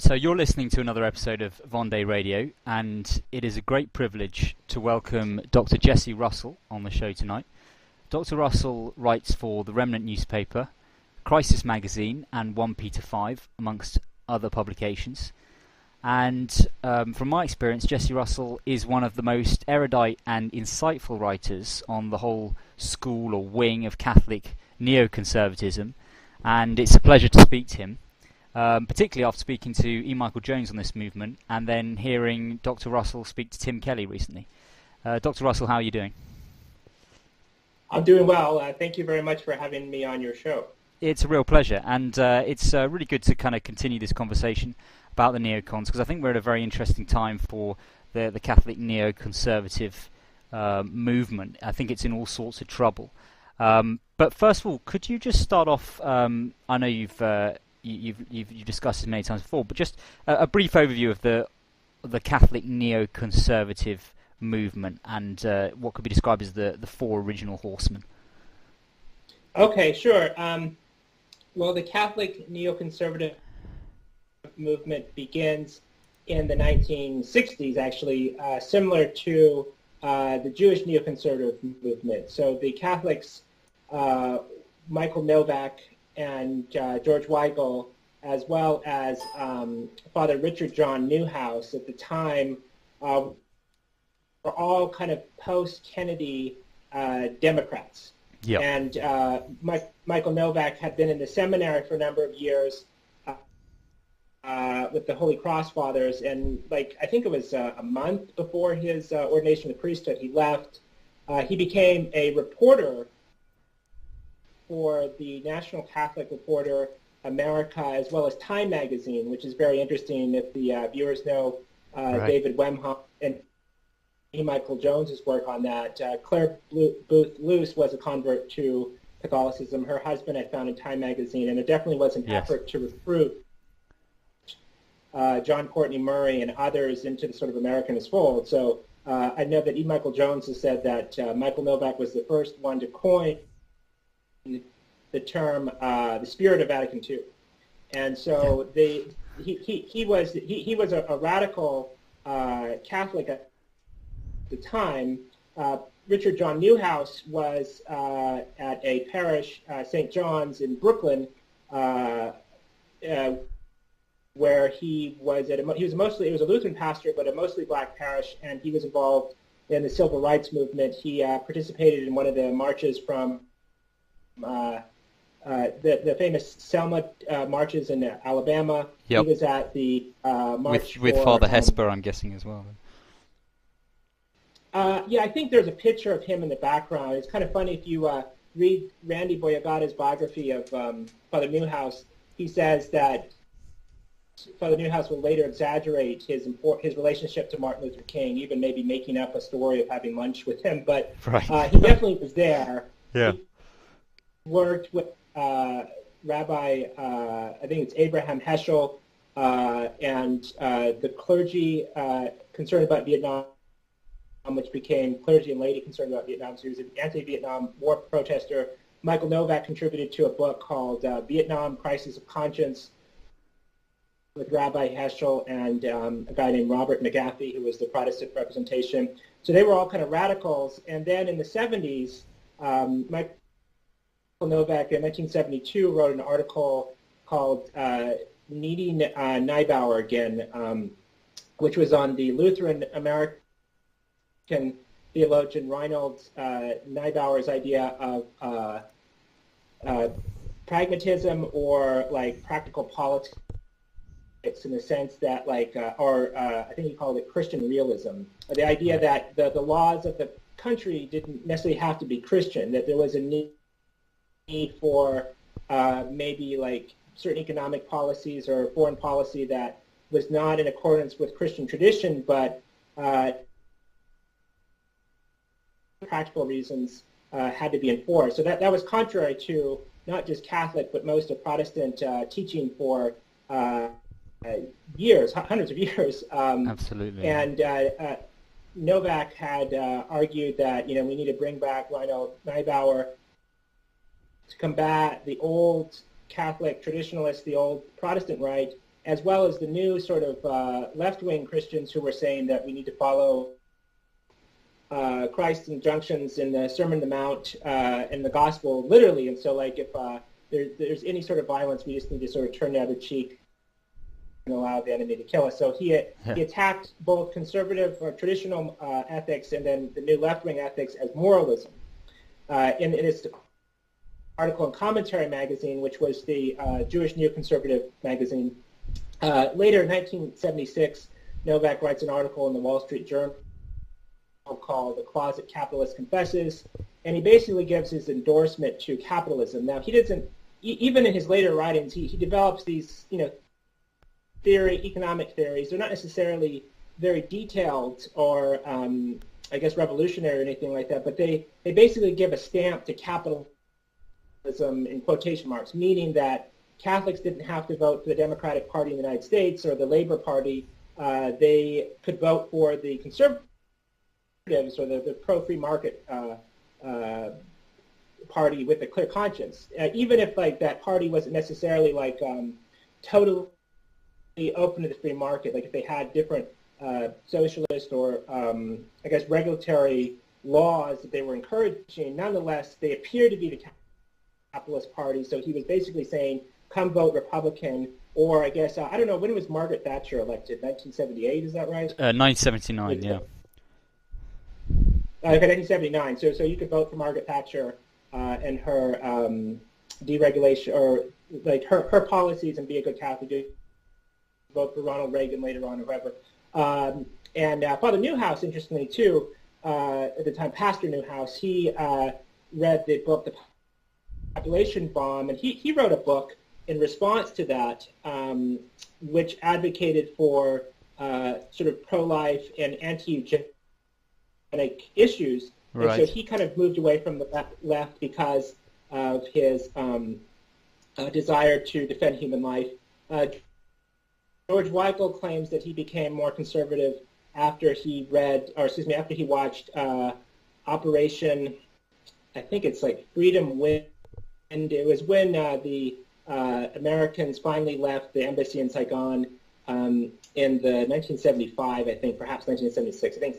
So you're listening to another episode of Vendée Radio, and it is a great privilege to welcome Dr. Jesse Russell on the show tonight. Dr. Russell writes for the Remnant newspaper, Crisis magazine, and 1 Peter 5, amongst other publications. And from my experience, Jesse Russell is one of the most erudite and insightful writers on the whole school or wing of Catholic neoconservatism, and it's a pleasure to speak to him. Particularly after speaking to E. Michael Jones on this movement, and then hearing Dr. Russell speak to Tim Kelly recently. Dr. Russell, how are you doing? I'm doing well. Thank you very much for having me on your show. It's a real pleasure, and it's really good to kind of continue this conversation about the neocons, because I think we're at a very interesting time for the Catholic neoconservative movement. I think it's in all sorts of trouble. But first of all, could you just start off? I know you've discussed this many times before, but just a brief overview of the Catholic neoconservative movement and what could be described as the four original horsemen. Okay, sure. Well, the Catholic neoconservative movement begins in the 1960s, actually, similar to the Jewish neoconservative movement. So the Catholics, Michael Novak and George Weigel, as well as Father Richard John Newhouse at the time, were all kind of post-Kennedy Democrats. Yep. And Michael Novak had been in the seminary for a number of years with the Holy Cross Fathers, and I think it was a month before his ordination to the priesthood, he left. He became a reporter for the National Catholic Reporter America, as well as Time magazine, which is very interesting if the viewers know Right. David Wemham and E. Michael Jones's work on that. Claire Booth Luce was a convert to Catholicism. Her husband had founded Time magazine, and it definitely was an effort to recruit John Courtney Murray and others into the sort of Americanist fold. So I know that E. Michael Jones has said that Michael Novak was the first one to coin the term the spirit of Vatican II, and so he was a radical Catholic at the time. Richard John Newhouse was at a parish, St. John's in Brooklyn, where he was at he was a Lutheran pastor, but a mostly black parish, and he was involved in the civil rights movement. He participated in one of the marches from the famous Selma marches in Alabama. Yep. He was at the march with Father Hesper, I'm guessing, as well. Yeah, I think there's a picture of him in the background. It's kind of funny if you read Randy Boyagata's biography of Father Newhouse. He says that Father Newhouse will later exaggerate his relationship to Martin Luther King, even maybe making up a story of having lunch with him. But Right. He definitely was there. Yeah. He worked with Rabbi, I think it's Abraham Heschel, and the clergy concerned about Vietnam, which became clergy and laity concerned about Vietnam. So he was an anti-Vietnam War protester. Michael Novak contributed to a book called Vietnam Crisis of Conscience with Rabbi Heschel and a guy named Robert McGaffey, who was the Protestant representation. So they were all kind of radicals. And then in the 70s, Michael Novak in 1972 wrote an article called Needing Neubauer Again, which was on the Lutheran American theologian Reinhold Neubauer's idea of pragmatism, or practical politics, in the sense that I think he called it Christian realism. The idea that the laws of the country didn't necessarily have to be Christian, that there was a need for maybe certain economic policies or foreign policy that was not in accordance with Christian tradition, but practical reasons had to be enforced. So that was contrary to not just Catholic, but most of Protestant teaching for years, hundreds of years. Absolutely. And Novak had argued that we need to bring back Reinhold Neubauer to combat the old Catholic traditionalists, the old Protestant right, as well as the new sort of left-wing Christians who were saying that we need to follow Christ's injunctions in the Sermon on the Mount and the Gospel literally. And so, like, if there's any sort of violence, we just need to sort of turn the other cheek and allow the enemy to kill us. So he attacked both conservative or traditional ethics and then the new left-wing ethics as moralism. In his article in Commentary magazine, which was the Jewish neoconservative magazine. Later in 1976, Novak writes an article in the Wall Street Journal called The Closet Capitalist Confesses, and he basically gives his endorsement to capitalism. Now, he doesn't, even in his later writings, he develops these, economic theories. They're not necessarily very detailed or, I guess, revolutionary or anything like that, but they basically give a stamp to capitalism in quotation marks, meaning that Catholics didn't have to vote for the Democratic Party in the United States or the Labor Party. They could vote for the conservatives or the pro-free market party with a clear conscience, even if like that party wasn't necessarily like totally open to the free market. Like if they had different socialist or I guess regulatory laws that they were encouraging, nonetheless they appear to be the capitalist party. So he was basically saying, come vote Republican, or I guess, I don't know, when was Margaret Thatcher elected? 1978, is that right? 1979, yeah. Okay, 1979. So you could vote for Margaret Thatcher and her deregulation, or like her policies, and be a good Catholic. You vote for Ronald Reagan later on, or whoever. And Father Newhouse, interestingly too, at the time, Pastor Newhouse, he read the book, The Population Bomb, and he wrote a book in response to that, which advocated for sort of pro-life and anti-eugenic issues. Right. And so he kind of moved away from the left because of his desire to defend human life. George Weigel claims that he became more conservative after he after he watched Operation, I think it's like Freedom Wind. And it was when the Americans finally left the embassy in Saigon in the 1975, I think, perhaps 1976, I think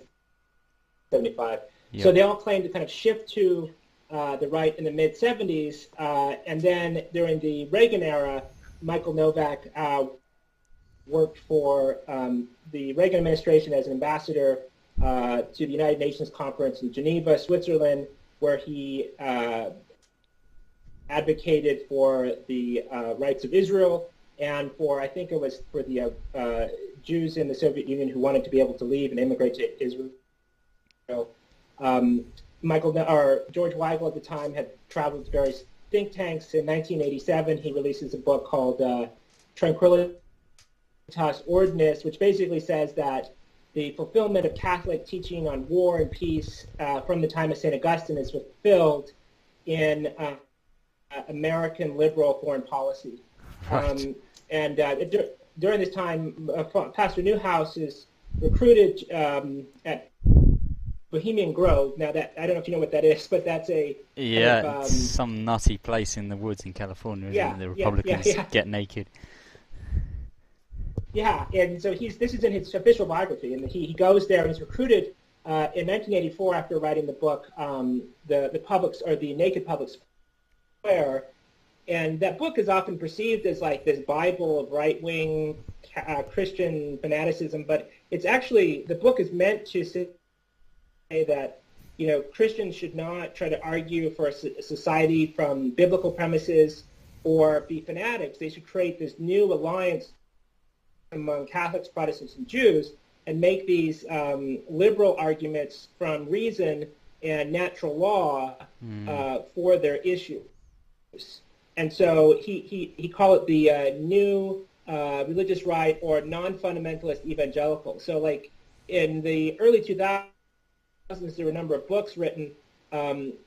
75. Yep. So they all claimed to kind of shift to the right in the mid-70s. And then during the Reagan era, Michael Novak worked for the Reagan administration as an ambassador to the United Nations Conference in Geneva, Switzerland, where he advocated for the rights of Israel and for, I think it was for the Jews in the Soviet Union who wanted to be able to leave and immigrate to Israel. George Weigel at the time had traveled to various think tanks. In 1987, he releases a book called Tranquilitas Ordinis, which basically says that the fulfillment of Catholic teaching on war and peace from the time of St. Augustine is fulfilled in American liberal foreign policy. Right. During this time, Pastor Newhouse is recruited at Bohemian Grove. Now, that I don't know if you know what that is, but that's a kind of, it's some nutty place in the woods in California, isn't it? The Republicans get naked. Yeah, and so this is in his official biography, and he goes there and he's recruited in 1984 after writing the book, the Naked Public Square, and that book is often perceived as like this Bible of right-wing Christian fanaticism, but it's actually, the book is meant to say that, Christians should not try to argue for a society from biblical premises or be fanatics. They should create this new alliance among Catholics, Protestants, and Jews and make these liberal arguments from reason and natural law for their issues. And so he called it the new religious right or non-fundamentalist evangelical. So like in the early 2000s, there were a number of books written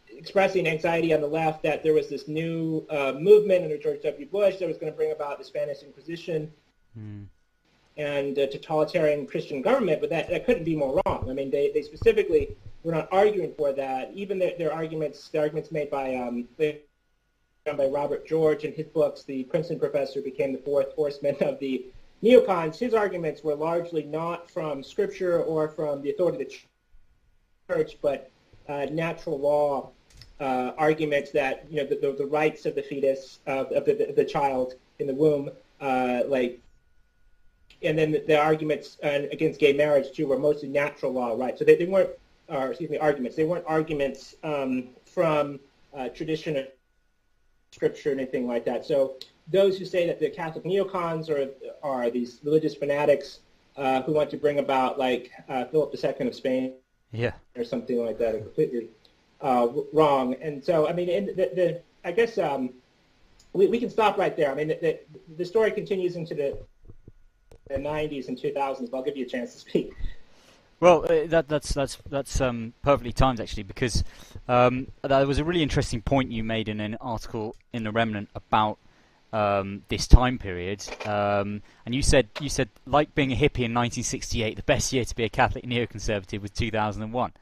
expressing anxiety on the left that there was this new movement under George W. Bush that was going to bring about the Spanish Inquisition and totalitarian Christian government, but that couldn't be more wrong. I mean, they specifically were not arguing for that. Even the arguments made by Robert George in his books, the Princeton professor became the fourth horseman of the neocons, his arguments were largely not from Scripture or from the authority of the Church, but natural law arguments that the rights of the fetus of the child in the womb, and then the arguments against gay marriage too were mostly natural law rights. So they weren't, arguments. They weren't arguments from tradition or Scripture or anything like that. So those who say that the Catholic neocons are these religious fanatics who want to bring about Philip II of Spain, or something like that, are completely wrong. And so, I mean, I guess we can stop right there. I mean, the story continues into the 90s and 2000s, but I'll give you a chance to speak. Well, that's perfectly timed, actually, because there was a really interesting point you made in an article in the Remnant about this time period, and you said like being a hippie in 1968, the best year to be a Catholic neoconservative was 2001,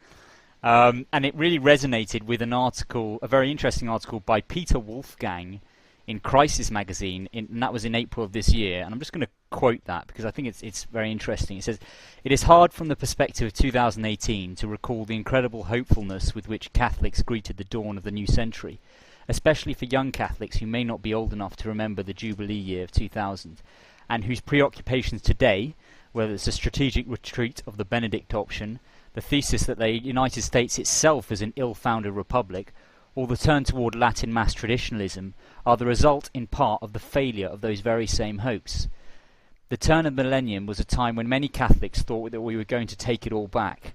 and it really resonated with an article, a very interesting article by Peter Wolfgang in Crisis magazine, and that was in April of this year. And I'm just going to quote that because I think it's very interesting. It says, "It is hard from the perspective of 2018 to recall the incredible hopefulness with which Catholics greeted the dawn of the new century, especially for young Catholics who may not be old enough to remember the Jubilee year of 2000, and whose preoccupations today, whether it's a strategic retreat of the Benedict Option, the thesis that the United States itself is an ill-founded republic, or the turn toward Latin mass traditionalism, are the result in part of the failure of those very same hopes. The turn of the millennium was a time when many Catholics thought that we were going to take it all back.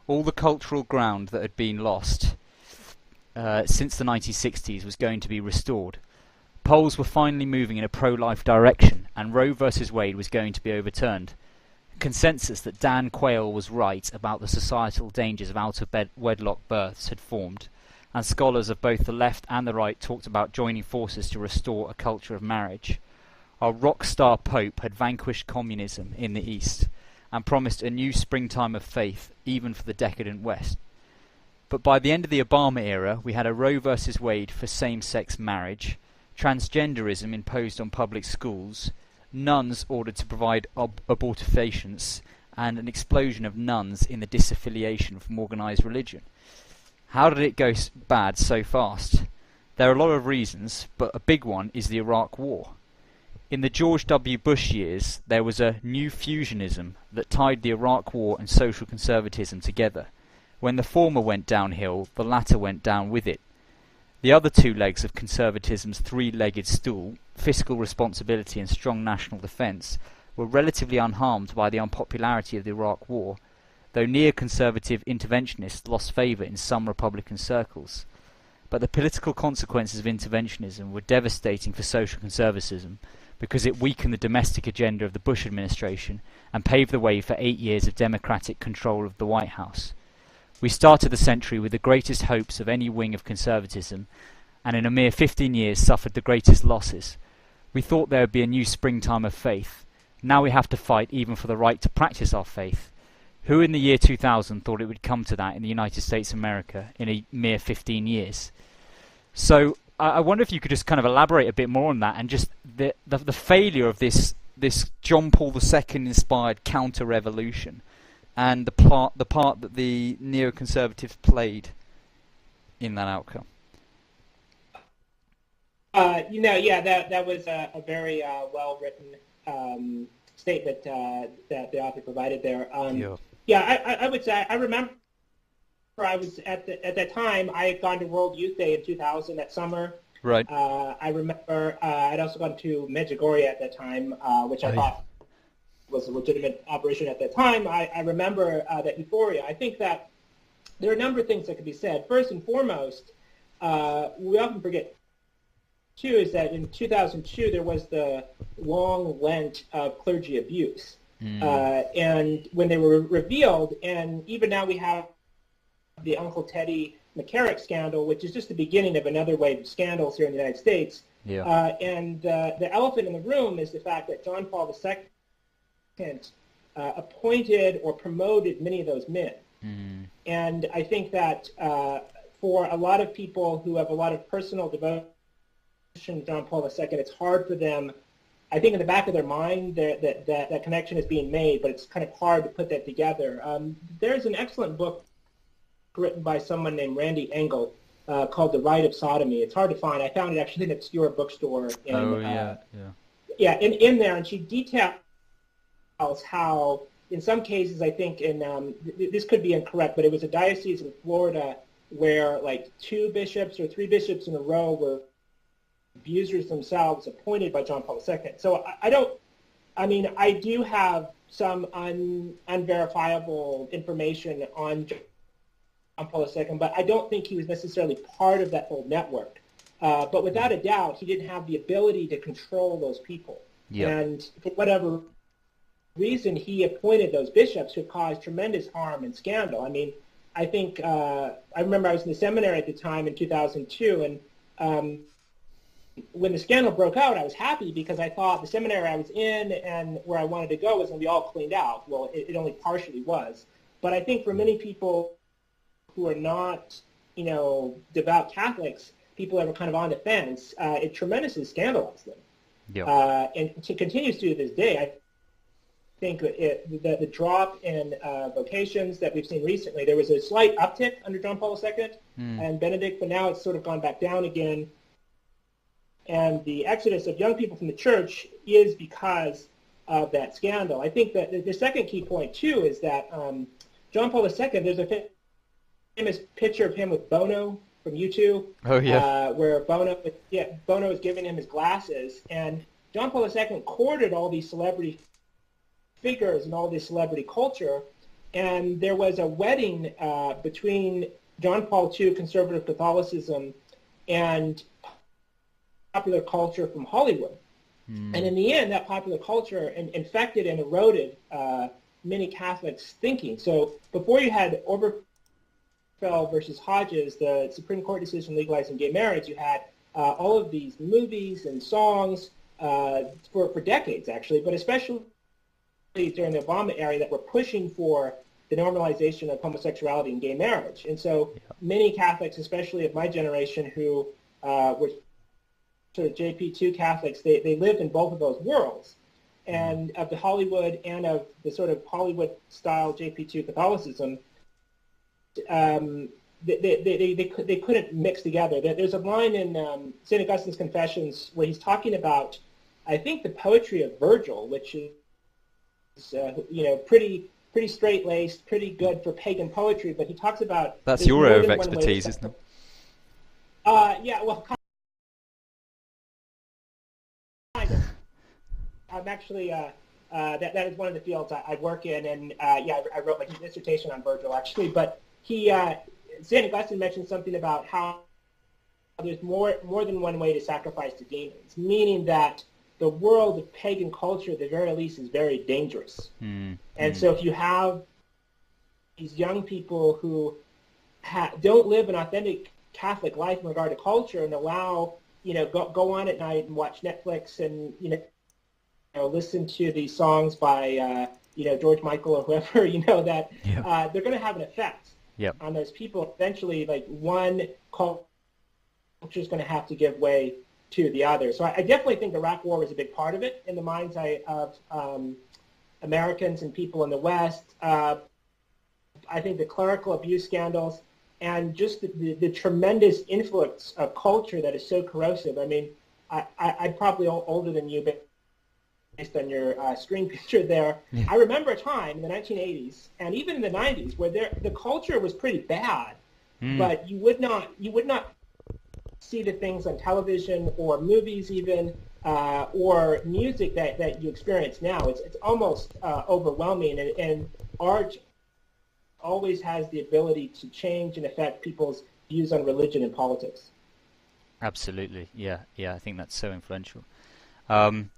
All the cultural ground that had been lost since the 1960s was going to be restored. Polls were finally moving in a pro-life direction, and Roe versus Wade was going to be overturned. Consensus that Dan Quayle was right about the societal dangers of out-of-wedlock births had formed, and scholars of both the left and the right talked about joining forces to restore a culture of marriage. Our rock-star Pope had vanquished communism in the East and promised a new springtime of faith even for the decadent West. But by the end of the Obama era, we had a Roe versus Wade for same-sex marriage, transgenderism imposed on public schools, nuns ordered to provide abortifacients, and an explosion of nuns in the disaffiliation from organised religion. How did it go bad so fast? There are a lot of reasons, but a big one is the Iraq War. In the George W. Bush years, there was a new fusionism that tied the Iraq War and social conservatism together. When the former went downhill, the latter went down with it. The other two legs of conservatism's three-legged stool, fiscal responsibility and strong national defence, were relatively unharmed by the unpopularity of the Iraq War, though neoconservative interventionists lost favour in some Republican circles. But the political consequences of interventionism were devastating for social conservatism because it weakened the domestic agenda of the Bush administration and paved the way for 8 years of Democratic control of the White House. We started the century with the greatest hopes of any wing of conservatism, and in a mere 15 years suffered the greatest losses. We thought there would be a new springtime of faith. Now we have to fight even for the right to practice our faith. Who in the year 2000 thought it would come to that in the United States of America in a mere 15 years? So I wonder if you could just kind of elaborate a bit more on that and just the failure of this John Paul II inspired counter-revolution and the part that the neoconservatives played in that outcome. That was a very well-written statement that the author provided there. I would say I remember I was at that time I had gone to World Youth Day in 2000 that summer. Right. I remember I'd also gone to Medjugorje at that time, which I thought was a legitimate operation at that time. I remember that euphoria. I think that there are a number of things that could be said. First and foremost, we often forget too is that in 2002 there was the long Lent of clergy abuse. And when they were revealed, and even now we have the Uncle Teddy McCarrick scandal, which is just the beginning of another wave of scandals here in the United States. And the elephant in the room is the fact that John Paul II appointed or promoted many of those men. And I think that for a lot of people who have a lot of personal devotion to John Paul II, it's hard for them I think in the back of their mind that connection is being made, but it's kind of hard to put that together. There's an excellent book written by someone named Randy Engel called The Rite of Sodomy. It's hard to find. I found it actually in an obscure bookstore. In there, and she details how, in some cases, I think this could be incorrect, but it was a diocese in Florida where like 2 bishops or 3 bishops in a row were abusers themselves appointed by John Paul II. So I do have some unverifiable information on John Paul II, but I don't think he was necessarily part of that whole network. But without a doubt, he didn't have the ability to control those people. Yep. And for whatever reason, he appointed those bishops who caused tremendous harm and scandal. I mean, I think, I remember I was in the seminary at the time in 2002, and when the scandal broke out, I was happy because I thought the seminary I was in and where I wanted to go was going to be all cleaned out. Well, it only partially was. But I think for many people who are not, devout Catholics, people that were kind of on the fence, it tremendously scandalized them. Yep. And it continues to this day. I think the drop in vocations that we've seen recently, there was a slight uptick under John Paul II and Benedict, but now it's sort of gone back down again. And the exodus of young people from the church is because of that scandal. I think that the second key point, too, is that John Paul II, there's a famous picture of him with Bono from U2. Oh, yeah. Where Bono is giving him his glasses. And John Paul II courted all these celebrity figures and all this celebrity culture. And there was a wedding between John Paul II, conservative Catholicism, and popular culture from Hollywood. And in the end, that popular culture infected and eroded many Catholics' thinking. So before you had Obergefell versus Hodges, the Supreme Court decision legalizing gay marriage, you had all of these movies and songs for decades, actually, but especially during the Obama era that were pushing for the normalization of homosexuality and gay marriage. And so many Catholics, especially of my generation, who were sort of JP2 Catholics, they lived in both of those worlds, and of the Hollywood and of the sort of Hollywood-style JP2 Catholicism, they couldn't mix together. There's a line in St. Augustine's Confessions where he's talking about, I think, the poetry of Virgil, which is pretty straight-laced, pretty good for pagan poetry, but he talks about... That's your area of expertise, isn't it? Yeah, well, kind of. I'm actually, that is one of the fields I work in, and I wrote my dissertation on Virgil, actually, but St. Augustine mentioned something about how there's more than one way to sacrifice to demons, meaning that the world of pagan culture, at the very least, is very dangerous. And so if you have these young people who don't live an authentic Catholic life in regard to culture and allow, go on at night and watch Netflix and, listen to these songs by, George Michael or whoever, they're going to have an effect on those people. Eventually, like, one culture is going to have to give way to the other. So I definitely think the Iraq War was a big part of it in the minds of Americans and people in the West. I think the clerical abuse scandals and just the tremendous influence of culture that is so corrosive. I mean, I'm probably older than you, but based on your screen picture there, I remember a time in the 1980s and even in the 90s where the culture was pretty bad, but you would not see the things on television or movies even, or music that you experience now. It's almost overwhelming, and art always has the ability to change and affect people's views on religion and politics. Absolutely, yeah, I think that's so influential. And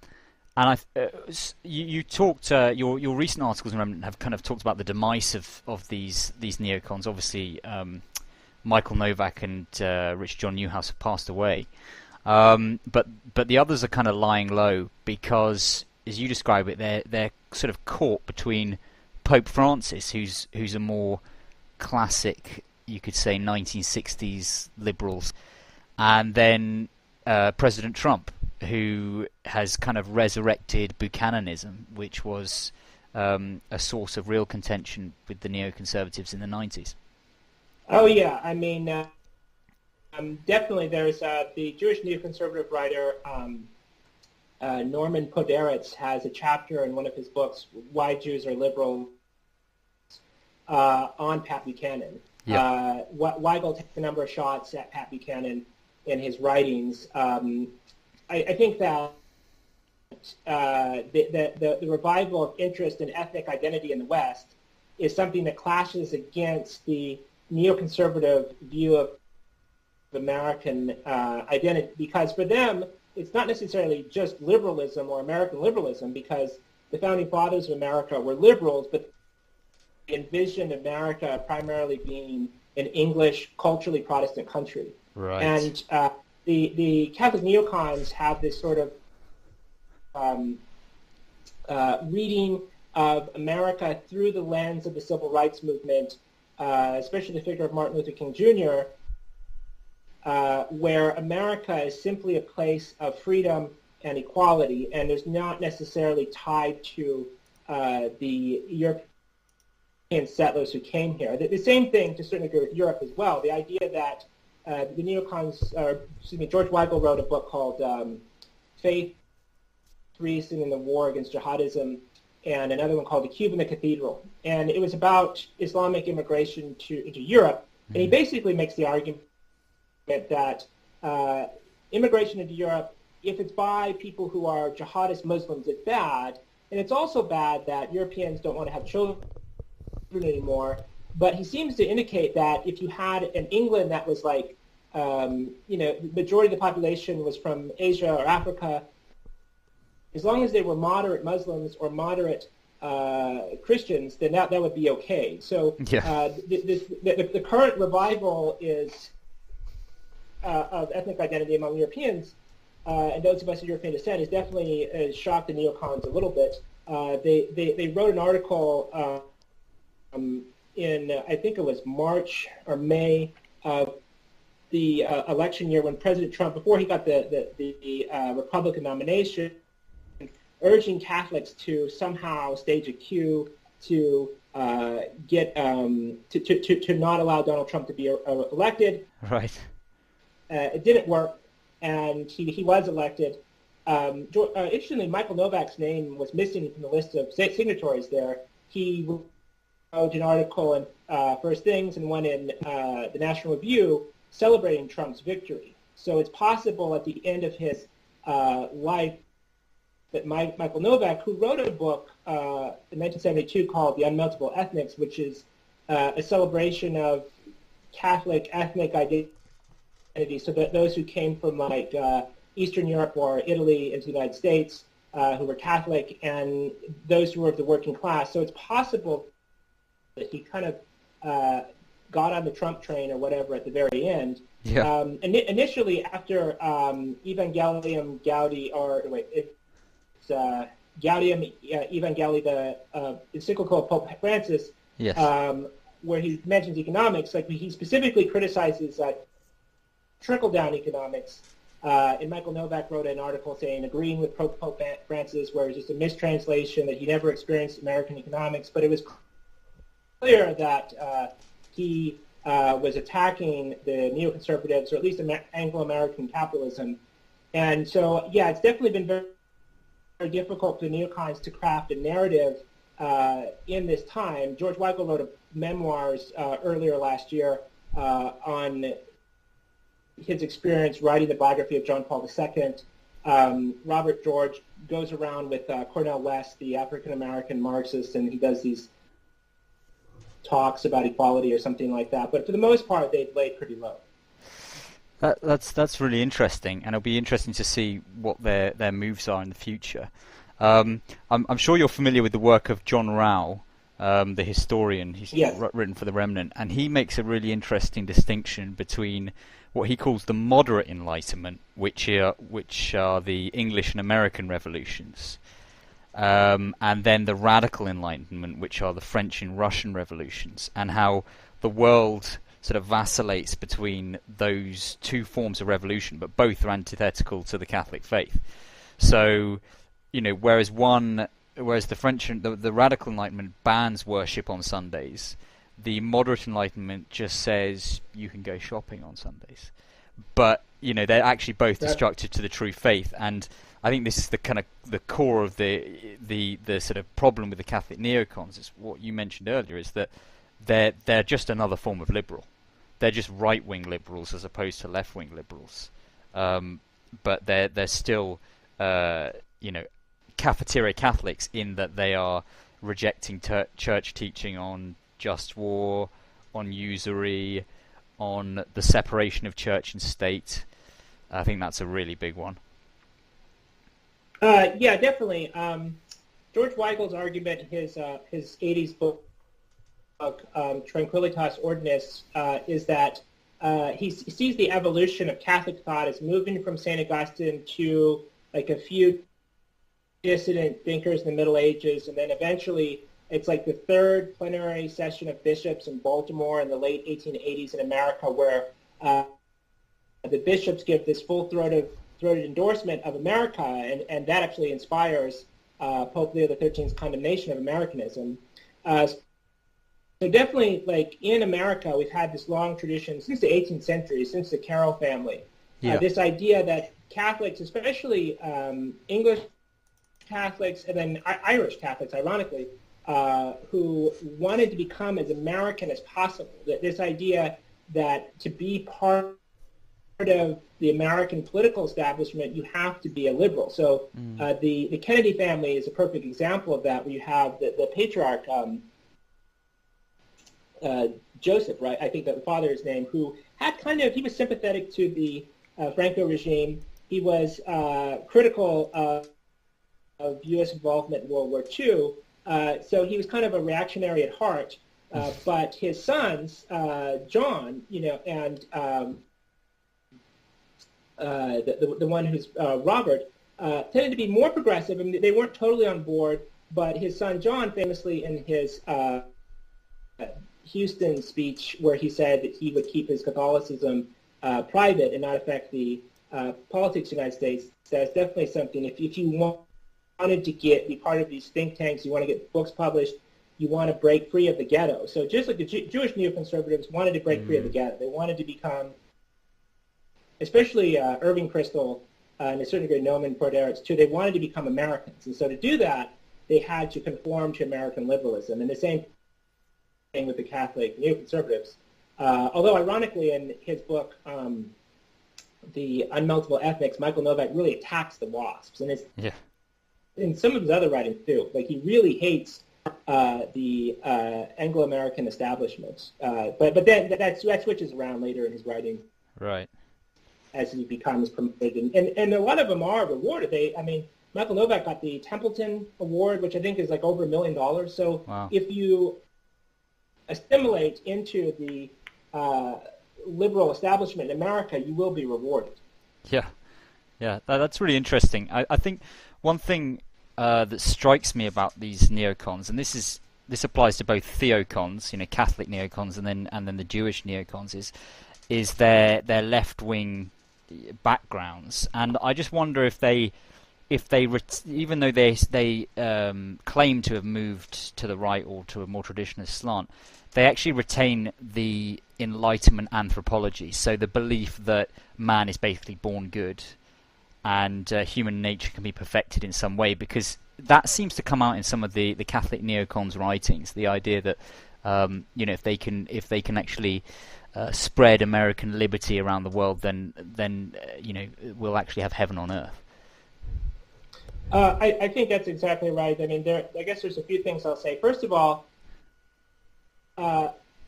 you talked, your recent articles in Remnant have kind of talked about the demise of these neocons. Obviously, Michael Novak and Rich John Newhouse have passed away, but the others are kind of lying low because, as you describe it, they're sort of caught between Pope Francis, who's a more classic, you could say, 1960s liberals, and then President Trump, who has kind of resurrected Buchananism, which was a source of real contention with the neoconservatives in the 90s. Oh yeah, I mean, definitely. There's the Jewish neoconservative writer Norman Poderetz has a chapter in one of his books, "Why Jews Are Liberals," on Pat Buchanan. Yeah. Weigel takes a number of shots at Pat Buchanan in his writings. I think that the revival of interest in ethnic identity in the West is something that clashes against the neoconservative view of American identity, because for them, it's not necessarily just liberalism or American liberalism, because the founding fathers of America were liberals, but they envisioned America primarily being an English, culturally Protestant country. Right. And the Catholic neocons have this sort of reading of America through the lens of the civil rights movement, especially the figure of Martin Luther King Jr., where America is simply a place of freedom and equality, and is not necessarily tied to the European settlers who came here. The same thing, to a certain degree, with Europe as well. The idea that the neocons, George Weigel wrote a book called Faith, Reason, and the War Against Jihadism, and another one called The Cube and the Cathedral. And it was about Islamic immigration into Europe. And he basically makes the argument that immigration into Europe, if it's by people who are jihadist Muslims, it's bad. And it's also bad that Europeans don't want to have children anymore. But he seems to indicate that if you had an England that was like, the majority of the population was from Asia or Africa, as long as they were moderate Muslims or moderate Christians, then that would be okay. So the current revival is of ethnic identity among Europeans, and those of us of European descent, is definitely shocked the neocons a little bit. They wrote an article in, I think it was March or May of the election year, when President Trump, before he got the Republican nomination, urging Catholics to somehow stage a coup to get to not allow Donald Trump to be elected. Right. It didn't work, and he was elected. Interestingly, Michael Novak's name was missing from the list of signatories there. He wrote an article in First Things and one in the National Review celebrating Trump's victory. So it's possible at the end of his life that Michael Novak, who wrote a book in 1972 called The Unmeltable Ethnics, which is a celebration of Catholic ethnic identity, so that those who came from like Eastern Europe or Italy into the United States, who were Catholic, and those who were of the working class. So it's possible that he kind of got on the Trump train or whatever at the very end. Yeah. Initially, after Evangelium Gaudi, it's Gaudium Evangelii, the encyclical of Pope Francis, yes. Where he mentions economics, like he specifically criticizes trickle-down economics. And Michael Novak wrote an article saying, agreeing with Pope Francis, where it was just a mistranslation, that he never experienced American economics, but it was clear that he was attacking the neoconservatives, or at least Anglo-American capitalism. And so, yeah, it's definitely been very, very difficult for the neocons to craft a narrative in this time. George Weigel wrote memoirs earlier last year on his experience writing the biography of John Paul II. Robert George goes around with Cornel West, the African-American Marxist, and he does these talks about equality or something like that. But for the most part, they've laid pretty low. That's really interesting, and it'll be interesting to see what their moves are in the future. I'm sure you're familiar with the work of John Rao, the historian. He's written for the Remnant, and he makes a really interesting distinction between what he calls the moderate Enlightenment, which are the English and American revolutions, and then the radical Enlightenment, which are the French and Russian revolutions, and how the world sort of vacillates between those two forms of revolution, but both are antithetical to the Catholic faith. So, whereas the French, the radical Enlightenment bans worship on Sundays, the moderate Enlightenment just says you can go shopping on Sundays. But they're actually both destructive to the true faith, and I think this is the kind of the core of the sort of problem with the Catholic neocons. Is what you mentioned earlier, is that they're just another form of liberal. They're just right-wing liberals as opposed to left-wing liberals. But they're still cafeteria Catholics in that they are rejecting church teaching on just war, on usury, on the separation of church and state. I think that's a really big one. Yeah, definitely. George Weigel's argument in his 80s book, Tranquilitas Ordinis, is that he sees the evolution of Catholic thought as moving from St. Augustine to like a few dissident thinkers in the Middle Ages, and then eventually it's like the third plenary session of bishops in Baltimore in the late 1880s in America, where the bishops give this full-throated endorsement of America, and that actually inspires Pope Leo XIII's condemnation of Americanism. So definitely, like in America, we've had this long tradition since the 18th century, since the Carroll family, this idea that Catholics, especially English Catholics and then Irish Catholics, ironically, who wanted to become as American as possible. This idea that to be part of the American political establishment, you have to be a liberal. So the Kennedy family is a perfect example of that, where you have the patriarch, Joseph, right? I think that the father's name, who had he was sympathetic to the Franco regime. He was critical of U.S. involvement in World War II. So he was kind of a reactionary at heart. But his sons, John, and the one who's Robert, tended to be more progressive. I mean, they weren't totally on board, but his son John, famously in his Houston speech, where he said that he would keep his Catholicism private and not affect the politics of the United States, that's definitely something. If you wanted to be part of these think tanks, you want to get books published, you want to break free of the ghetto. So just like the Jewish neoconservatives wanted to break free of the ghetto, they wanted to become, especially Irving Kristol and a certain degree Noman Porteritz too, they wanted to become Americans. And so to do that, they had to conform to American liberalism. And the same thing with the Catholic neoconservatives. Although ironically in his book, The Unmeltable Ethnics, Michael Novak really attacks the WASPs. And it's in some of his other writings too. Like he really hates the Anglo-American establishment. But then that switches around later in his writing. Right. As he becomes promoted. And a lot of them are rewarded. Michael Novak got the Templeton Award, which I think is like over $1 million. So if you assimilate into the liberal establishment in America, you will be rewarded. Yeah, that's really interesting. I think one thing that strikes me about these neocons, and this applies to both theocons, Catholic neocons, and then the Jewish neocons, is their left-wing backgrounds. And I just wonder if they even though they claim to have moved to the right or to a more traditionalist slant, they actually retain the Enlightenment anthropology. So the belief that man is basically born good and human nature can be perfected in some way, because that seems to come out in some of the Catholic neocons' writings. The idea that if they can actually spread American liberty around the world, then we'll actually have heaven on earth. I think that's exactly right. I mean, I guess there's a few things I'll say. First of all,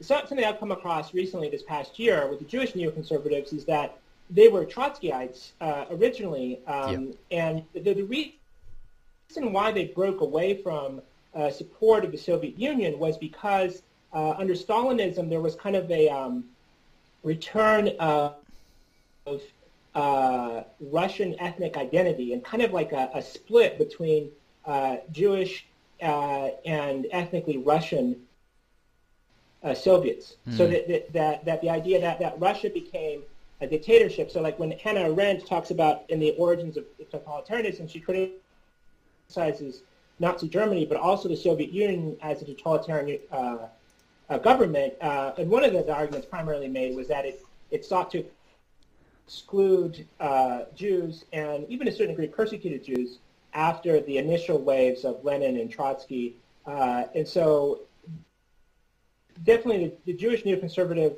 something I've come across recently this past year with the Jewish neoconservatives is that they were Trotskyites originally, and the reason why they broke away from support of the Soviet Union was because under Stalinism there was kind of a return of Russian ethnic identity and kind of like a split between Jewish and ethnically Russian Soviets. So that the idea that Russia became a dictatorship. So like when Hannah Arendt talks about in the origins of totalitarianism, she criticizes Nazi Germany, but also the Soviet Union as a totalitarian government. And one of the arguments primarily made was that it sought to exclude Jews and even to a certain degree persecuted Jews after the initial waves of Lenin and Trotsky. And so definitely the Jewish neoconservative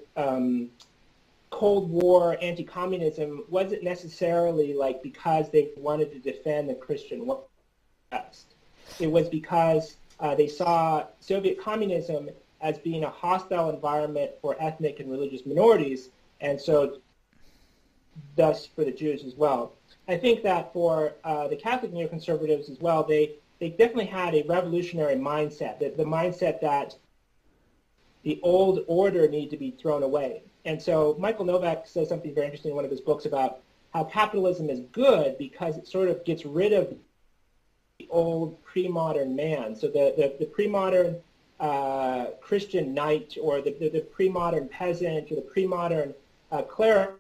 Cold War anti-communism wasn't necessarily like because they wanted to defend the Christian West. It was because they saw Soviet communism as being a hostile environment for ethnic and religious minorities, and so thus for the Jews as well. I think that for the Catholic neoconservatives as well, they definitely had a revolutionary mindset, the mindset that the old order needed to be thrown away. And so Michael Novak says something very interesting in one of his books about how capitalism is good because it sort of gets rid of the old pre-modern man. So the pre-modern Christian knight or the pre-modern peasant or the pre-modern cleric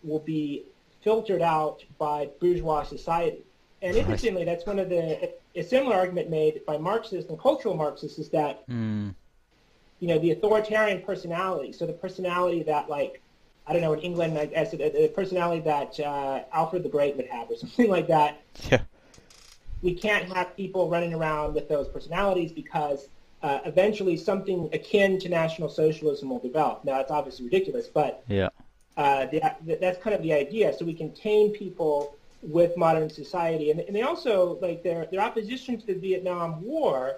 will be filtered out by bourgeois society. And interestingly, that's one of a similar argument made by Marxists and cultural Marxists is that the authoritarian personality, so the personality that, like, I don't know, in England, I guess, the personality that Alfred the Great would have or something like that. Yeah. We can't have people running around with those personalities because eventually something akin to National Socialism will develop. Now, it's obviously ridiculous, but that's kind of the idea. So we can tame people with modern society. And they also, like, their opposition to the Vietnam War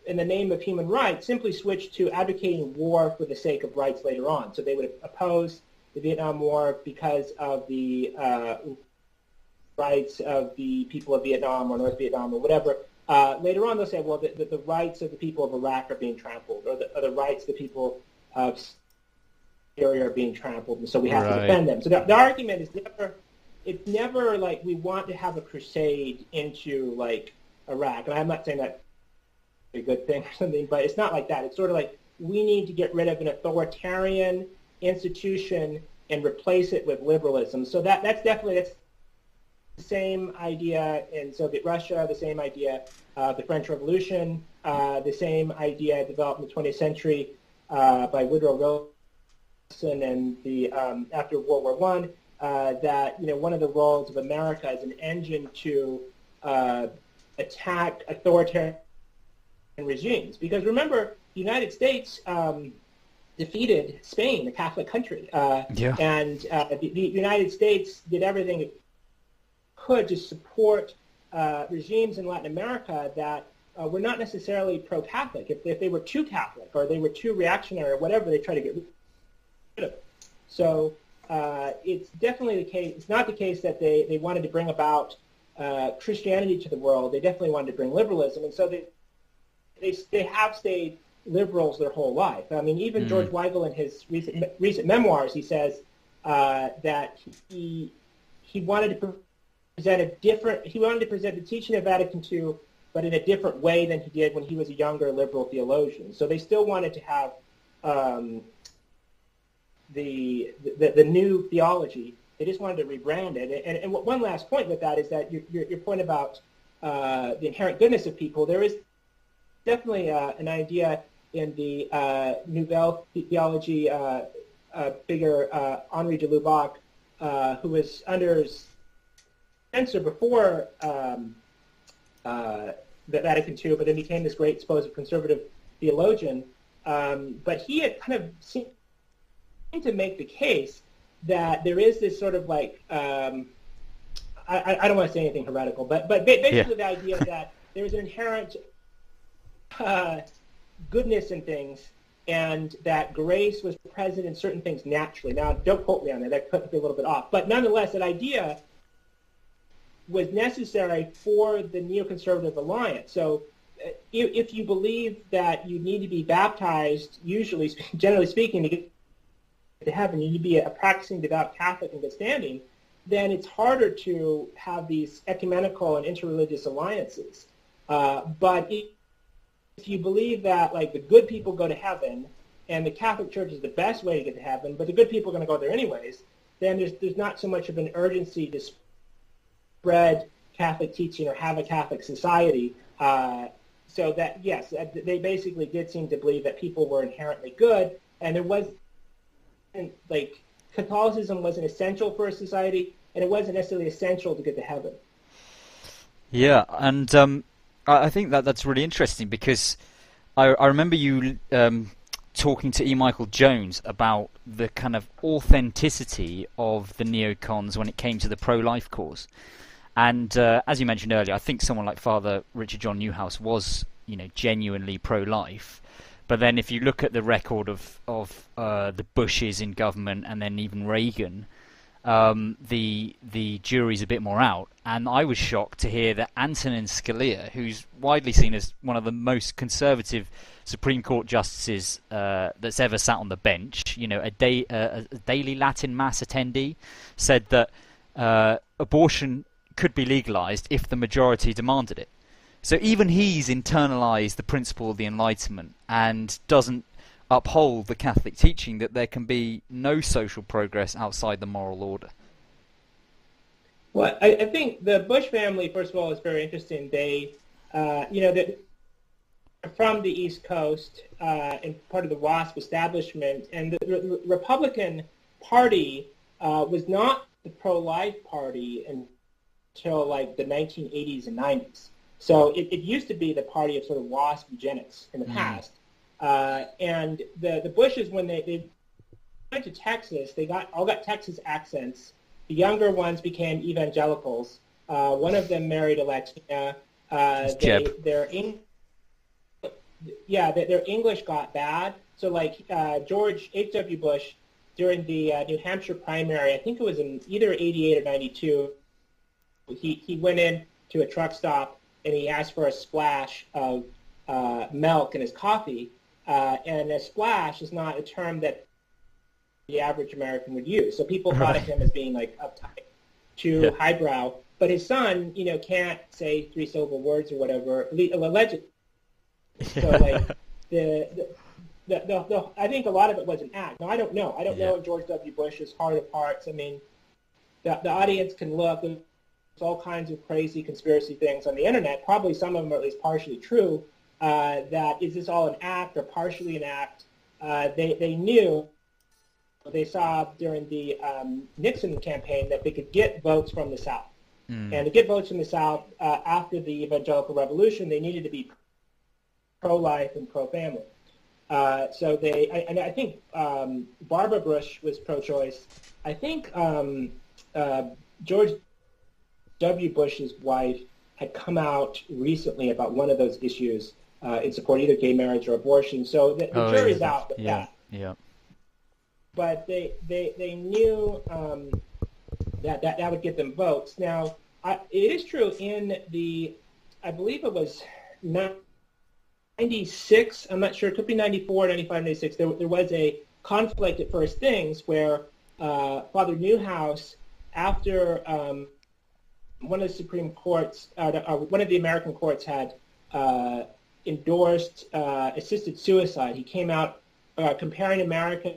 in the name of human rights, simply switched to advocating war for the sake of rights later on. So they would oppose the Vietnam War because of the rights of the people of Vietnam or North Vietnam or whatever. Later on, they'll say, well, the rights of the people of Iraq are being trampled, or the rights of the people of Syria are being trampled, and so we have to defend them. So the argument is never like we want to have a crusade into, like, Iraq. And I'm not saying that a good thing or something, but it's not like that. It's sort of like we need to get rid of an authoritarian institution and replace it with liberalism. So that's the same idea in Soviet Russia, the same idea the French Revolution, the same idea developed in the 20th century by Woodrow Wilson and the after World War I, that one of the roles of America as an engine to attack authoritarian regimes. Because remember, the United States defeated Spain, the Catholic country, and the United States did everything it could to support regimes in Latin America that were not necessarily pro-Catholic. If they were too Catholic or they were too reactionary or whatever, they tried to get rid of it. So it's definitely the case. It's not the case that they wanted to bring about Christianity to the world. They definitely wanted to bring liberalism, and so they have stayed liberals their whole life. I mean, even George Weigel in his recent memoirs, he says that he wanted to present the teaching of Vatican II, but in a different way than he did when he was a younger liberal theologian. So they still wanted to have the new theology. They just wanted to rebrand it. And one last point with that is that your point about the inherent goodness of people, there is definitely an idea in the Nouvelle theology figure Henri de Lubac, who was under censor before the Vatican II, but then became this great supposed conservative theologian. But he had kind of seemed to make the case that there is this sort of like, I don't want to say anything heretical, but basically the idea that there is an inherent goodness in things, and that grace was present in certain things naturally. Now, don't quote me on that could be a little bit off. But nonetheless, that idea was necessary for the neoconservative alliance. So if you believe that you need to be baptized, generally speaking, to get to heaven, you need to be a practicing devout Catholic in good standing, then it's harder to have these ecumenical and interreligious alliances. But if you believe that like the good people go to heaven and the Catholic Church is the best way to get to heaven, but the good people are going to go there anyways, then there's not so much of an urgency to spread Catholic teaching or have a Catholic society. So that, yes, they basically did seem to believe that people were inherently good, and it wasn't, like, Catholicism wasn't essential for a society, and it wasn't necessarily essential to get to heaven. Yeah, and I think that's really interesting, because I remember you talking to E. Michael Jones about the kind of authenticity of the neocons when it came to the pro-life cause. And as you mentioned earlier, I think someone like Father Richard John Newhouse was, genuinely pro-life. But then if you look at the record of the Bushes in government and then even Reagan, the jury's a bit more out. And I was shocked to hear that Antonin Scalia, who's widely seen as one of the most conservative Supreme Court justices that's ever sat on the bench, a daily Latin Mass attendee, said that abortion could be legalized if the majority demanded it. So even he's internalized the principle of the Enlightenment and doesn't uphold the Catholic teaching that there can be no social progress outside the moral order. Well, I think the Bush family, first of all, is very interesting. They, they're from the East Coast and part of the WASP establishment, and the Republican Party was not the pro-life party until like the 1980s and 90s. So it used to be the party of sort of WASP eugenics in the past. And the Bushes, when they went to Texas, they all got Texas accents. The younger ones became evangelicals. One of them married a Latina. Their English got bad. So like George H.W. Bush, during the New Hampshire primary, I think it was in either 88 or 92, he went in to a truck stop and he asked for a splash of milk in his coffee. And a splash is not a term that the average American would use. So people thought of him as being like uptight, too highbrow. But his son, can't say three-syllable words or whatever, allegedly. So like I think a lot of it was an act. Now I don't know. I don't know George W. Bush's heart of hearts. I mean, the audience can look. There's all kinds of crazy conspiracy things on the internet. Probably some of them are at least partially true. That is this all an act or partially an act? They knew, they saw during the Nixon campaign that they could get votes from the South. And to get votes from the South after the Evangelical Revolution, they needed to be pro-life and pro-family. So I think Barbara Bush was pro-choice. I think George W. Bush's wife had come out recently about one of those issues in support of either gay marriage or abortion. So the jury's out with that. Yeah. But they knew that would get them votes. Now, it is true in I believe it was 96, I'm not sure, it could be 94, 95, 96, there was a conflict at First Things where Father Newhouse, after one of the Supreme Courts, one of the American courts had endorsed assisted suicide. He came out comparing America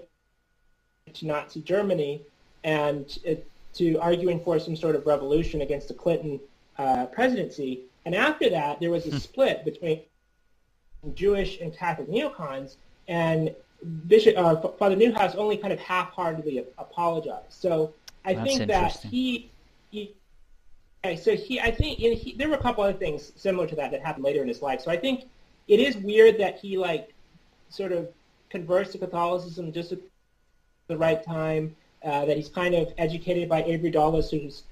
to Nazi Germany and to arguing for some sort of revolution against the Clinton presidency. And after that, there was a split between Jewish and Catholic neocons, and Father Newhouse only kind of half-heartedly apologized. So I think that there were a couple other things similar to that happened later in his life. So I think it is weird that he sort of converts to Catholicism just at the right time, that he's kind of educated by Avery Dulles, who's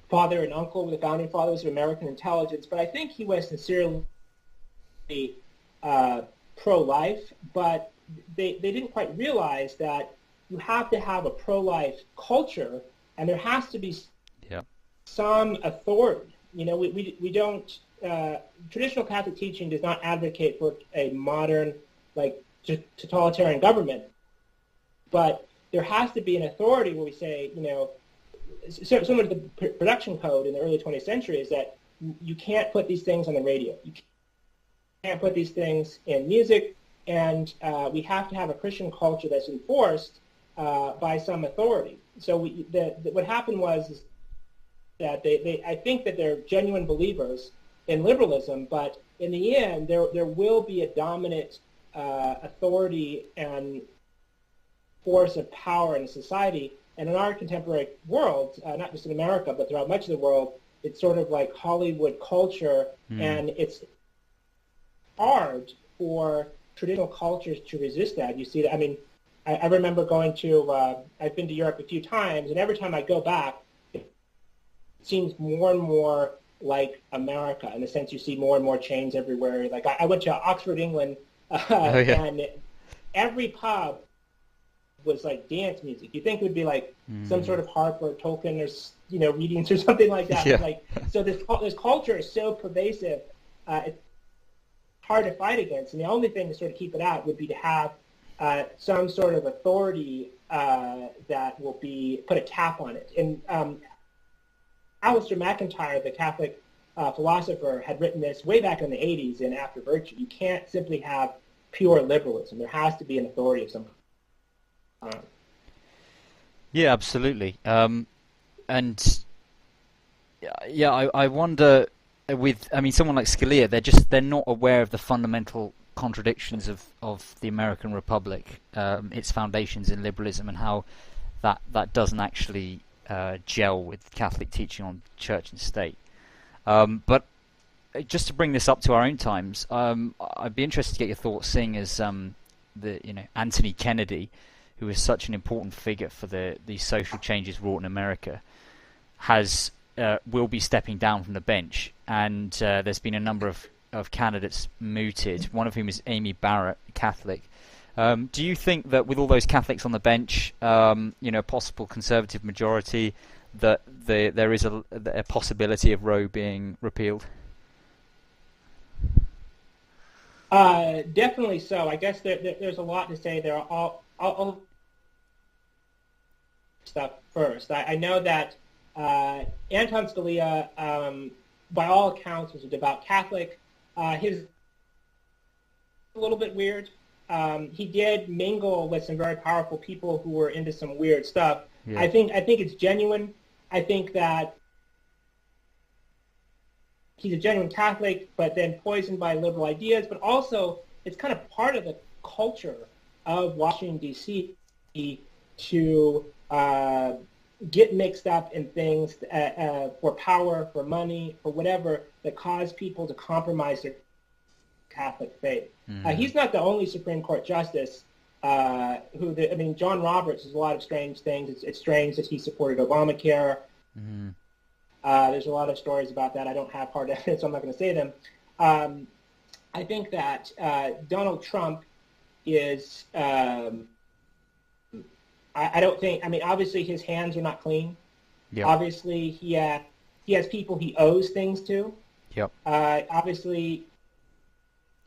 father and uncle were the founding fathers of American intelligence. But I think he was sincerely pro-life, but they didn't quite realize that you have to have a pro-life culture, and there has to be some authority. We don't, traditional Catholic teaching does not advocate for a modern, totalitarian government, but there has to be an authority where we say, similar to the production code in the early 20th century, is that you can't put these things on the radio. You can't put these things in music, and we have to have a Christian culture that's enforced by some authority. So what happened was that I think that they're genuine believers in liberalism, but in the end, there will be a dominant authority and force of power in a society. And in our contemporary world, not just in America, but throughout much of the world, it's sort of like Hollywood culture, and it's hard for traditional cultures to resist that. You see that, I mean, I remember going to, I've been to Europe a few times, and every time I go back, it seems more and more like America, in the sense you see more and more chains everywhere. Like I went to Oxford, England, and every pub was like dance music. You think it would be like some sort of harp or Tolkien or readings or something like that. Yeah. Like, so this culture is so pervasive, it's hard to fight against. And the only thing to sort of keep it out would be to have some sort of authority that will put a cap on it. And Alistair MacIntyre, the Catholic philosopher, had written this way back in the 80s in After Virtue. You can't simply have pure liberalism. There has to be an authority of some kind. Yeah, absolutely. And yeah, I wonder someone like Scalia, they're not aware of the fundamental contradictions of the American Republic, its foundations in liberalism, and how that doesn't actually gel with Catholic teaching on church and state. But just to bring this up to our own times, I'd be interested to get your thoughts, seeing as Anthony Kennedy, who is such an important figure for these social changes wrought in America, will be stepping down from the bench, and there's been a number of candidates mooted, one of whom is Amy Barrett, Catholic. Do you think that with all those Catholics on the bench, possible Conservative majority, that there is a possibility of Roe being repealed? Definitely so. I guess there's a lot to say there. I'll stuff first. I know that Anton Scalia, by all accounts, was a devout Catholic. His a little bit weird. He did mingle with some very powerful people who were into some weird stuff. Yeah. I think it's genuine. I think that he's a genuine Catholic, but then poisoned by liberal ideas. But also, it's kind of part of the culture of Washington, D.C. to get mixed up in things for power, for money, for whatever, that cause people to compromise their Catholic faith. He's not the only Supreme Court justice John Roberts does a lot of strange things. It's strange that he supported Obamacare. There's a lot of stories about that. I don't have hard evidence, so I'm not going to say them. I think that Donald Trump is, I don't think, obviously his hands are not clean. Yep. Obviously he has people he owes things to. Yep. Obviously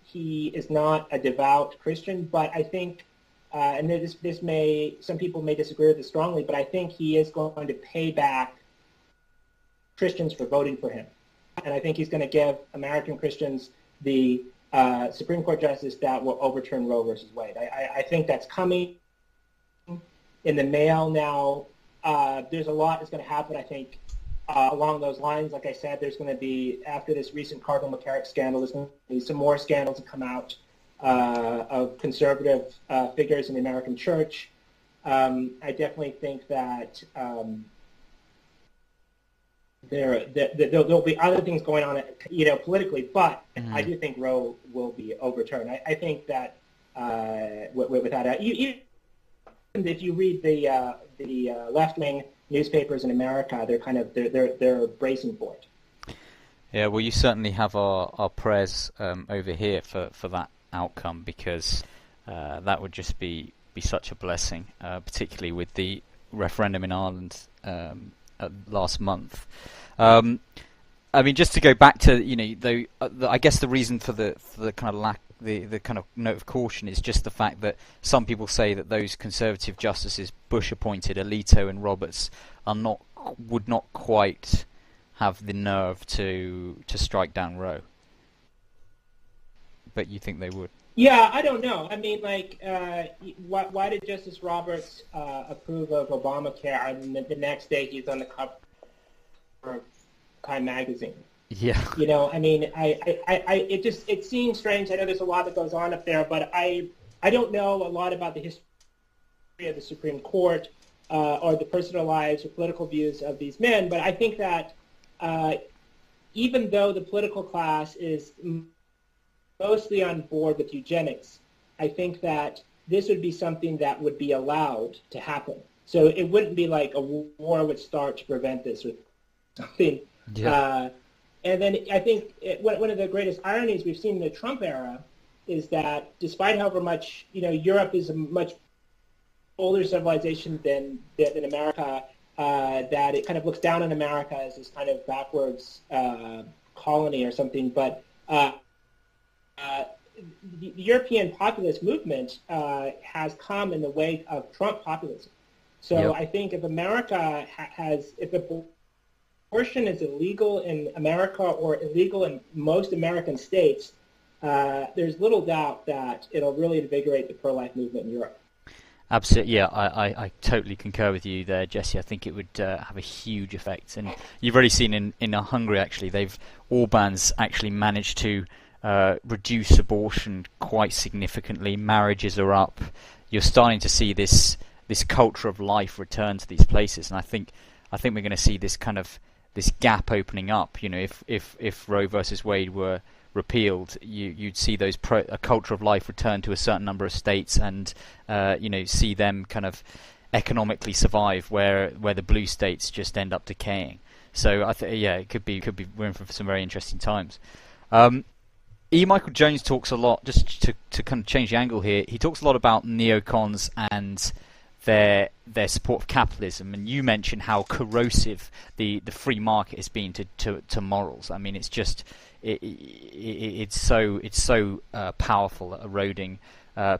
he is not a devout Christian, but I think, and some people may disagree with this strongly, but I think he is going to pay back Christians for voting for him. And I think he's going to give American Christians the Supreme Court justice that will overturn Roe versus Wade. I think that's coming in the mail now. There's a lot that's going to happen, I think, along those lines. Like I said, there's going to be, after this recent Cardinal McCarrick scandal, there's going to be some more scandals that come out of conservative figures in the American church. I definitely think that there'll be other things going on, politically, but I do think Roe will be overturned. I think that without a, even if you read the left-wing newspapers in America, they're bracing for it. Yeah, well, you certainly have our prayers over here for that outcome, because that would just be such a blessing, particularly with the referendum in Ireland last month. Just to go back to I guess the reason for the kind of the kind of note of caution is just the fact that some people say that those conservative justices Bush appointed, Alito and Roberts, would not quite have the nerve to strike down Roe. but you think they would? Yeah, I don't know. I mean, like, why did Justice Roberts approve of Obamacare, and the next day he's on the cover of Time magazine? Yeah. You know, I mean, it seems strange. I know there's a lot that goes on up there, but I don't know a lot about the history of the Supreme Court or the personal lives or political views of these men. But I think that even though the political class is mostly on board with eugenics, I think that this would be something that would be allowed to happen. So it wouldn't be like a war would start to prevent this or something. Yeah. And then I think one of the greatest ironies we've seen in the Trump era is that despite however much, you know, Europe is a much older civilization than America, that it kind of looks down on America as this kind of backwards colony or something. But the European populist movement has come in the wake of Trump populism. So Yep. I think if America if abortion is illegal in America or illegal in most American states, there's little doubt that it'll really invigorate the pro-life movement in Europe. Absolutely, yeah, I totally concur with you there, Jesse. I think it would have a huge effect, and you've already seen in Hungary actually, Orban's actually managed to reduce abortion quite significantly. Marriages are up. You're starting to see this culture of life return to these places, and I think we're going to see this kind of this gap opening up. You know, if Roe versus Wade were repealed, you'd see a culture of life return to a certain number of states, and see them kind of economically survive where the blue states just end up decaying. So it could be we're in for some very interesting times. E. Michael Jones talks a lot, just to kind of change the angle here. He talks a lot about neocons and their support of capitalism, and you mentioned how corrosive the free market has been to morals. I mean, it's just it's so powerful at eroding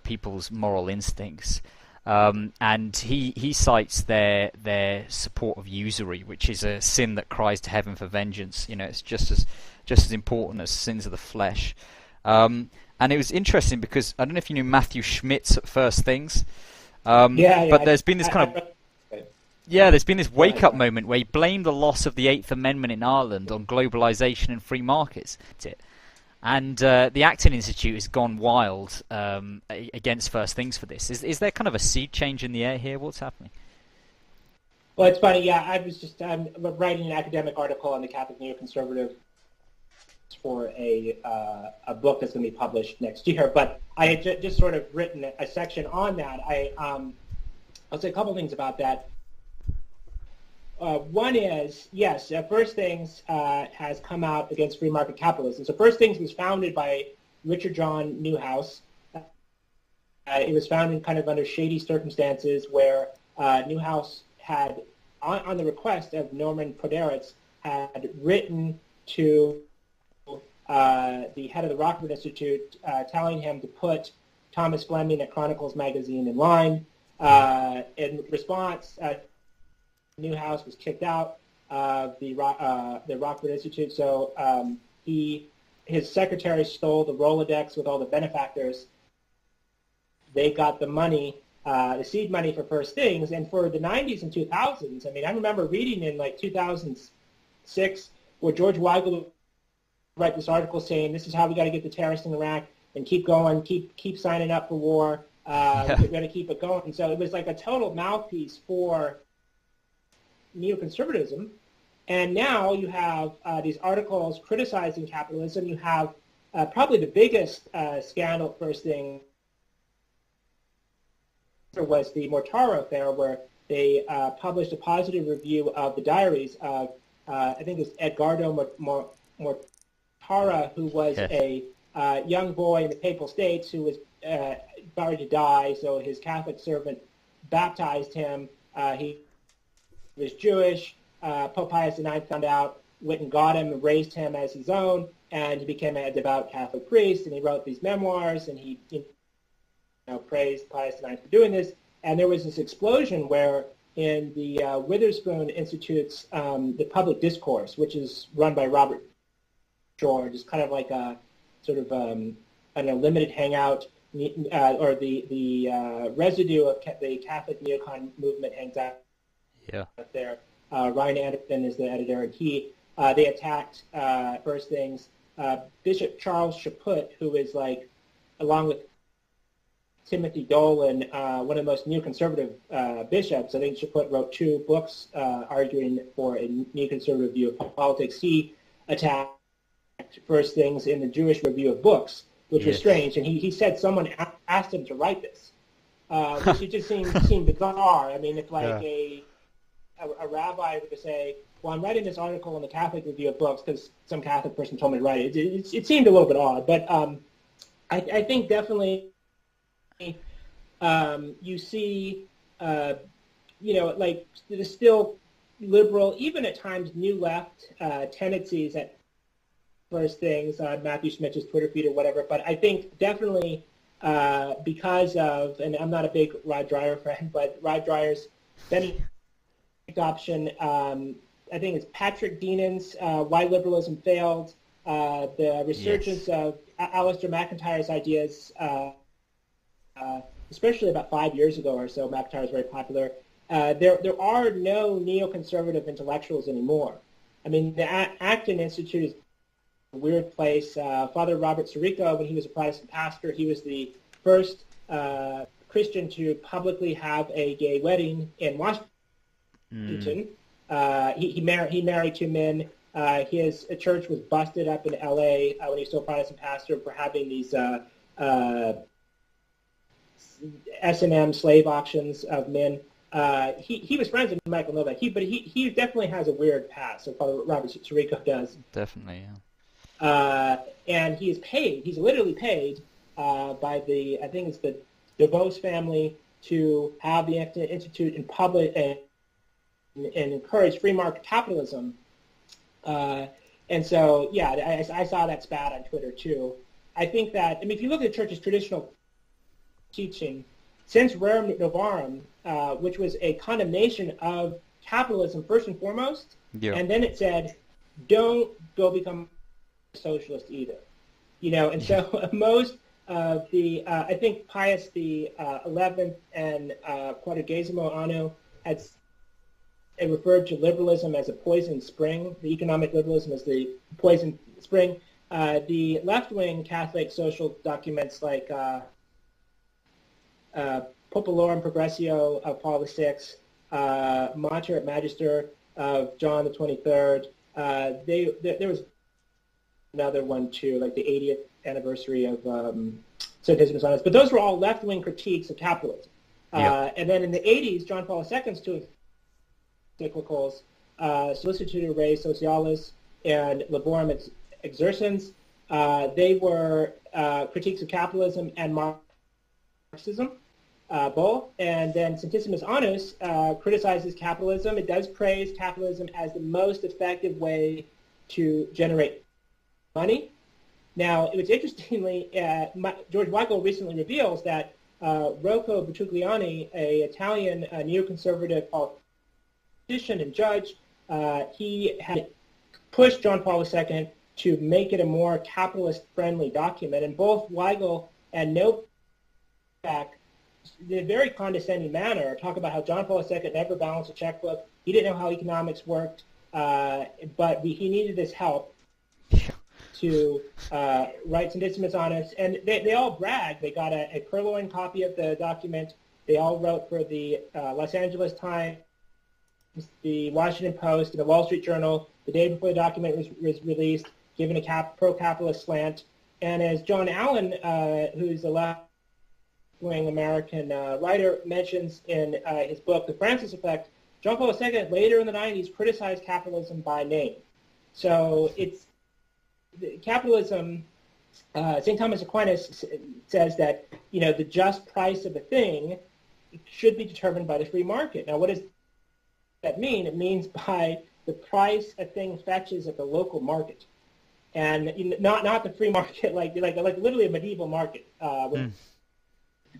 people's moral instincts. And he cites their support of usury, which is a sin that cries to heaven for vengeance. You know, it's just as important as sins of the flesh. And it was interesting because I don't know if you knew Matthew Schmitz at First Things. But there's been this there's been this wake-up moment where he blamed the loss of the Eighth Amendment in Ireland on globalization and free markets. And the Acton Institute has gone wild against First Things for this. Is there kind of a sea change in the air here? What's happening? Well, it's funny. Yeah, I was just writing an academic article on the Catholic neoconservative for a book that's going to be published next year. But I had just sort of written a section on that. I'll say a couple things about that. One is, yes, First Things has come out against free market capitalism. So First Things was founded by Richard John Newhouse. It was founded kind of under shady circumstances where Newhouse had, on the request of Norman Poderitz, had written to the head of the Rockford Institute telling him to put Thomas Fleming at Chronicles magazine in line. In response, Newhouse was kicked out of the Rockford Institute, so his secretary stole the Rolodex with all the benefactors. They got the money, the seed money for First Things, and for the 90s and 2000s, I mean, I remember reading in like 2006 where George Weigel would write this article saying, this is how we got to get the terrorists in Iraq and keep going, keep signing up for war, we're going to keep it going. And so it was like a total mouthpiece for neoconservatism. And now you have these articles criticizing capitalism. You have probably the biggest scandal at First Thing was the Mortara affair, where they published a positive review of the diaries of, I think it was Edgardo Mortara, who was a young boy in the Papal States who was about to die, so his Catholic servant baptized him. He was Jewish. Pope Pius IX found out, went and got him and raised him as his own, and he became a devout Catholic priest, and he wrote these memoirs, and he praised Pius IX for doing this. And there was this explosion where in the Witherspoon Institute's the public discourse, which is run by Robert George, is kind of like a sort of a limited hangout, or the residue of the Catholic neocon movement hangs out there. Ryan Anderson is the editor, and they attacked First Things. Bishop Charles Chaput, who is like, along with Timothy Dolan, one of the most neoconservative bishops. I think Chaput wrote 2 books arguing for a neoconservative view of politics. He attacked First Things in the Jewish Review of Books, which was strange. And he said someone asked him to write this, which it just seemed bizarre. I mean, if like a rabbi were to say, well, I'm writing this article in the Catholic Review of Books because some Catholic person told me to write it. It seemed a little bit odd, but I think definitely you see, like there's still liberal, even at times new left tendencies at First Things on Matthew Schmitz's Twitter feed or whatever. But I think definitely because of, and I'm not a big Rod Dreyer friend, but Rod Dreyer's Benedict Option, I think it's Patrick Denon's Why Liberalism Failed, the resurgence of Alistair McIntyre's ideas, especially about 5 years ago or so. McIntyre was very popular. There are no neoconservative intellectuals anymore. I mean, the Acton Institute is a weird place. Father Robert Sirico, when he was a Protestant pastor, he was the first Christian to publicly have a gay wedding in Washington. He married 2 men. His church was busted up in L.A. When he was still a Protestant pastor for having these S&M slave auctions of men. He was friends with Michael Novak. He definitely has a weird past. So Father Robert Sirico does. Definitely, and he is paid. He's literally paid by I think it's the DeVos family to have the Institute in public and encourage free market capitalism. And so, I saw that spat on Twitter too. I think that, if you look at the church's traditional teaching, since Rerum Novarum, which was a condemnation of capitalism first and foremost, and then it said, don't go become a socialist either. And so most of the, I think Pius the 11th and Quadragesimo Anno had referred to liberalism as a poison spring, the economic liberalism as the poison spring. The left-wing Catholic social documents like Populorum Progressio of Paul VI, Mater et Magister of John the 23rd, there was another one too, like the 80th anniversary of Traditionalists on us. But those were all left-wing critiques of capitalism. And then in the 80s, John Paul II's 2 encyclicals, Solicitude Rei Socialis and Laborum Exercens, they were critiques of capitalism and Marxism, both. And then Centesimus Annus criticizes capitalism. It does praise capitalism as the most effective way to generate money. Now, it was interestingly, George Weigel recently reveals that Rocco Bertugliani, an Italian neoconservative politician and judge, he had pushed John Paul II to make it a more capitalist-friendly document. And both Weigel and Novak, in a very condescending manner, talk about how John Paul II never balanced a checkbook. He didn't know how economics worked, but he needed this help to write Centesimus Annus. And they all brag. They got a purloined copy of the document. They all wrote for the Los Angeles Times, the Washington Post, and the Wall Street Journal the day before the document was released, giving a pro-capitalist slant. And as John Allen, who's a left-wing American writer, mentions in his book, The Francis Effect, John Paul II later in the 90s criticized capitalism by name. So it's capitalism. St. Thomas Aquinas says that the just price of a thing should be determined by the free market. Now, what does that mean? It means by the price a thing fetches at the local market, and not the free market, like literally a medieval market would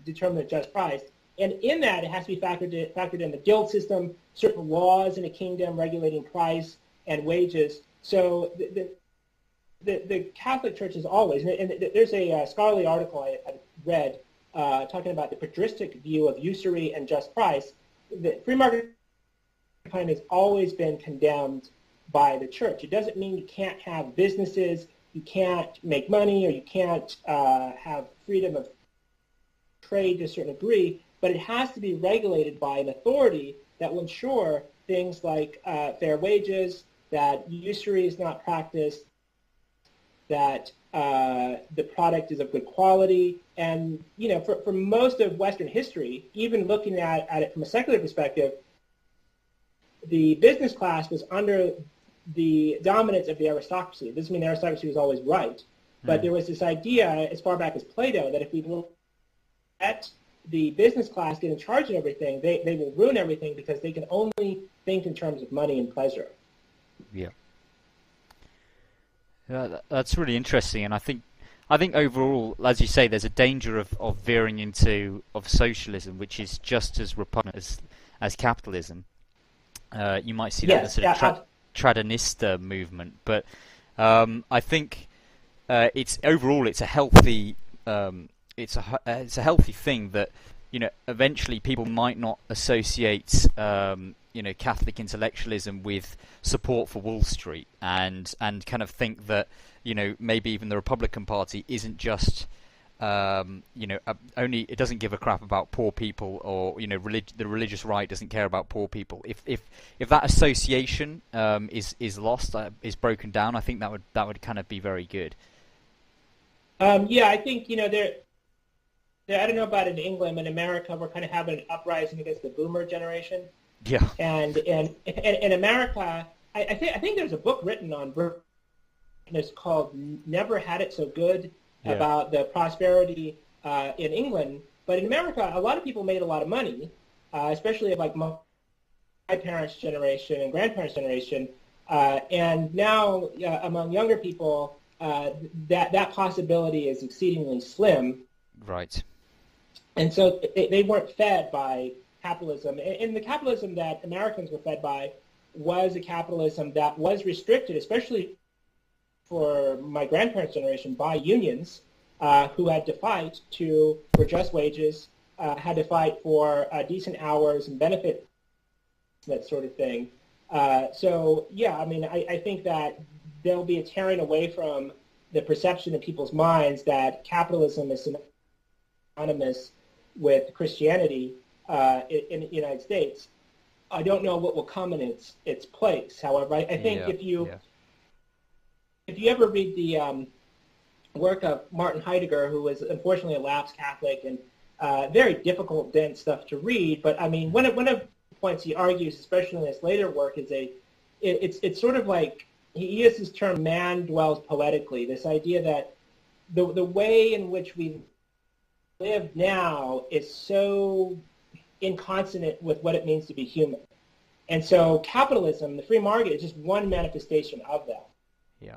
determine the just price. And in that, it has to be factored in the guild system, certain laws in a kingdom regulating price and wages. So the Catholic Church is always, and there's a scholarly article I read talking about the patristic view of usury and just price. The free market economy has always been condemned by the church. It doesn't mean you can't have businesses, you can't make money, or you can't have freedom of trade to a certain degree, but it has to be regulated by an authority that will ensure things like fair wages, that usury is not practiced, that the product is of good quality. And, for most of Western history, even looking at it from a secular perspective, the business class was under the dominance of the aristocracy. This doesn't mean the aristocracy was always right, but there was this idea as far back as Plato that if we let the business class get in charge of everything, they will ruin everything because they can only think in terms of money and pleasure. Yeah. That's really interesting, and I think overall, as you say, there's a danger of veering into socialism, which is just as repugnant as capitalism. You might see that as a sort of traditionalist movement, but I think it's a healthy it's a healthy thing that eventually people might not associate Catholic intellectualism with support for Wall Street and kind of think that maybe even the Republican Party isn't just only it doesn't give a crap about poor people, or the religious right doesn't care about poor people. If that association is lost, is broken down, I think that would kind of be very good. I think I don't know about in England, in America, we're kind of having an uprising against the boomer generation. Yeah. And in America, I think there's a book written on Britain. It's called "Never Had It So Good," about the prosperity in England. But in America, a lot of people made a lot of money, especially of like my parents' generation and grandparents' generation. And now among younger people, that possibility is exceedingly slim. Right. And so they weren't fed by capitalism. And the capitalism that Americans were fed by was a capitalism that was restricted, especially for my grandparents' generation, by unions who had to fight for just wages, had to fight for decent hours and benefits, that sort of thing. I think that there'll be a tearing away from the perception in people's minds that capitalism is synonymous with Christianity in the United States. I don't know what will come in its place. However, I think if you ever read the work of Martin Heidegger, who was unfortunately a lapsed Catholic and very difficult, dense stuff to read, but I mean, one of the points he argues, especially in his later work, is it's sort of like he uses this term "man dwells poetically." This idea that the way in which we live now is so inconsonant with what it means to be human. And so capitalism, the free market, is just one manifestation of that. Yeah.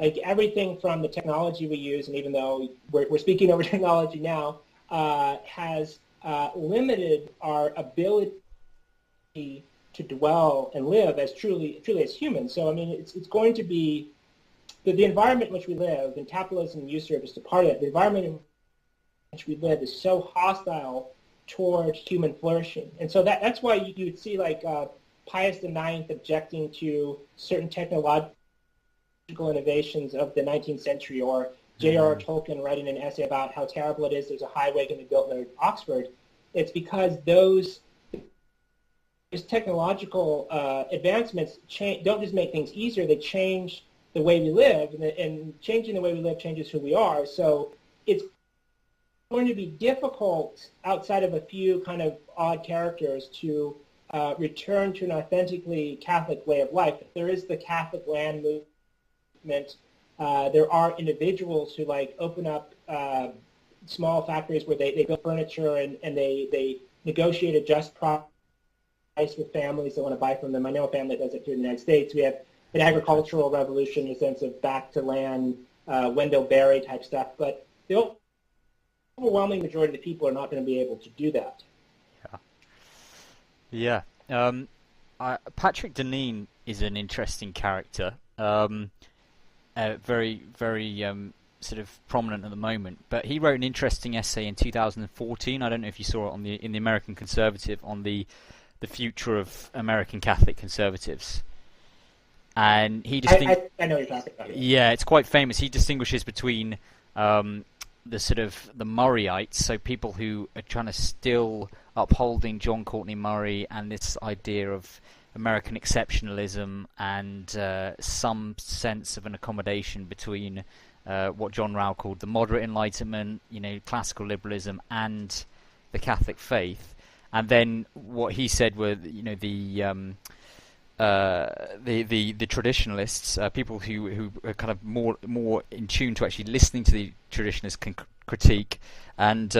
Like everything from the technology we use, and even though we're speaking over technology now, has limited our ability to dwell and live as truly as humans. So, I mean, it's going to be the environment in which we live, and capitalism and usury is just a part of it. The environment in which we live is so hostile towards human flourishing. And so that's why you would see like Pius IX objecting to certain technological innovations of the 19th century, or J.R.R. Tolkien writing an essay about how terrible it is there's a highway going to be built near Oxford. It's because those technological advancements don't just make things easier, they change the way we live, and changing the way we live changes who we are. So it's going to be difficult outside of a few kind of odd characters to return to an authentically Catholic way of life. There is the Catholic land movement. There are individuals who like open up small factories where they build furniture and they negotiate a just price with families that want to buy from them. I know a family that does it here in the United States. We have an agricultural revolution in the sense of back to land, Wendell Berry type stuff, but the overwhelming majority of the people are not going to be able to do that. Yeah. Patrick Deneen is an interesting character. very, very sort of prominent at the moment. But he wrote an interesting essay in 2014. I don't know if you saw it in the American Conservative on the future of American Catholic conservatives. And he I know you're talking about it. Yeah, it's quite famous. He distinguishes between the sort of the Murrayites, so people who are trying to still upholding John Courtney Murray and this idea of American exceptionalism and some sense of an accommodation between what John Rao called the moderate Enlightenment, classical liberalism, and the Catholic faith. And then what he said were, the traditionalists, people who are kind of more in tune to actually listening to the traditionalist critique, and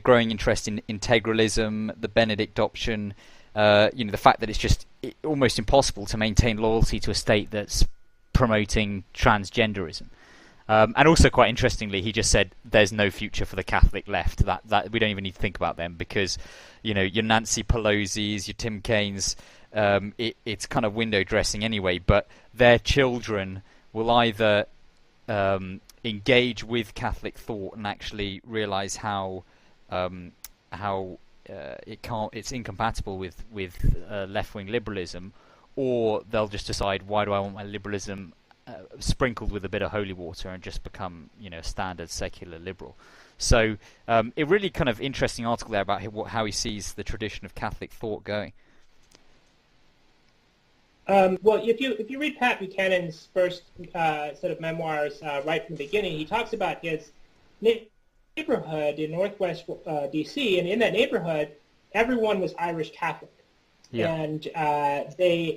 growing interest in integralism, the Benedict Option, the fact that it's just almost impossible to maintain loyalty to a state that's promoting transgenderism. And also, quite interestingly, he just said there's no future for the Catholic left. That we don't even need to think about them because, your Nancy Pelosi's, your Tim Kaine's, it's kind of window dressing anyway. But their children will either engage with Catholic thought and actually realize how it's incompatible with left-wing liberalism, or they'll just decide, why do I want my liberalism sprinkled with a bit of holy water and just become, a standard secular liberal. So a really kind of interesting article there about how he sees the tradition of Catholic thought going. Well, if you read Pat Buchanan's first set of memoirs right from the beginning, he talks about his neighborhood in Northwest D.C., and in that neighborhood, everyone was Irish Catholic. Yeah. And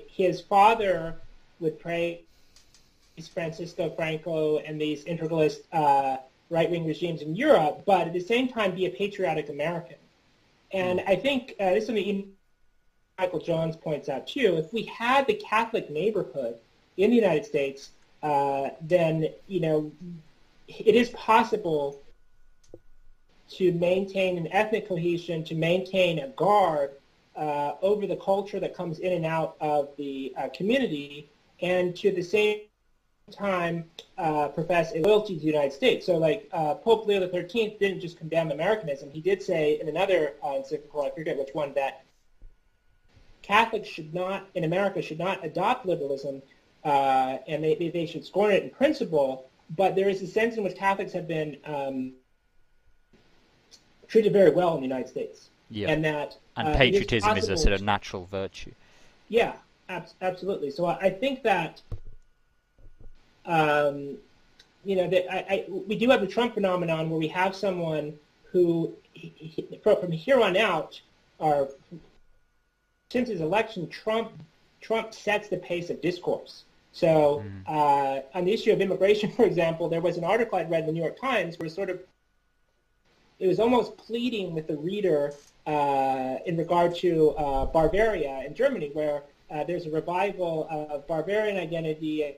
his father would pray Francisco Franco and these integralist right-wing regimes in Europe, but at the same time be a patriotic American. And I think this is something Michael Jones points out too. If we had the Catholic neighborhood in the United States, then it is possible to maintain an ethnic cohesion, to maintain a guard over the culture that comes in and out of the community, and to the same time profess a loyalty to the United States. So Pope Leo XIII didn't just condemn Americanism. He did say in another encyclical, I forget which one, that Catholics in America should not adopt liberalism, and they should scorn it in principle, but there is a sense in which Catholics have been treated very well in the United States. Yeah. And patriotism is a sort of natural virtue. Yeah, absolutely. So I think that we do have the Trump phenomenon where we have someone who, from here on out, since his election, Trump sets the pace of discourse. So on the issue of immigration, for example, there was an article I'd read in the New York Times where it was almost pleading with the reader in regard to Bavaria in Germany, where there's a revival of Bavarian identity,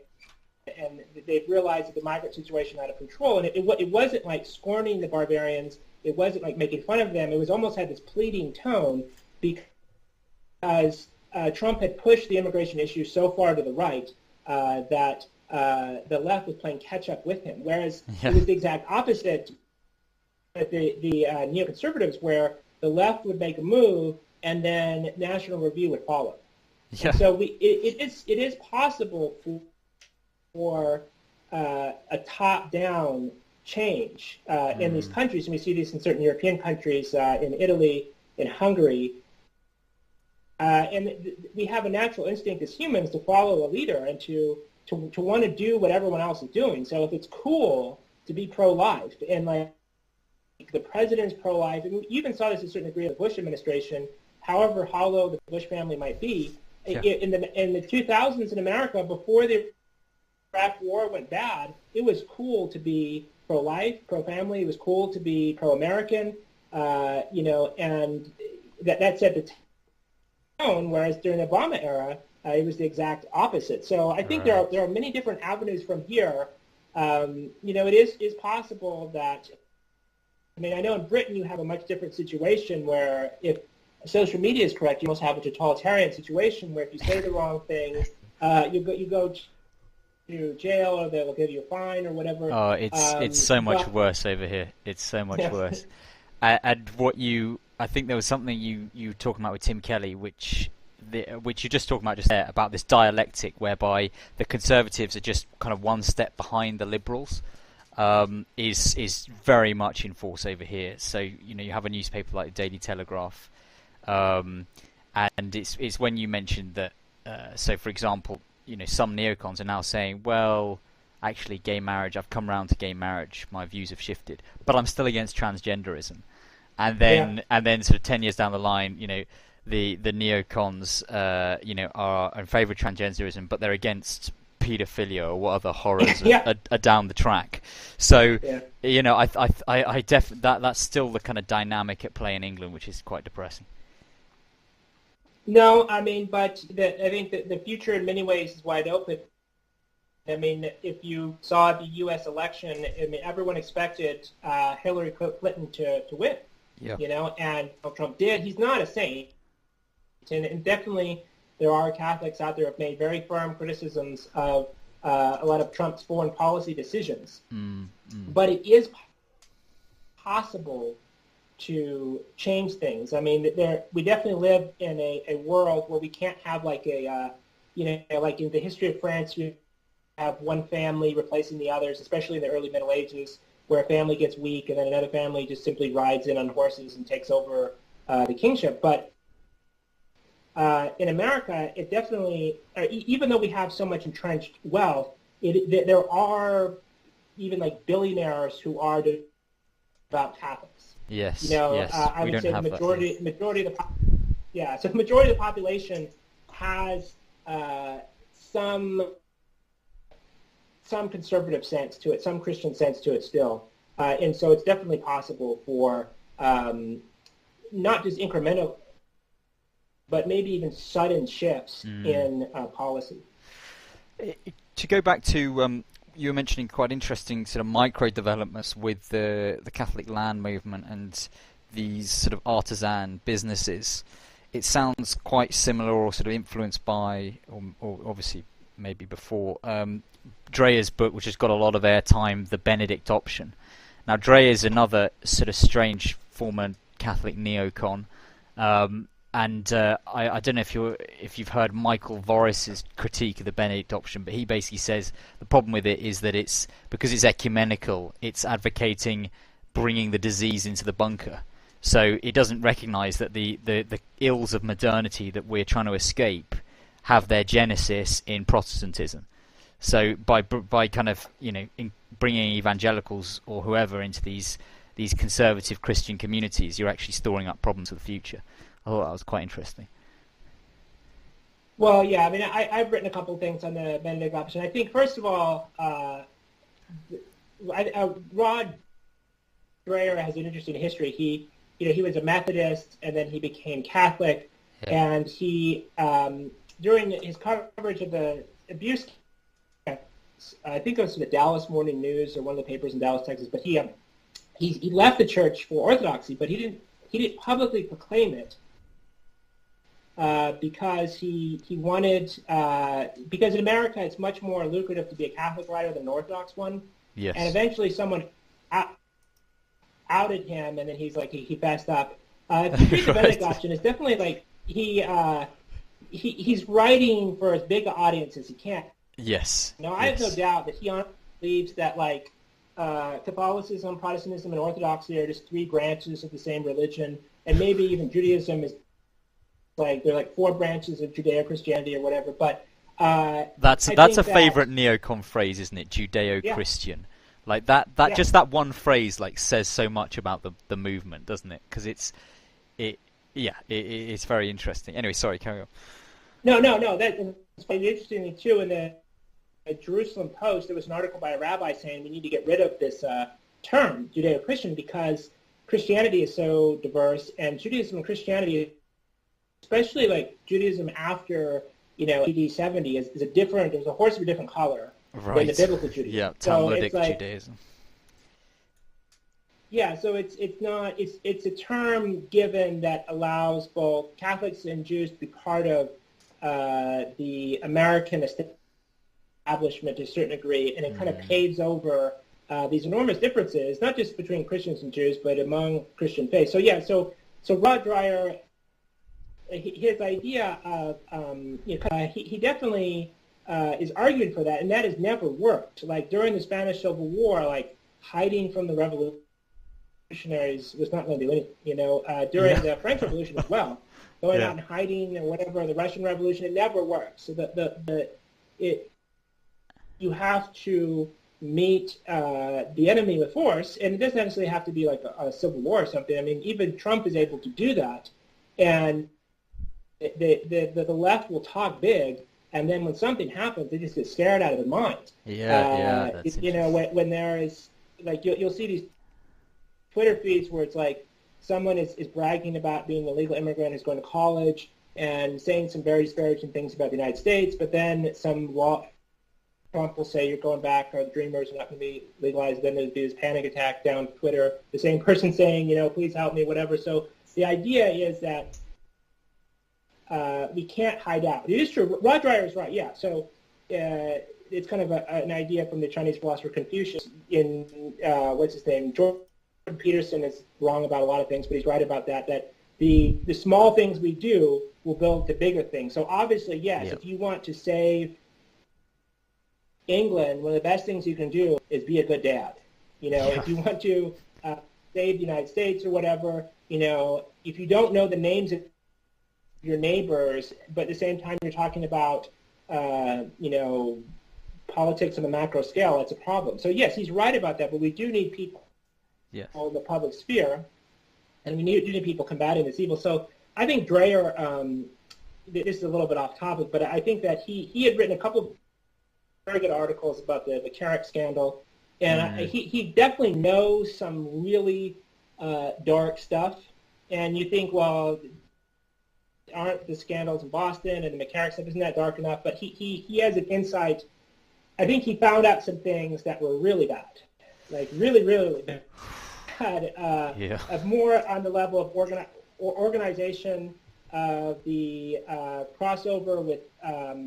and they've realized that the migrant situation is out of control. And it wasn't like scorning the Bavarians. It wasn't like making fun of them. It was almost had this pleading tone because Trump had pushed the immigration issue so far to the right that the left was playing catch-up with him, whereas it was the exact opposite with the neoconservatives, where the left would make a move and then National Review would follow. Yeah. And so it is possible for a top-down change in these countries, and we see this in certain European countries, in Italy, in Hungary. And we have a natural instinct as humans to follow a leader and to want to do what everyone else is doing. So if it's cool to be pro-life, and the president's pro-life, and we even saw this to a certain degree in the Bush administration, however hollow the Bush family might be, in the 2000s in America, before the Iraq War went bad, it was cool to be pro-life, pro-family. It was cool to be pro-American, and that set the tone. Whereas during the Obama era, it was the exact opposite. So I think there are many different avenues from here. It is possible that. I mean, I know in Britain you have a much different situation where if social media is correct, you almost have a totalitarian situation where if you say the wrong thing, you go to jail or they'll give you a fine or whatever. Oh, it's so much worse over here. It's so much worse. And I think there was something you were talking about with Tim Kelly, which you're just talking about just there, about this dialectic whereby the Conservatives are just kind of one step behind the Liberals, is very much in force over here. So you have a newspaper like the Daily Telegraph, and it's when you mentioned that. So, for example, some neocons are now saying, well, actually, gay marriage. I've come around to gay marriage. My views have shifted, but I'm still against transgenderism. And then sort of 10 years down the line, the neocons, are in favour of transgenderism, but they're against paedophilia or what other horrors are down the track. So, that's still the kind of dynamic at play in England, which is quite depressing. No, I mean, but I think that the future in many ways is wide open. I mean, if you saw the U.S. election, I mean, everyone expected Hillary Clinton to win. Yeah. And Trump did. He's not a saint, and definitely there are Catholics out there who have made very firm criticisms of a lot of Trump's foreign policy decisions. But it is possible to change things. I mean, we definitely live in a world where we can't have like like in the history of France, you have one family replacing the others, especially in the early Middle Ages, where a family gets weak and then another family just simply rides in on horses and takes over the kingship. But in America, it definitely, even though we have so much entrenched wealth, there are even like billionaires who are devout Catholics. Yes. I would say the majority of the majority of the population has some conservative sense to it, some Christian sense to it still, and so it's definitely possible for not just incremental, but maybe even sudden shifts in policy. To go back to you were mentioning quite interesting sort of micro developments with the Catholic land movement and these sort of artisan businesses. It sounds quite similar or sort of influenced by, or obviously maybe before, Dreher's book, which has got a lot of airtime, The Benedict Option. Now, Dreher is another sort of strange former Catholic neocon. And I don't know if you've heard Michael Voris's critique of the Benedict Option, but he basically says the problem with it is that it's because it's ecumenical, it's advocating bringing the disease into the bunker. So it doesn't recognise that the ills of modernity that we're trying to escape have their genesis in Protestantism. So by kind of bringing evangelicals or whoever into these conservative Christian communities, you're actually storing up problems for the future. I thought that was quite interesting. Well, yeah, I mean, I've written a couple of things on the Benedict Option. I think, first of all, Rod Dreher has an interesting history. He was a Methodist, and then he became Catholic, and he, during his coverage of the abuse, I think it was the Dallas Morning News or one of the papers in Dallas, Texas, but he left the church for Orthodoxy, but he didn't publicly proclaim it. Because he wanted, because in America it's much more lucrative to be a Catholic writer than an Orthodox one. Yes. And eventually someone outed him, and then he fessed up. If you read the Benedict Option, it's definitely like he's writing for as big an audience as he can. Yes. Now, I have no doubt that he honestly believes that Catholicism, Protestantism, and Orthodoxy are just three branches of the same religion, and maybe even Judaism is they're like four branches of Judeo-Christianity or whatever. But that's a favorite neocon phrase, isn't it? Judeo-Christian. Yeah. Like that just that one phrase says so much about the movement, doesn't it? Because it's very interesting. Anyway, sorry, carry on. No. That's quite interesting too. In the Jerusalem Post, there was an article by a rabbi saying we need to get rid of this term Judeo-Christian because Christianity is so diverse, and Judaism and Christianity, especially Judaism after AD 70, is a different. There's a horse of a different color than the biblical Judaism. Yeah, Talmudic Judaism. Yeah, so it's a term given that allows both Catholics and Jews to be part of the American establishment to a certain degree, and it kind of paves over these enormous differences, not just between Christians and Jews, but among Christian faiths. So Rod Dreher, his idea of he definitely is arguing for that, and that has never worked. Like during the Spanish Civil War, like hiding from the revolutionaries was not going to do anything. During the French Revolution as well, going out and hiding or whatever, the Russian Revolution, it never worked. So you have to meet the enemy with force, and it doesn't necessarily have to be like a civil war or something. I mean, even Trump is able to do that, and the left will talk big, and then when something happens, they just get scared out of their mind. When there is like you'll see these Twitter feeds where it's like someone is bragging about being a legal immigrant who's going to college and saying some very disparaging things about the United States, but then Trump will say you're going back, or the Dreamers are not going to be legalized. Then there'll be this panic attack down Twitter. The same person saying, please help me, whatever. So the idea is that we can't hide out. It is true. Rod Dreher is right. Yeah. So it's kind of an idea from the Chinese philosopher Confucius. In what's his name? Jordan Peterson is wrong about a lot of things, but he's right about that. That the small things we do will build to bigger things. So obviously, yes, if you want to save England, one of the best things you can do is be a good dad. If you want to save the United States or whatever, if you don't know the names of your neighbors, but at the same time you're talking about, politics on the macro scale, that's a problem. So yes, he's right about that, but we do need people in the public sphere, and we do need people combating this evil. So I think Dreher, this is a little bit off topic, but I think that he had written a couple of very good articles about the Carrick scandal, and he definitely knows some really dark stuff. And you think, well, aren't the scandals in Boston and the McCarrick stuff, isn't that dark enough? But he has an insight. I think he found out some things that were really bad, like really, really bad. More on the level of organization, the crossover with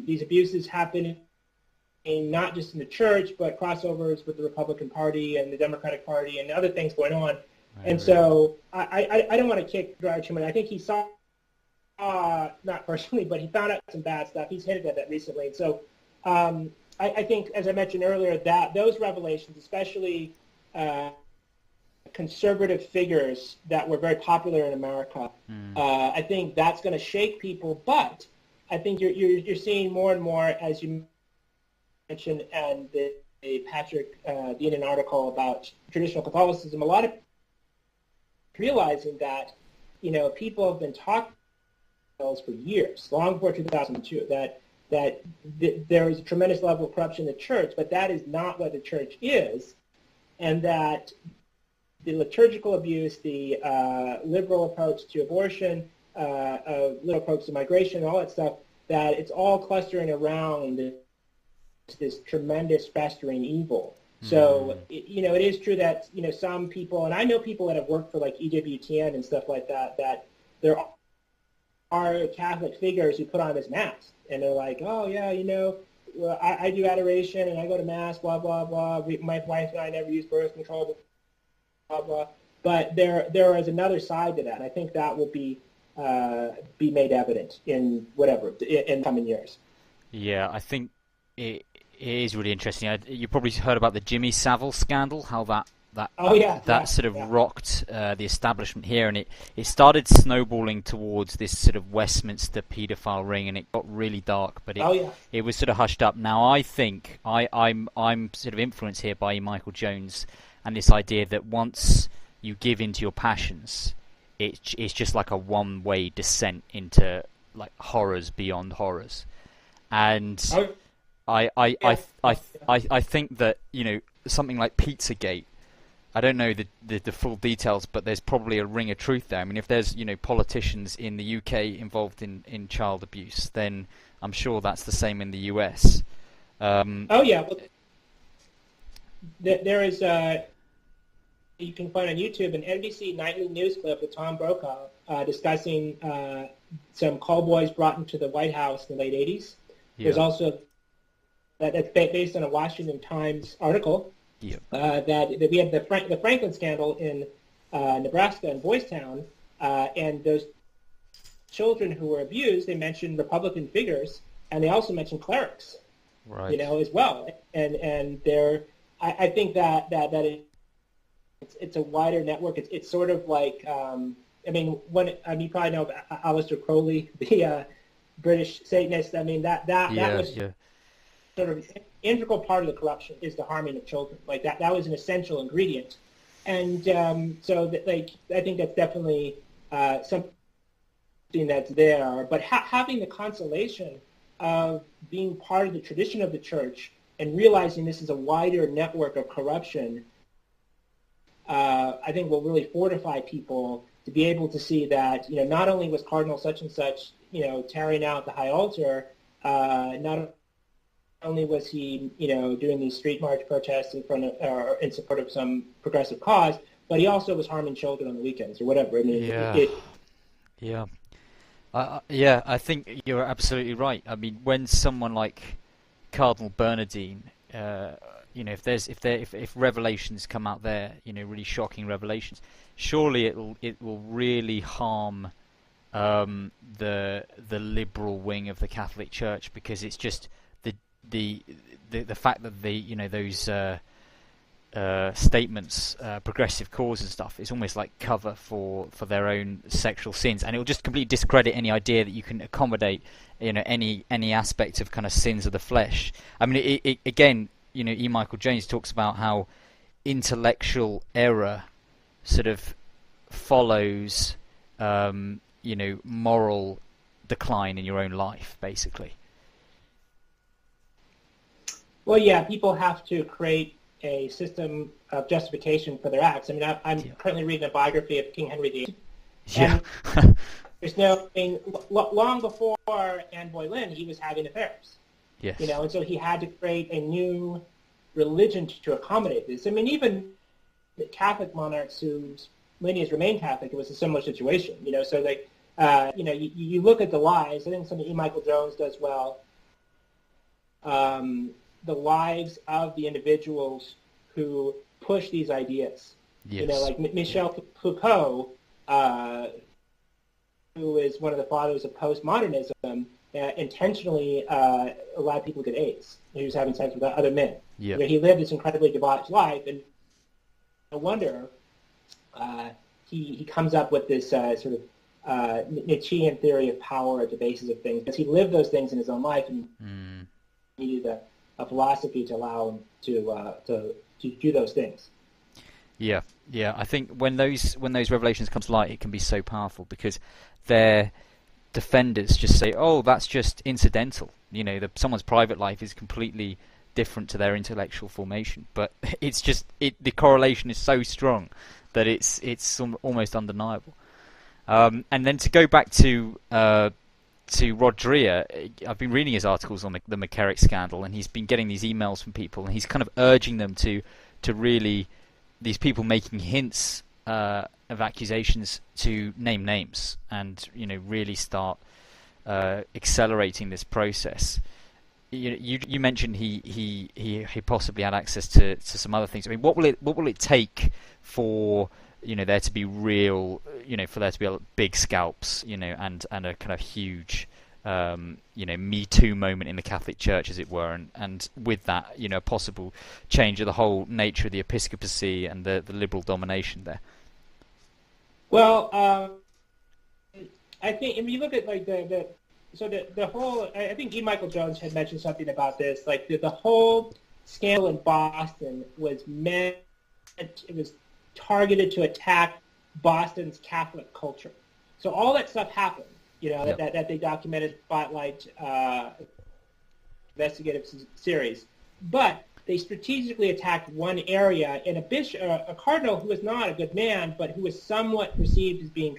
these abuses happening, not just in the church, but crossovers with the Republican Party and the Democratic Party and other things going on. So I don't want to kick Dreher too much. I think he saw, not personally, but he found out some bad stuff. He's hinted at that recently. So I think, as I mentioned earlier, that those revelations, especially conservative figures that were very popular in America, I think that's going to shake people. But I think you're seeing more and more, as you mentioned, and the Patrick Dean article about traditional Catholicism, a lot of realizing that people have been talking for years, long before 2002, that there is a tremendous level of corruption in the church, but that is not what the church is, and that the liturgical abuse, the liberal approach to abortion, liberal approach to migration, all that stuff, that it's all clustering around this tremendous festering evil. So, it is true that, some people, and I know people that have worked for like EWTN and stuff like that, that there are Catholic figures who put on this mask, and they're like, oh yeah, I do adoration and I go to mass, blah, blah, blah. My wife and I never use birth control, blah, blah. But there is another side to that, and I think that will be made evident in coming years. Yeah, I think it is really interesting. You probably heard about the Jimmy Savile scandal, how that sort of rocked the establishment here, and it started snowballing towards this sort of Westminster paedophile ring, and it got really dark, but it was sort of hushed up. Now I think I'm sort of influenced here by Michael Jones and this idea that once you give into your passions, it's just like a one-way descent into like horrors beyond horrors, and I think that something like Pizzagate, I don't know the full details, but there's probably a ring of truth there. I mean, if there's politicians in the UK involved in child abuse, then I'm sure that's the same in the US. Well, there is you can find on YouTube an NBC nightly news clip with Tom Brokaw discussing some call boys brought into the White House in the late 80s. There's also that's based on a Washington Times article. Yep. That we had the Franklin scandal in Nebraska and Boys Town, and those children who were abused, they mentioned Republican figures, and they also mentioned clerics, right? As well. And I think that it's a wider network. It's sort of like you probably know Aleister Crowley, the British Satanist. I mean that was sort of an integral part of the corruption is the harming of children. Like that was an essential ingredient, and so that, I think that's definitely something that's there. But having the consolation of being part of the tradition of the church and realizing this is a wider network of corruption, I think will really fortify people to be able to see that, not only was Cardinal such and such, tearing out the high altar, not only was he, doing these street march protests in support of some progressive cause, but he also was harming children on the weekends or whatever. I mean, I think you're absolutely right. I mean, when someone like Cardinal Bernardine, if revelations come out there, really shocking revelations, surely it will really harm the liberal wing of the Catholic Church, because it's just the fact that those statements, progressive cause and stuff, is almost like cover for their own sexual sins, and it will just completely discredit any idea that you can accommodate any aspect of kind of sins of the flesh. I mean, again, E. Michael James talks about how intellectual error sort of follows moral decline in your own life, basically. Well, yeah, people have to create a system of justification for their acts. I mean, I'm currently reading a biography of King Henry VIII. Yeah. There's long before Anne Boleyn, he was having affairs. Yes. And so he had to create a new religion to accommodate this. I mean, even the Catholic monarchs whose lineage remained Catholic, it was a similar situation. So you look at the lives. I think something E. Michael Jones does well. The lives of the individuals who push these ideas. Yes. Like Michel Foucault, who is one of the fathers of postmodernism, intentionally allowed people to get AIDS. He was having sex with other men. Yeah. He lived this incredibly debauched life, and no wonder he comes up with this sort of Nietzschean theory of power at the basis of things, because he lived those things in his own life, and needed a philosophy to allow him to do those things. Yeah. I think when those revelations come to light, it can be so powerful, because their defenders just say, "Oh, that's just incidental." Someone's private life is completely different to their intellectual formation, but it's just the correlation is so strong that it's almost undeniable. And then to go back to Rod Dreher, I've been reading his articles on the McCarrick scandal, and he's been getting these emails from people, and he's kind of urging them to really, these people making hints of accusations, to name names and really start accelerating this process. You mentioned he possibly had access to some other things. I mean, what will it take for there to be real, for there to be big scalps, and a kind of huge, Me Too moment in the Catholic Church, as it were, and with that, a possible change of the whole nature of the episcopacy and the liberal domination there? Well, I think if you look at the whole, I think E. Michael Jones had mentioned something about this, like the whole scandal in Boston was targeted to attack Boston's Catholic culture. So all that stuff happened, that they documented, Spotlight investigative series. But they strategically attacked one area, and a cardinal who was not a good man, but who was somewhat perceived as being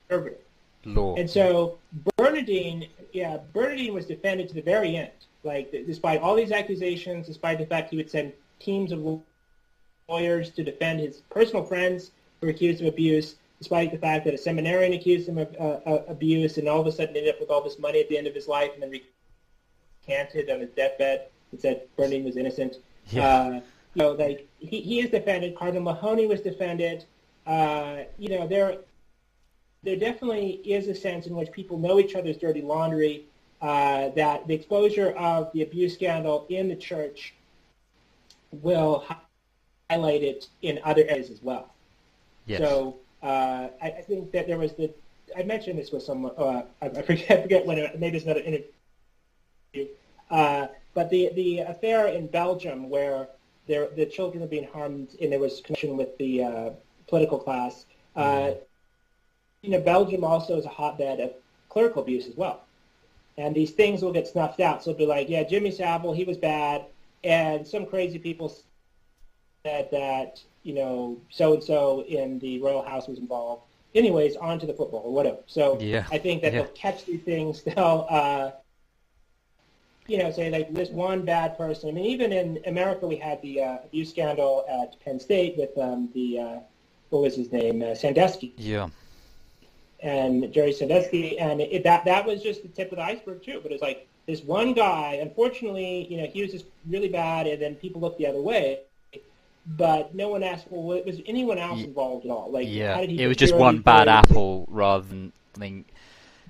conservative. Law. And so Bernardine was defended to the very end. Like, despite all these accusations, despite the fact he would send teams of lawyers to defend his personal friends who were accused of abuse, despite the fact that a seminarian accused him of abuse, and all of a sudden ended up with all this money at the end of his life, and then recanted on his deathbed and said burning was innocent. Yeah. Like he is defended. Cardinal Mahoney was defended. There definitely is a sense in which people know each other's dirty laundry. That the exposure of the abuse scandal in the church will highlight it in other areas as well. Yes. So I think that there was I mentioned this with someone. I forget when. Maybe it's another interview. But the affair in Belgium, where the children were being harmed, and there was connection with the political class. Belgium also is a hotbed of clerical abuse as well, and these things will get snuffed out. So it'll be like, yeah, Jimmy Savile, he was bad, and some crazy people said that so and so in the royal house was involved. Anyways, on to the football or whatever. So I think that they'll catch these things. They'll say like this one bad person. I mean, even in America, we had the abuse scandal at Penn State with what was his name, Sandusky. Yeah. And Jerry Sandusky, and that was just the tip of the iceberg too. But it's like this one guy. Unfortunately, he was just really bad, and then people looked the other way. But no one asked, well, was anyone else involved at all? Like, how did he? It was just one bad apple, rather than we're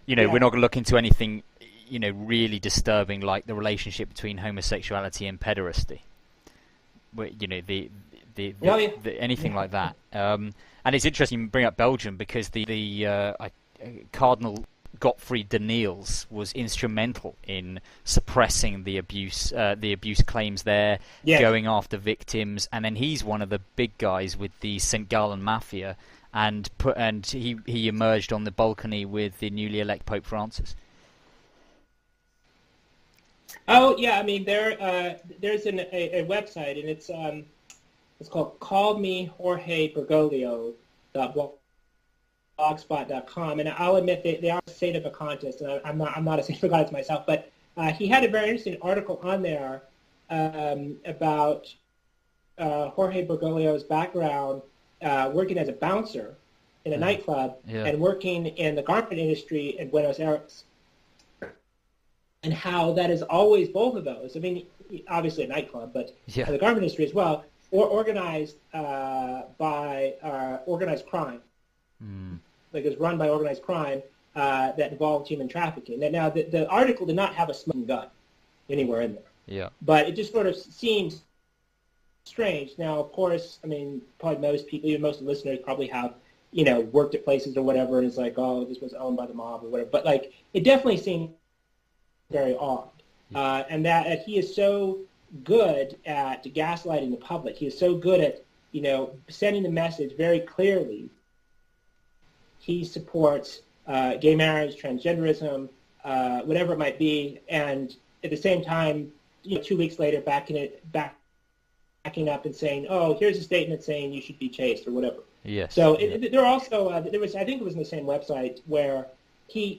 not going to look into anything, really disturbing like the relationship between homosexuality and pederasty. Anything like that. And it's interesting you bring up Belgium because the Cardinal Godfrey de Niels was instrumental in suppressing the abuse claims there, going after victims, and then he's one of the big guys with the St. Gallen Mafia, and he emerged on the balcony with the newly elected Pope Francis. Oh yeah, I mean there's a website, and it's called callmeJorgeBergoglio.blogspot.com, and I'll admit they are a saint of a contest, and I'm not a saint of a contest myself, but he had a very interesting article on there about Jorge Bergoglio's background working as a bouncer in a nightclub and working in the garment industry in Buenos Aires, and how that is always both of those. I mean, obviously a nightclub, but the garment industry as well, or organized by organized crime. Like it was run by organized crime that involved human trafficking. Now, the article did not have a smoking gun anywhere in there. Yeah. But it just sort of seems strange. Now, of course, I mean, probably most people, even most of the listeners, probably have, worked at places or whatever, and it's like, oh, this was owned by the mob or whatever. But like, it definitely seemed very odd, and that he is so good at gaslighting the public. He is so good at, sending the message very clearly. He supports gay marriage, transgenderism, whatever it might be, and at the same time, 2 weeks later, backing up and saying, "Oh, here's a statement saying you should be chaste" or whatever. Yes. So there are also there was, I think it was in the same website where he,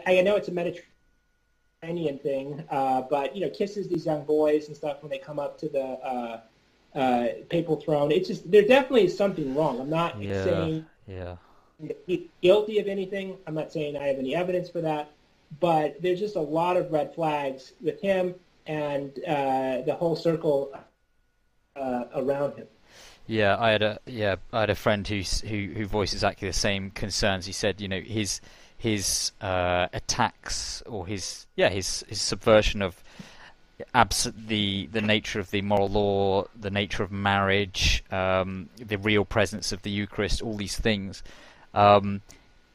I know it's a Mediterranean thing, but kisses these young boys and stuff when they come up to the papal throne. It's just there definitely is something wrong. I'm not saying he's guilty of anything. I'm not saying I have any evidence for that, but there's just a lot of red flags with him and the whole circle around him. Yeah, I had a friend who voiced exactly the same concerns. He said, his attacks or his subversion of the nature of the moral law, the nature of marriage, the real presence of the Eucharist, all these things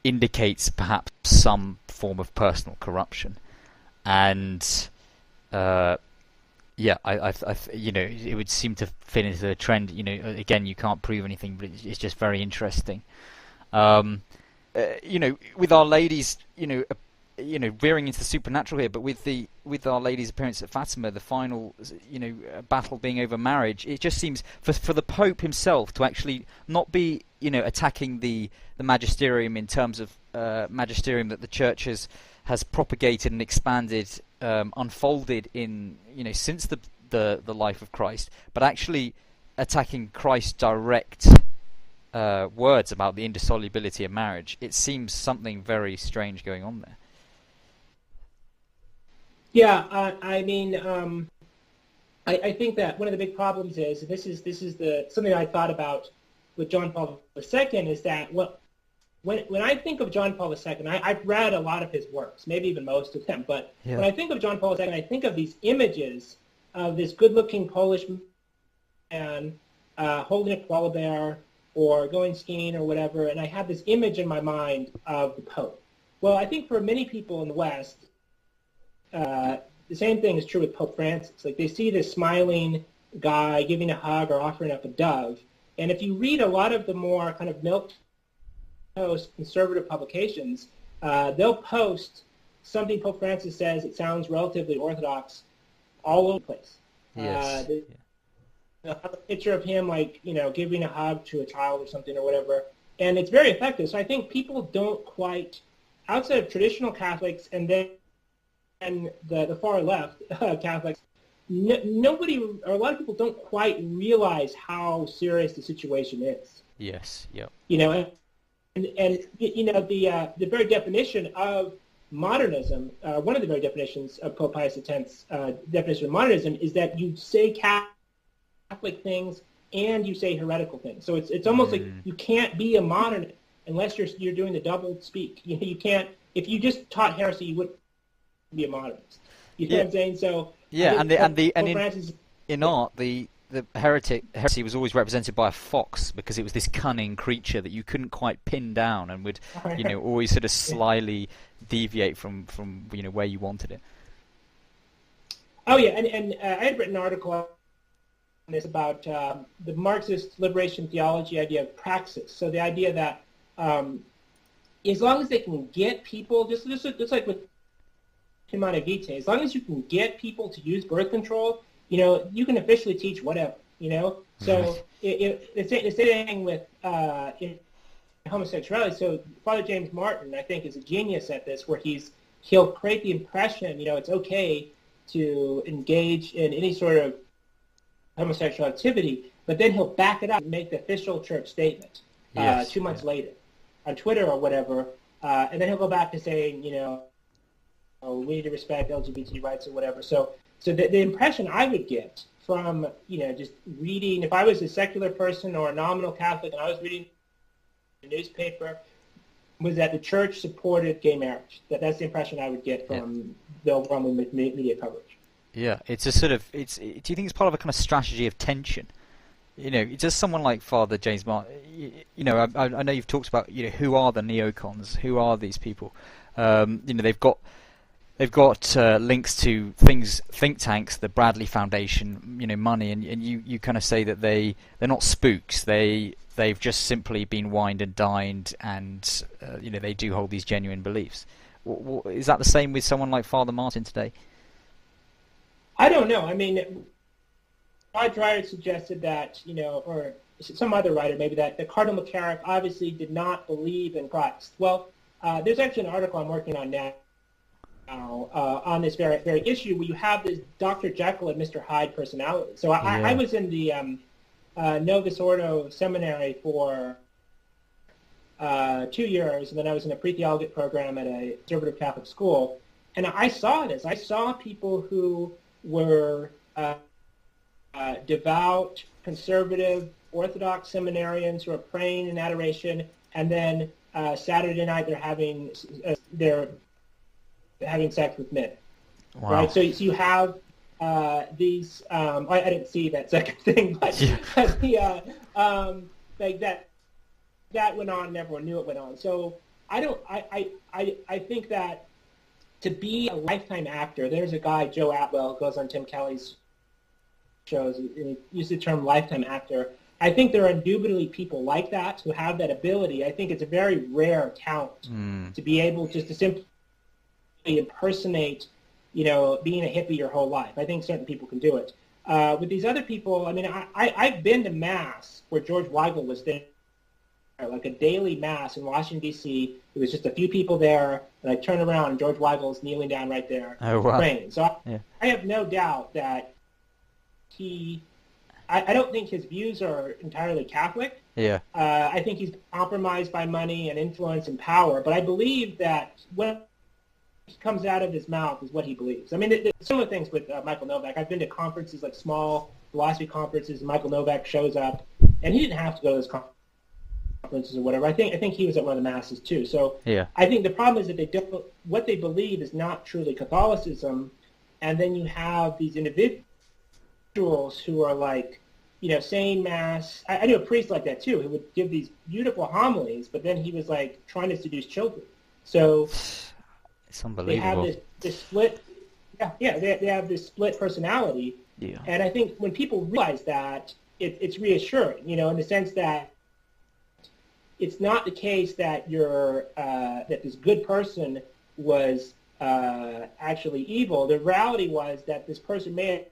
indicates perhaps some form of personal corruption, and I it would seem to fit into the trend. Again, you can't prove anything, but it's just very interesting. With Our Lady's, veering into the supernatural here, but with Our Lady's appearance at Fatima, the final, battle being over marriage, it just seems for the Pope himself to actually not be, attacking the magisterium in terms of magisterium that the Church has propagated and expanded, unfolded in, since the life of Christ, but actually attacking Christ's direct words about the indissolubility of marriage. It seems something very strange going on there. Yeah, I mean, I think that one of the big problems is this is something I thought about with John Paul II is that when I think of John Paul II, I've read a lot of his works, maybe even most of them, but when I think of John Paul II, I think of these images of this good-looking Polish man holding a koala bear or going skiing or whatever, and I have this image in my mind of the Pope. Well, I think for many people in the West, the same thing is true with Pope Francis. Like they see this smiling guy giving a hug or offering up a dove, and if you read a lot of the more kind of milquetoast conservative publications, they'll post something Pope Francis says it sounds relatively orthodox all over the place. Yes. They'll have a picture of him like giving a hug to a child or something or whatever, and it's very effective. So I think people don't quite, outside of traditional Catholics and then the far left Catholics, nobody or a lot of people don't quite realize how serious the situation is. Yes. Yep. And the very definition of modernism, one of the very definitions of Pope Pius X's definition of modernism is that you say Catholic things and you say heretical things. So it's almost like you can't be a modernist unless you're doing the double speak. You can't. If you just taught heresy, you wouldn't be a modernist. You know what I'm saying? So in art, the heresy was always represented by a fox because it was this cunning creature that you couldn't quite pin down and would always sort of slyly deviate from where you wanted it. Oh yeah, and I had written an article on this about the Marxist liberation theology idea of praxis. So the idea that as long as they can get people, just like with Humanae Vitae, as long as you can get people to use birth control, you can officially teach whatever, So it's the same thing with homosexuality. So Father James Martin, I think, is a genius at this, where he'll create the impression, it's okay to engage in any sort of homosexual activity, but then he'll back it up and make the official church statement 2 months later on Twitter or whatever, and then he'll go back to saying, we need to respect LGBT rights or whatever. So the impression I would get from, just reading, if I was a secular person or a nominal Catholic and I was reading the newspaper, was that the church supported gay marriage. That's the impression I would get from the overwhelming media coverage. Yeah, it's a sort of, do you think it's part of a kind of strategy of tension? Just someone like Father James Martin, I know you've talked about, who are the neocons? Who are these people? They've got links to think tanks, the Bradley Foundation, money, and you kind of say that they're not spooks. They've just simply been wined and dined, and they do hold these genuine beliefs. Is that the same with someone like Father Martin today? I don't know. I mean, Todd Dreyer suggested that, or some other writer maybe, that Cardinal McCarrick obviously did not believe in Christ. Well, there's actually an article I'm working on now on this very issue where you have this Dr. Jekyll and Mr. Hyde personality. So I was in the Novus Ordo seminary for 2 years, and then I was in a pre-theologic program at a conservative Catholic school, and I saw this. I saw people who were devout, conservative, Orthodox seminarians who are praying in adoration, and then Saturday night they're having sex with men. Wow. Right? So you have these. I didn't see that second thing, but like that went on, and everyone knew it went on. So I think that to be a lifetime actor, there's a guy, Joe Atwell, who goes on Tim Kelly's shows, and he uses the term lifetime actor. I think there are indubitably people like that who have that ability. I think it's a very rare talent to be able just to simply impersonate, being a hippie your whole life. I think certain people can do it. With these other people, I mean, I've been to Mass where George Weigel was there, like a daily Mass in Washington, D.C. There was just a few people there, and I turn around and George Weigel's kneeling down right there praying. So I have no doubt that I don't think his views are entirely Catholic. Yeah. I think he's compromised by money and influence and power, but I believe that when comes out of his mouth is what he believes. I mean, similar things with Michael Novak. I've been to conferences, like small philosophy conferences, and Michael Novak shows up, and he didn't have to go to those conferences or whatever. I think he was at one of the masses too. So Yeah. I think the problem is that what they believe is not truly Catholicism, and then you have these individuals who are like, saying mass. I knew a priest like that too, who would give these beautiful homilies, but then he was like trying to seduce children. So It's unbelievable. they have this split. Yeah, they have this split personality. Yeah. And I think when people realize that, it's reassuring, in the sense that it's not the case that that this good person was actually evil. The reality was that this person may have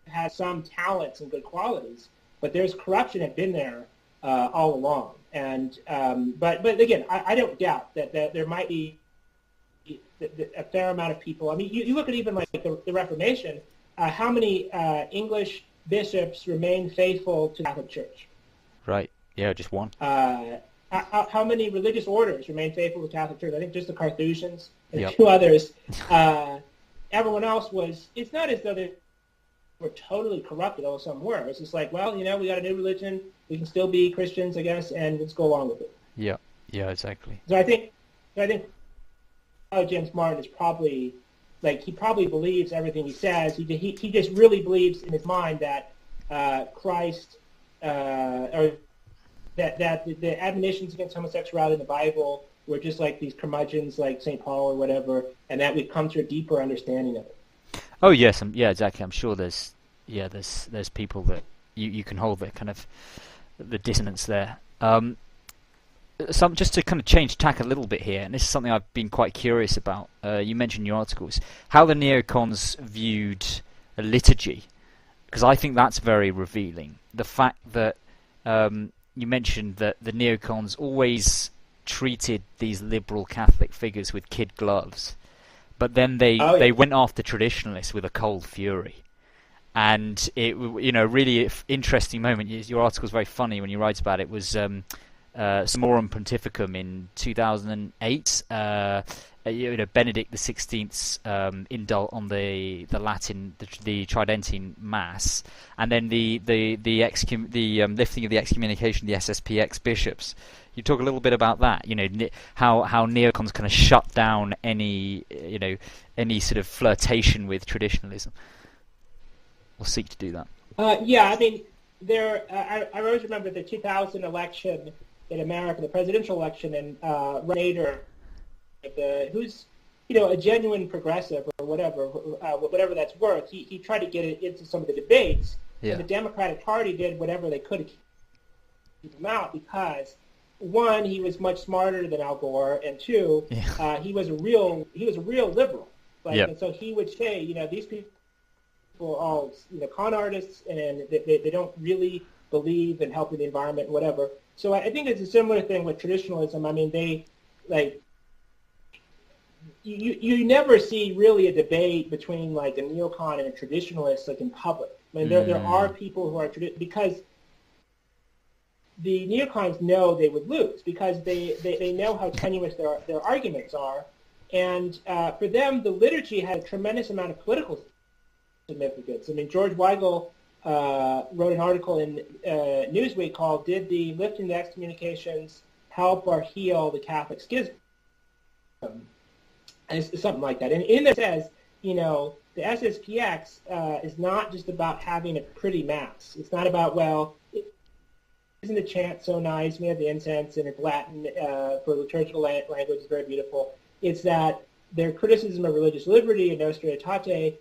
had some talents and good qualities, but there's corruption had been there all along. And but again, I don't doubt that there might be a fair amount of people. I mean, you look at even like the Reformation. How many English bishops remained faithful to the Catholic Church? Right. Yeah, just one. How many religious orders remained faithful to the Catholic Church? I think just the Carthusians and Yep. a few others. Everyone else was. It's not as though they were totally corrupted, although some were. It's just like, well, we got a new religion. We can still be Christians, I guess, and let's go along with it. Yeah. Yeah, exactly. So I think James Martin is probably, he probably believes everything he says. He just really believes in his mind that Christ, or that the admonitions against homosexuality in the Bible were just like these curmudgeons like St. Paul or whatever, and that we've come to a deeper understanding of it. Oh yes, yeah, exactly. I'm sure there's people that you can hold that kind of the dissonance there. Just to kind of change tack a little bit here, and this is something I've been quite curious about. You mentioned in your articles how the neocons viewed a liturgy, because I think that's very revealing. The fact that you mentioned that the neocons always treated these liberal Catholic figures with kid gloves, but then they went after traditionalists with a cold fury. And it, really interesting moment. Your article is very funny when you write about it. Was Summorum Pontificum in 2008. Benedict the 16th's indult on the Latin, the Tridentine Mass, and then the lifting of the excommunication of the SSPX bishops. You talk a little bit about that. How neocons kind of shut down any sort of flirtation with traditionalism, or seek to do that. Yeah, I mean, I always remember the 2000 election in America, the presidential election, and Remnant, who's a genuine progressive or whatever that's worth. He tried to get it into some of the debates. Yeah. And the Democratic Party did whatever they could to keep him out because, one, he was much smarter than Al Gore, and two, he was a real liberal. And so he would say, these people are all con artists, and they don't really believe in helping the environment and whatever. So I think it's a similar thing with traditionalism. I mean, they you never see really a debate between like a neocon and a traditionalist in public. I mean, there are people who are because the neocons know they would lose because they know how tenuous their arguments are, and for them the liturgy had a tremendous amount of political significance. I mean, George Weigel wrote an article in Newsweek called "Did the Lifting the Excommunications Help or Heal the Catholic Schism?" And it's something like that. And in there it says, the SSPX is not just about having a pretty mass. It's not about, isn't the chant so nice? We have the incense and it's Latin for liturgical language. It's very beautiful. It's that their criticism of religious liberty and Nostra Aetate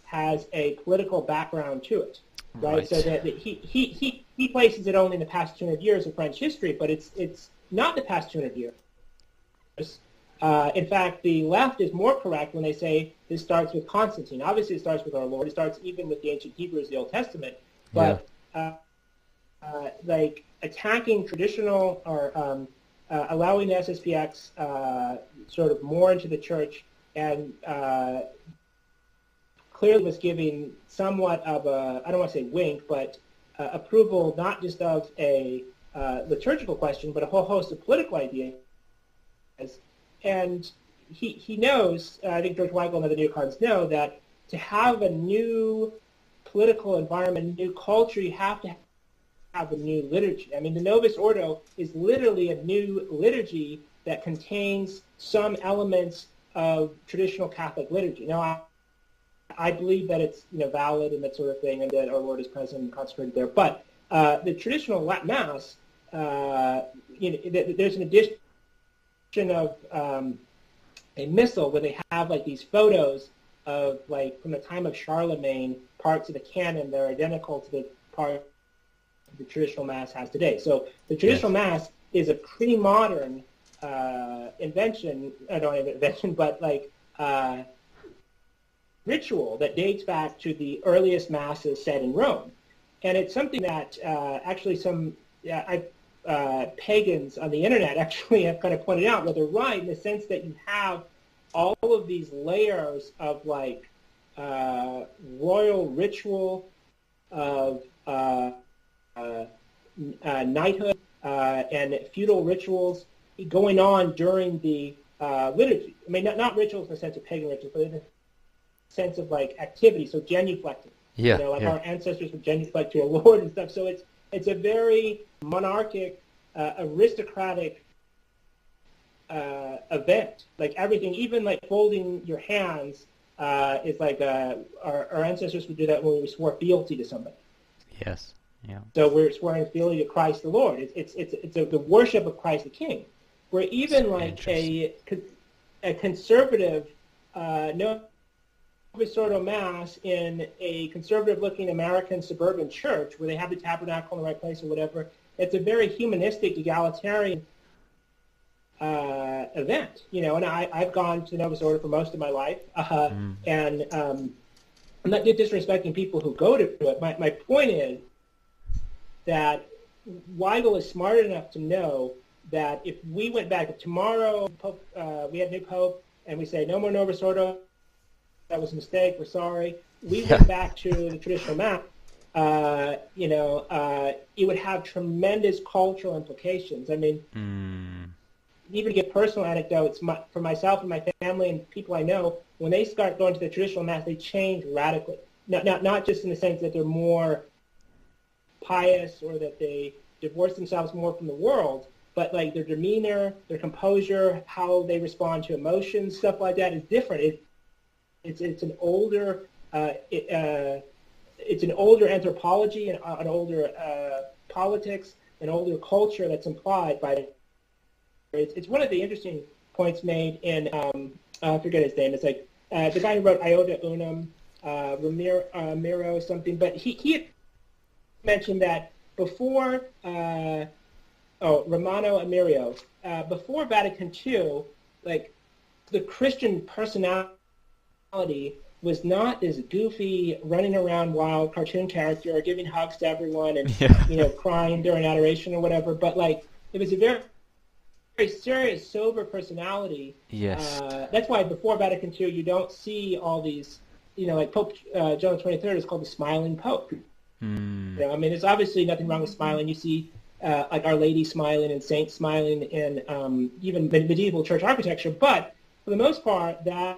has a political background to it, right? So that he places it only in the past 200 years of French history, but it's not the past 200 years. In fact, the left is more correct when they say this starts with Constantine. Obviously, it starts with our Lord. It starts even with the ancient Hebrews, the Old Testament. But attacking traditional or allowing the SSPX sort of more into the church and clearly was giving somewhat of a, I don't want to say wink, but approval not just of a liturgical question, but a whole host of political ideas. And, he knows, I think George Weigel and other neocons know, that to have a new political environment, new culture, you have to have a new liturgy. I mean, the Novus Ordo is literally a new liturgy that contains some elements of traditional Catholic liturgy. Now, I believe that it's valid and that sort of thing, and that our Lord is present and consecrated there. But the traditional Mass, there's an addition of a missal where they have like these photos of like from the time of Charlemagne parts of the canon that are identical to the part the traditional Mass has today. So the traditional Mass is a pretty modern invention, but like ritual that dates back to the earliest Masses said in Rome. And it's something that actually some pagans on the internet actually have kind of pointed out, where they're right in the sense that you have all of these layers of like royal ritual, of knighthood and feudal rituals going on during the liturgy. I mean, not rituals in the sense of pagan rituals, but in the sense of like activity, so genuflecting. Yeah, our ancestors would genuflect to a lord and stuff. So it's a very monarchic, aristocratic event. Like everything, even like folding your hands, is like our ancestors would do that when we swore fealty to somebody. Yes. Yeah. So we're swearing fealty to Christ the Lord. It's the worship of Christ the King. Where even like a conservative Novus Ordo Mass in a conservative-looking American suburban church where they have the tabernacle in the right place or whatever, it's a very humanistic, egalitarian event. And I've gone to Novus Ordo for most of my life, and I'm not disrespecting people who go to it. My point is that Weigel is smart enough to know that if we went back, if tomorrow we had a new pope and we say no more Novus Ordo, that was a mistake, we're sorry, we went back to the traditional Mass, it would have tremendous cultural implications. I mean, even to give personal anecdotes, for myself and my family and people I know, when they start going to the traditional Mass, they change radically. Not just in the sense that they're more pious or that they divorce themselves more from the world, but like their demeanor, their composure, how they respond to emotions, stuff like that is different. It's an older anthropology and an older politics, an older culture that's implied by it. It's one of the interesting points made in I forget his name. It's like the guy who wrote Iota Unum, Ramiro something, but he had mentioned that before Romano Amirio, before Vatican II, like the Christian personality was not this goofy, running around wild cartoon character or giving hugs to everyone and crying during adoration or whatever, but like it was a very, very serious, sober personality. Yes. That's why before Vatican II you don't see all these, like Pope John XXIII is called the smiling Pope. I mean, there's obviously nothing wrong with smiling. You see like Our Lady smiling and saints smiling in even medieval church architecture, but for the most part, that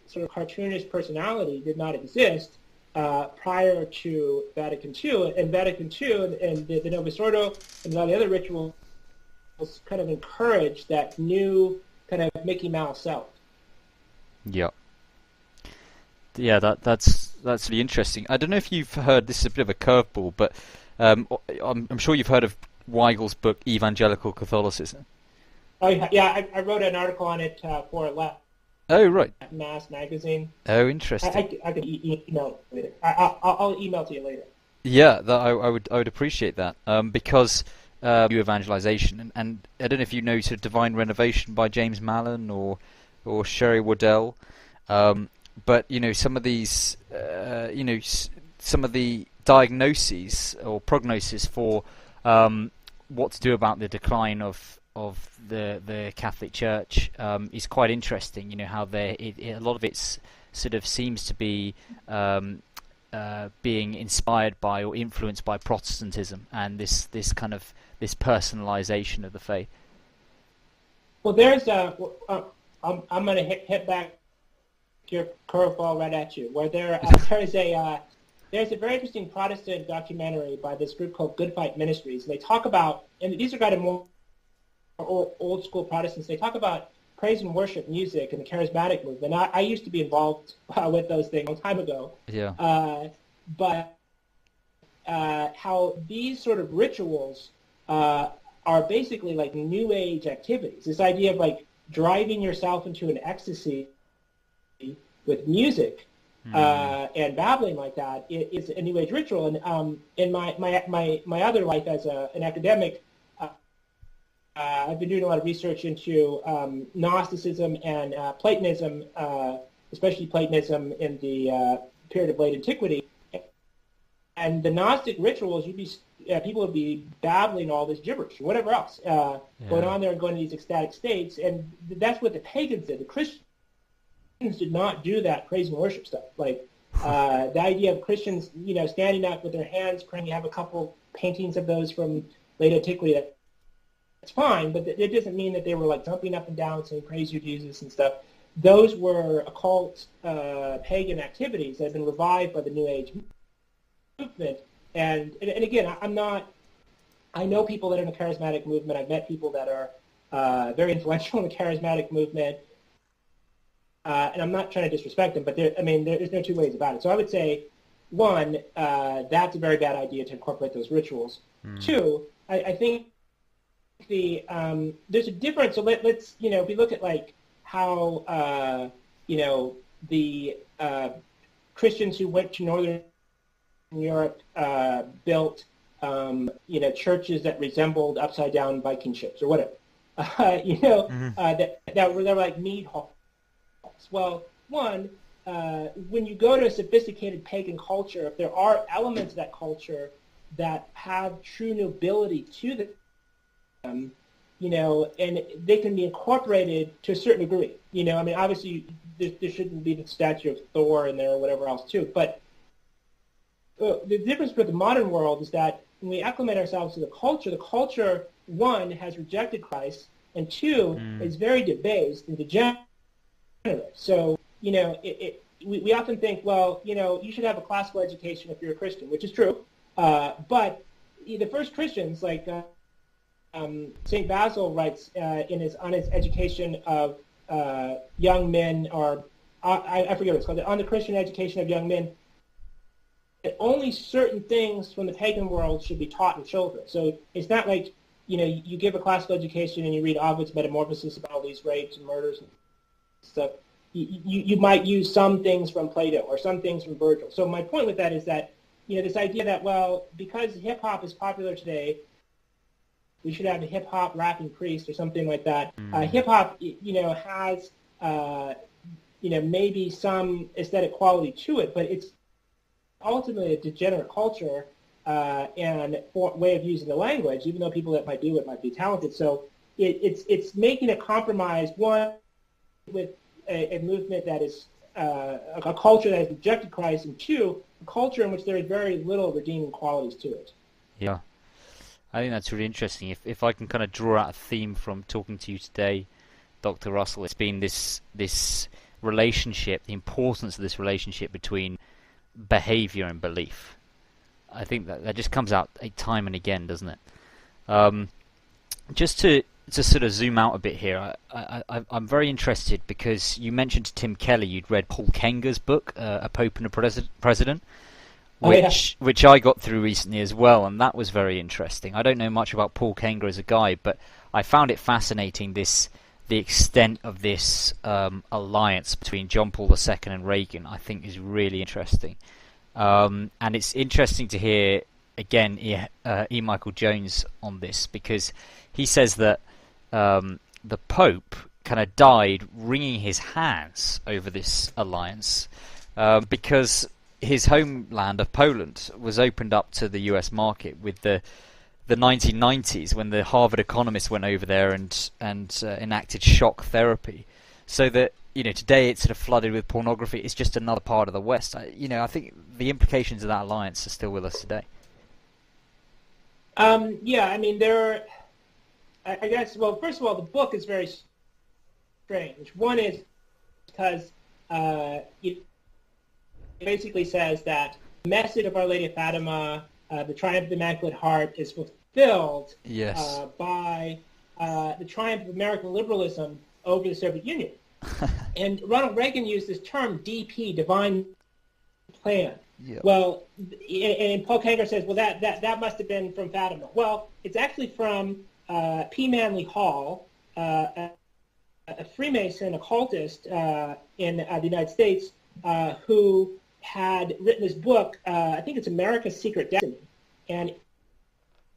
sort of cartoonish personality did not exist prior to Vatican II. And Vatican II and the Novus Ordo and all the other rituals kind of encouraged that new kind of Mickey Mouse self. Yeah. Yeah, that's really interesting. I don't know if you've heard, this is a bit of a curveball, but I'm sure you've heard of Weigel's book, Evangelical Catholicism. Oh, yeah, I wrote an article on it for Left. Oh, right. Mass magazine. Oh, interesting. I could email it later. I'll email to you later. Yeah, I would appreciate that because new evangelization and I don't know if you know sort of Divine Renovation by James Mallon or Sherry Waddell, but some of these some of the diagnoses or prognosis for what to do about the decline of the Catholic Church is quite interesting. How a lot of it sort of seems to be being inspired by or influenced by Protestantism and this personalization of the faith. Well, there's I'm going to hit back your curveball right at you. Where there's a very interesting Protestant documentary by this group called Good Fight Ministries. And they talk about, and these are kind of more old school Protestants. They talk about praise and worship music and the charismatic movement. I used to be involved with those things a long time ago. Yeah. But how these sort of rituals are basically like New Age activities. This idea of like driving yourself into an ecstasy with music and babbling like that is a New Age ritual. And in my other life as an academic, I've been doing a lot of research into Gnosticism and Platonism, especially Platonism in the period of late antiquity. And the Gnostic rituals, people would be babbling all this gibberish, or whatever else, going on there and going to these ecstatic states. And that's what the pagans did. The Christians did not do that praise and worship stuff. Like the idea of Christians, standing up with their hands praying. You have a couple paintings of those from late antiquity. That's fine, but it doesn't mean that they were like jumping up and down saying "Praise you, Jesus" and stuff. Those were occult pagan activities that have been revived by the New Age movement. And again, I know people that are in the charismatic movement. I've met people that are very influential in the charismatic movement. And I'm not trying to disrespect them, but there's no two ways about it. So I would say, one, that's a very bad idea to incorporate those rituals. Two, I think there's a difference. So let's if we look at like how the Christians who went to Northern Europe built churches that resembled upside down Viking ships or whatever. That were like mead halls. Well, one, when you go to a sophisticated pagan culture, if there are elements of that culture that have true nobility to them, and they can be incorporated to a certain degree. Obviously there shouldn't be the statue of Thor in there or whatever else too, but the difference with the modern world is that when we acclimate ourselves to the culture, one, has rejected Christ, and two, is very debased and degenerate. So, we often think, well, you should have a classical education if you're a Christian, which is true. But the first Christians, like St. Basil writes on his education of young men, or I forget what it's called, on the Christian education of young men, that only certain things from the pagan world should be taught in children. So it's not like, you give a classical education and you read Ovid's Metamorphosis about all these rapes and murders and stuff. You might use some things from Plato or some things from Virgil. So my point with that is that, this idea that, well, because hip-hop is popular today, we should have a hip-hop rapping priest or something like that. Hip-hop, has, maybe some aesthetic quality to it, but it's ultimately a degenerate culture and way of using the language, even though people that might do it might be talented. So it's making a compromise, one, with a movement that is a culture that has rejected Christ, and two, a culture in which there is very little redeeming qualities to it. Yeah, I think that's really interesting. If I can kind of draw out a theme from talking to you today, Dr. Russell, it's been this relationship, the importance of this relationship between behavior and belief. I think that just comes out time and again, doesn't it? Just to sort of zoom out a bit here, I'm very interested because you mentioned to Tim Keller you'd read Paul Kenger's book, A Pope and a President, which I got through recently as well, and that was very interesting. I don't know much about Paul Kenger as a guy, but I found it fascinating, the extent of this alliance between John Paul II and Reagan. I think is really interesting. And it's interesting to hear, again, E. Michael Jones on this, because he says that the Pope kind of died wringing his hands over this alliance because his homeland of Poland was opened up to the US market with the 1990s, when the Harvard economists went over there and enacted shock therapy. So that, today it's sort of flooded with pornography. It's just another part of the West. I think the implications of that alliance are still with us today. There are, I guess, well, first of all, the book is very strange. One is because it basically says that the message of Our Lady of Fatima, the triumph of the Immaculate Heart, is fulfilled by the triumph of American liberalism over the Soviet Union. And Ronald Reagan used this term, DP, Divine Plan. Yep. Well, and Paul Kanger says, well, that must have been from Fatima. Well, it's actually from P. Manley Hall, a Freemason occultist in the United States, who had written this book, I think it's America's Secret Destiny. And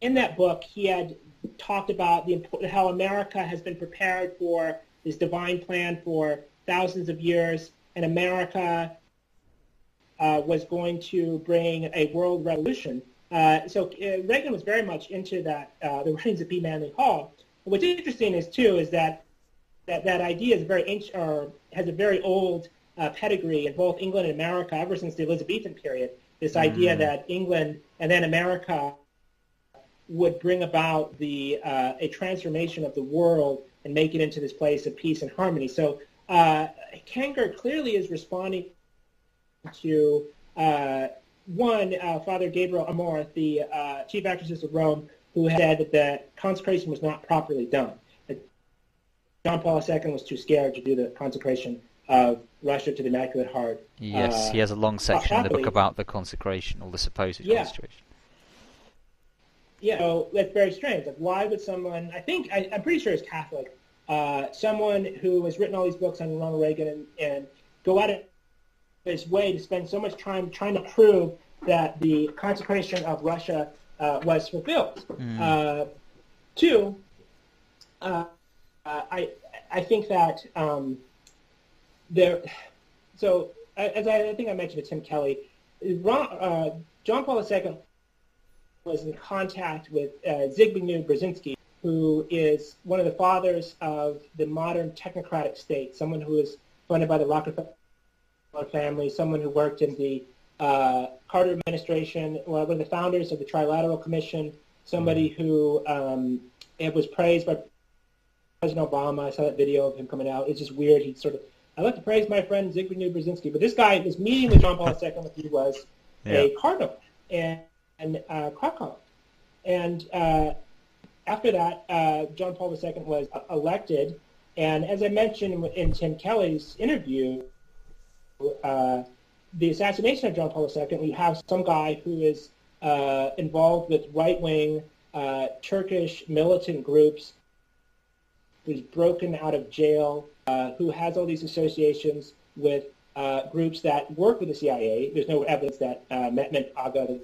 in that book, he had talked about how America has been prepared for this divine plan for thousands of years, and America was going to bring a world revolution. So Reagan was very much into that, the writings of P. Manley Hall. What's interesting is that idea is very ancient, or has a very old pedigree in both England and America ever since the Elizabethan period. This idea that England and then America would bring about a transformation of the world and make it into this place of peace and harmony. So Kanger clearly is responding to Father Gabriel Amorth, the chief exorcist of Rome, who had said that the consecration was not properly done. That John Paul II was too scared to do the consecration of Russia to the Immaculate Heart. Yes, he has a long section in the book about the consecration, or the supposed consecration. Yeah, so that's very strange. Like, why would someone, I'm pretty sure it's Catholic, someone who has written all these books on Ronald Reagan and go out of his way to spend so much time trying to prove that the consecration of Russia was fulfilled. Two, I think that so as I think I mentioned to Tim Kelly, John Paul II was in contact with Zbigniew Brzezinski, who is one of the fathers of the modern technocratic state, someone who is funded by the Rockefeller family, someone who worked in the Carter administration, one of the founders of the Trilateral Commission, somebody who was praised by President Obama. I saw that video of him coming out. It's just weird. He sort of, I'd like to praise my friend Zbigniew Brzezinski. But this meeting with John Paul II, he was a cardinal in Krakow. And after that, John Paul II was elected. And as I mentioned in Tim Kelly's interview, the assassination of John Paul II, we have some guy who is involved with right-wing Turkish militant groups, who's broken out of jail, who has all these associations with groups that work with the CIA. There's no evidence that Mehmet Aga, the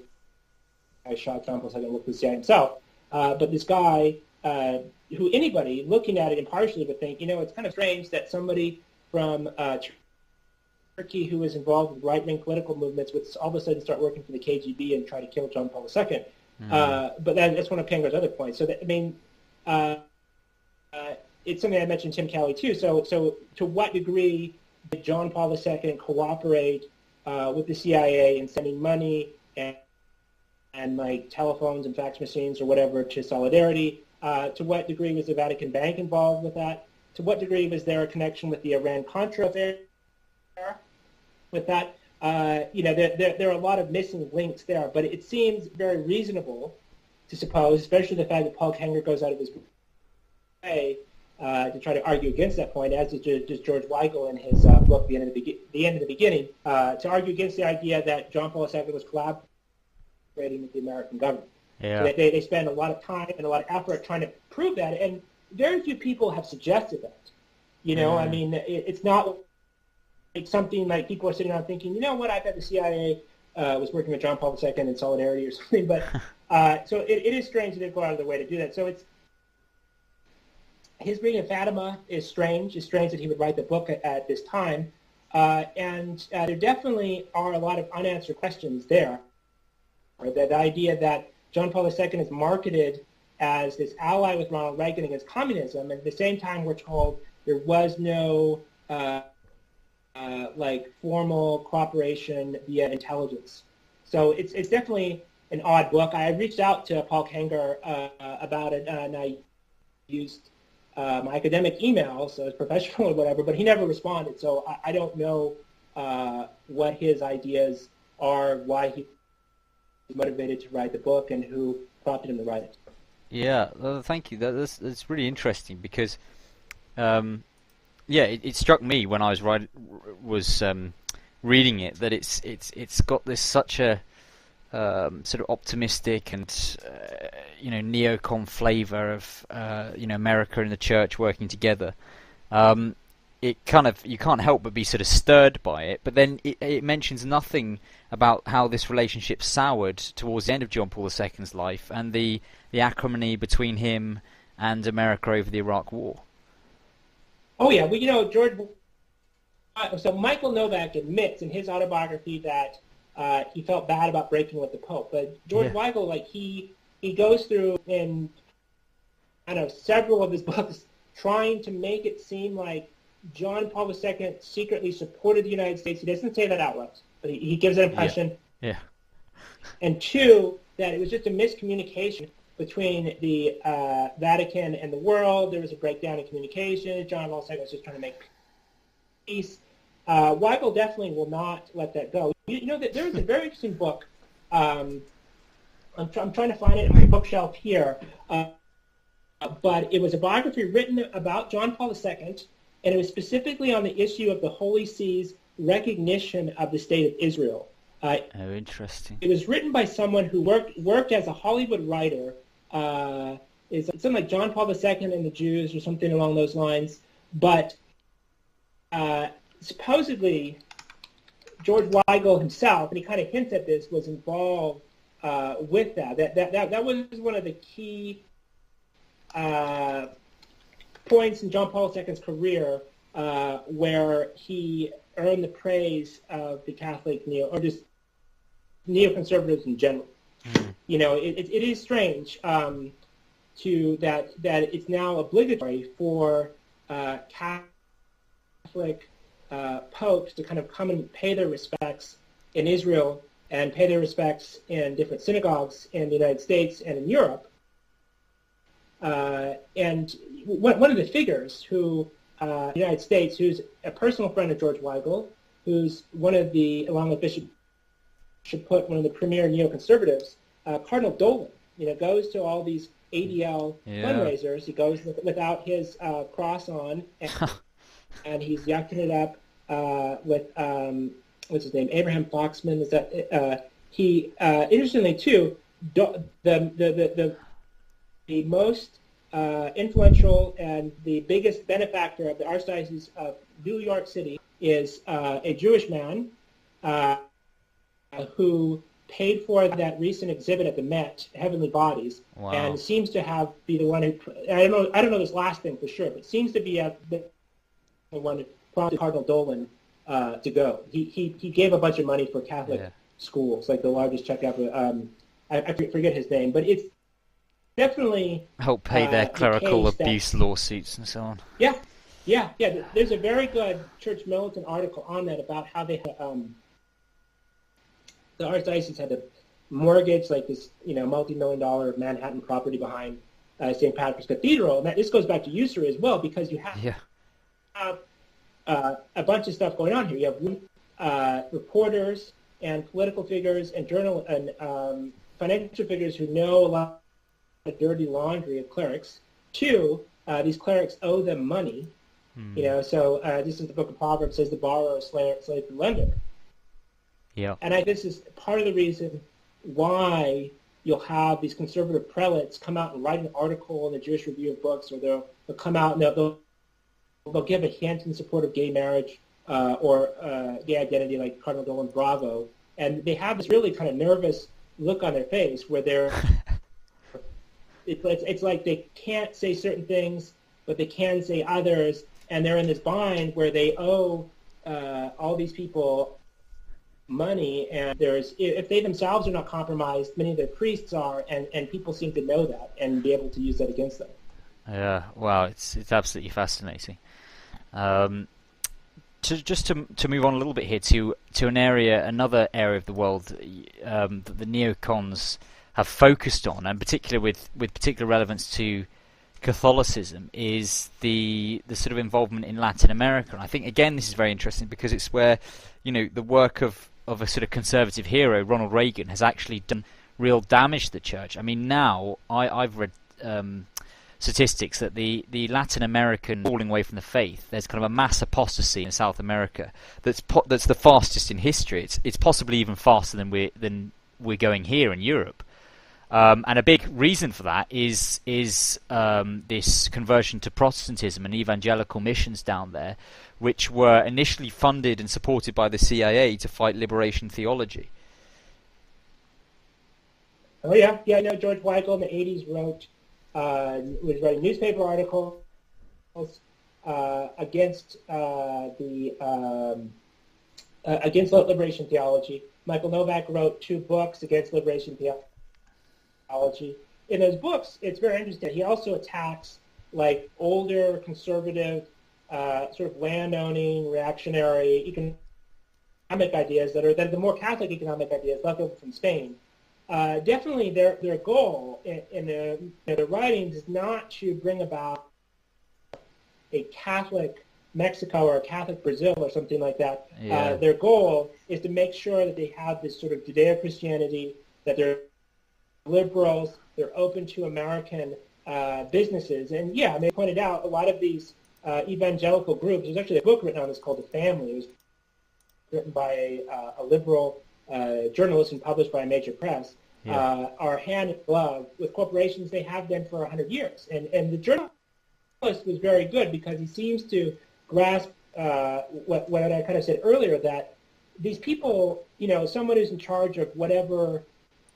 guy shot John Paul II, worked with the CIA himself. But this guy, who anybody looking at it impartially would think, it's kind of strange that somebody from Turkey who is involved with right-wing political movements would all of a sudden start working for the KGB and try to kill John Paul II. But that's one of Kanger's other points. So, it's something I mentioned Tim Kelly too. So to what degree did John Paul II cooperate with the CIA in sending money and like telephones and fax machines or whatever to Solidarity? To what degree was the Vatican Bank involved with that? To what degree was there a connection with the Iran-Contra affair? With that, there are a lot of missing links there, but it seems very reasonable to suppose, especially the fact that Paul Kanger goes out of his way to try to argue against that point, as does George Weigel in his book, The End of the Beginning, to argue against the idea that John Paul II was collaborating with the American government. Yeah. So they spend a lot of time and a lot of effort trying to prove that, and very few people have suggested that. It's not like something like people are sitting around thinking, I bet the CIA was working with John Paul II in Solidarity or something. But so it is strange that they go out of their way to do that. So his reading of Fatima is strange. It's strange that he would write the book at this time. And there definitely are a lot of unanswered questions there. Or the idea that John Paul II is marketed as this ally with Ronald Reagan against communism, and at the same time we're told there was no formal cooperation via intelligence. So it's definitely an odd book. I reached out to Paul Kanger about it, and I used my academic emails, so it's professional or whatever, but he never responded. So I don't know what his ideas are, why he was motivated to write the book, and who prompted him to write it. Yeah, thank you. That's really interesting because, it struck me when I was reading it that it's got this such a sort of optimistic and neocon flavor of America and the church working together. It kind of, you can't help but be sort of stirred by it, but then it mentions nothing about how this relationship soured towards the end of John Paul II's life and the acrimony between him and America over the Iraq War. Oh yeah, well, George. So Michael Novak admits in his autobiography that he felt bad about breaking with the Pope, but George Weigel, he goes through in several of his books trying to make it seem like John Paul II secretly supported the United States. He doesn't say that outright, but he gives that impression. Yeah. And two, that it was just a miscommunication between the Vatican and the world. There was a breakdown in communication. John Paul II was just trying to make peace. Weigel definitely will not let that go. That there was a very interesting book. I'm trying to find it on my bookshelf here. But it was a biography written about John Paul II, and it was specifically on the issue of the Holy See's recognition of the State of Israel. Interesting. It was written by someone who worked as a Hollywood writer. It's something like John Paul II and the Jews or something along those lines. But supposedly, George Weigel himself, and he kind of hints at this, was involved with that. That was one of the key points in John Paul II's career where he earned the praise of the Catholic or just neoconservatives in general. Mm-hmm. It is strange that it's now obligatory for Catholic popes to kind of come and pay their respects in Israel and pay their respects in different synagogues in the United States and in Europe. And one of the figures who, in the United States, who's a personal friend of George Weigel, who's one of the, along with Bishop Put, one of the premier neoconservatives, Cardinal Dolan, goes to all these ADL fundraisers. He goes without his cross on, and he's yucking it up with what's his name, Abraham Foxman. Is that he? Interestingly, too, the most influential and the biggest benefactor of the Archdiocese of New York City is a Jewish man who paid for that recent exhibit at the Met, Heavenly Bodies, and seems to be the one who, I don't know this last thing for sure, but seems to be the one who prompted Cardinal Dolan to go. He gave a bunch of money for Catholic schools, like the largest check ever. I forget his name, but it's definitely help pay their clerical abuse lawsuits and so on. Yeah. There's a very good Church Militant article on that about how they the Archdiocese had to mortgage like this, multi-million-dollar Manhattan property behind St. Patrick's Cathedral, and this goes back to usury as well, because you have a bunch of stuff going on here. You have reporters and political figures and financial figures who know a lot of dirty laundry of clerics. Two, these clerics owe them money. So this is the book of Proverbs says the borrower is slave to the lender. Yeah. And this is part of the reason why you'll have these conservative prelates come out and write an article in the Jewish Review of Books, or they'll come out and they'll give a hint in support of gay marriage or gay identity, like Cardinal Dolan Bravo, and they have this really kind of nervous look on their face where they're it's like they can't say certain things, but they can say others, and they're in this bind where they owe all these people money, and if they themselves are not compromised, many of their priests are, and people seem to know that and be able to use that against them. Yeah, wow, it's absolutely fascinating. Just to move on a little bit here to another area of the world that the neocons have focused on, and particularly with particular relevance to Catholicism is the sort of involvement in Latin America. And I think, again, this is very interesting because it's where, the work of a sort of conservative hero, Ronald Reagan, has actually done real damage to the church. I mean, now I've read statistics that the Latin American falling away from the faith, there's kind of a mass apostasy in South America that's the fastest in history. It's possibly even faster than we're going here in Europe. And a big reason for that is this conversion to Protestantism and evangelical missions down there, which were initially funded and supported by the CIA to fight liberation theology. Oh yeah, I know George Weigel in the 80s was writing newspaper articles against liberation theology. Michael Novak wrote 2 books against liberation theology. In those books, it's very interesting. He also attacks like older conservative, sort of land-owning, reactionary economic ideas that are the more Catholic economic ideas left over from Spain. Definitely, their goal in their writings is not to bring about a Catholic Mexico or a Catholic Brazil or something like that. Yeah. Their goal is to make sure that they have this sort of Judeo-Christianity, that they're liberals, they're open to American businesses. And yeah, I mean, I pointed out a lot of these evangelical groups. There's actually a book written on this called The Family. It was written by a liberal journalist and published by a major press. Yeah. Are hand in glove with corporations. They have been for 100 years. And the journalist was very good because he seems to grasp what I kind of said earlier, that these people, someone who's in charge of whatever,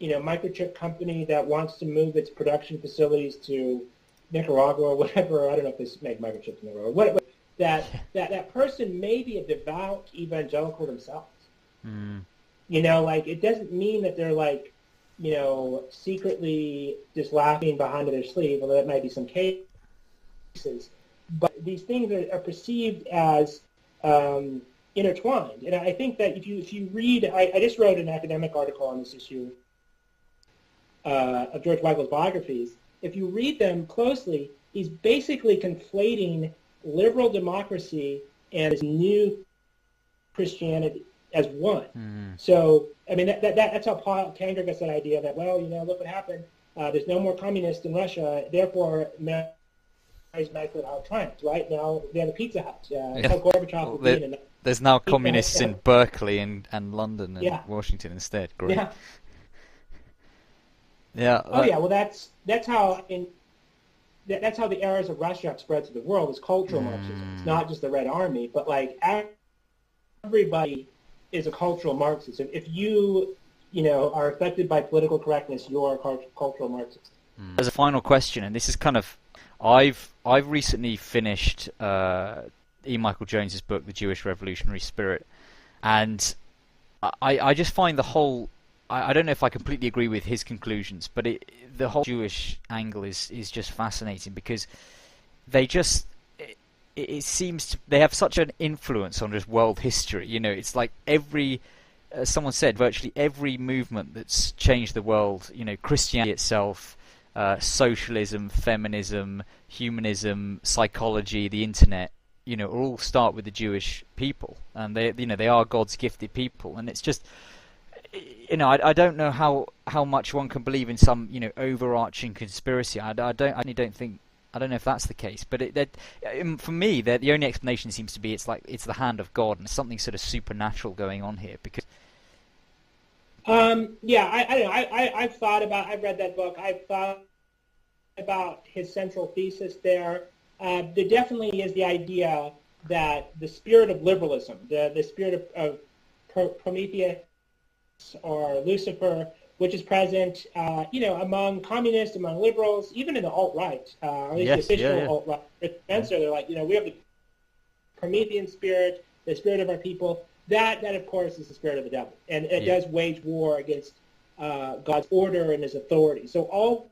microchip company that wants to move its production facilities to Nicaragua or whatever, I don't know if they make microchips in Nicaragua, that person may be a devout evangelical themselves. Mm. It doesn't mean that they're secretly just laughing behind their sleeve, although that might be some cases. But these things are perceived as intertwined. And I think that if you read, I just wrote an academic article on this issue of George Weigel's biographies. If you read them closely, he's basically conflating liberal democracy and this new Christianity as one. Mm-hmm. So, I mean, that's how Paul Tanger gets that idea that, look what happened. There's no more communists in Russia, therefore, Mary's medical out triumphs, right? Now they have a Pizza Hut. Gorbachev there's now communists in Berkeley and London and Washington instead. Great. Yeah. Yeah. Well, that's how that's how the errors of Russia have spread to the world, is cultural Marxism. It's not just the Red Army, but everybody is a cultural Marxist. If you are affected by political correctness, you're a cultural Marxist. As a final question, and this is kind of, I've recently finished E. Michael Jones's book, The Jewish Revolutionary Spirit, and I just find the whole, I don't know if I completely agree with his conclusions, but the whole Jewish angle is just fascinating because they just, it seems they have such an influence on just world history. It's like someone said, virtually every movement that's changed the world, Christianity itself, socialism, feminism, humanism, psychology, the internet, all start with the Jewish people, and they are God's gifted people, and it's just, I don't know how much one can believe in some overarching conspiracy. I don't know if that's the case, but for me, the only explanation seems to be it's the hand of God and something sort of supernatural going on here. Because I don't know. I've read that book. I've thought about his central thesis there. There definitely is the idea that the spirit of liberalism, the spirit of Prometheus or Lucifer, which is present, among communists, among liberals, even in the alt-right, or at least the official alt-right. They're like, we have the Promethean spirit, the spirit of our people. That of course, is the spirit of the devil, and it does wage war against God's order and His authority. So all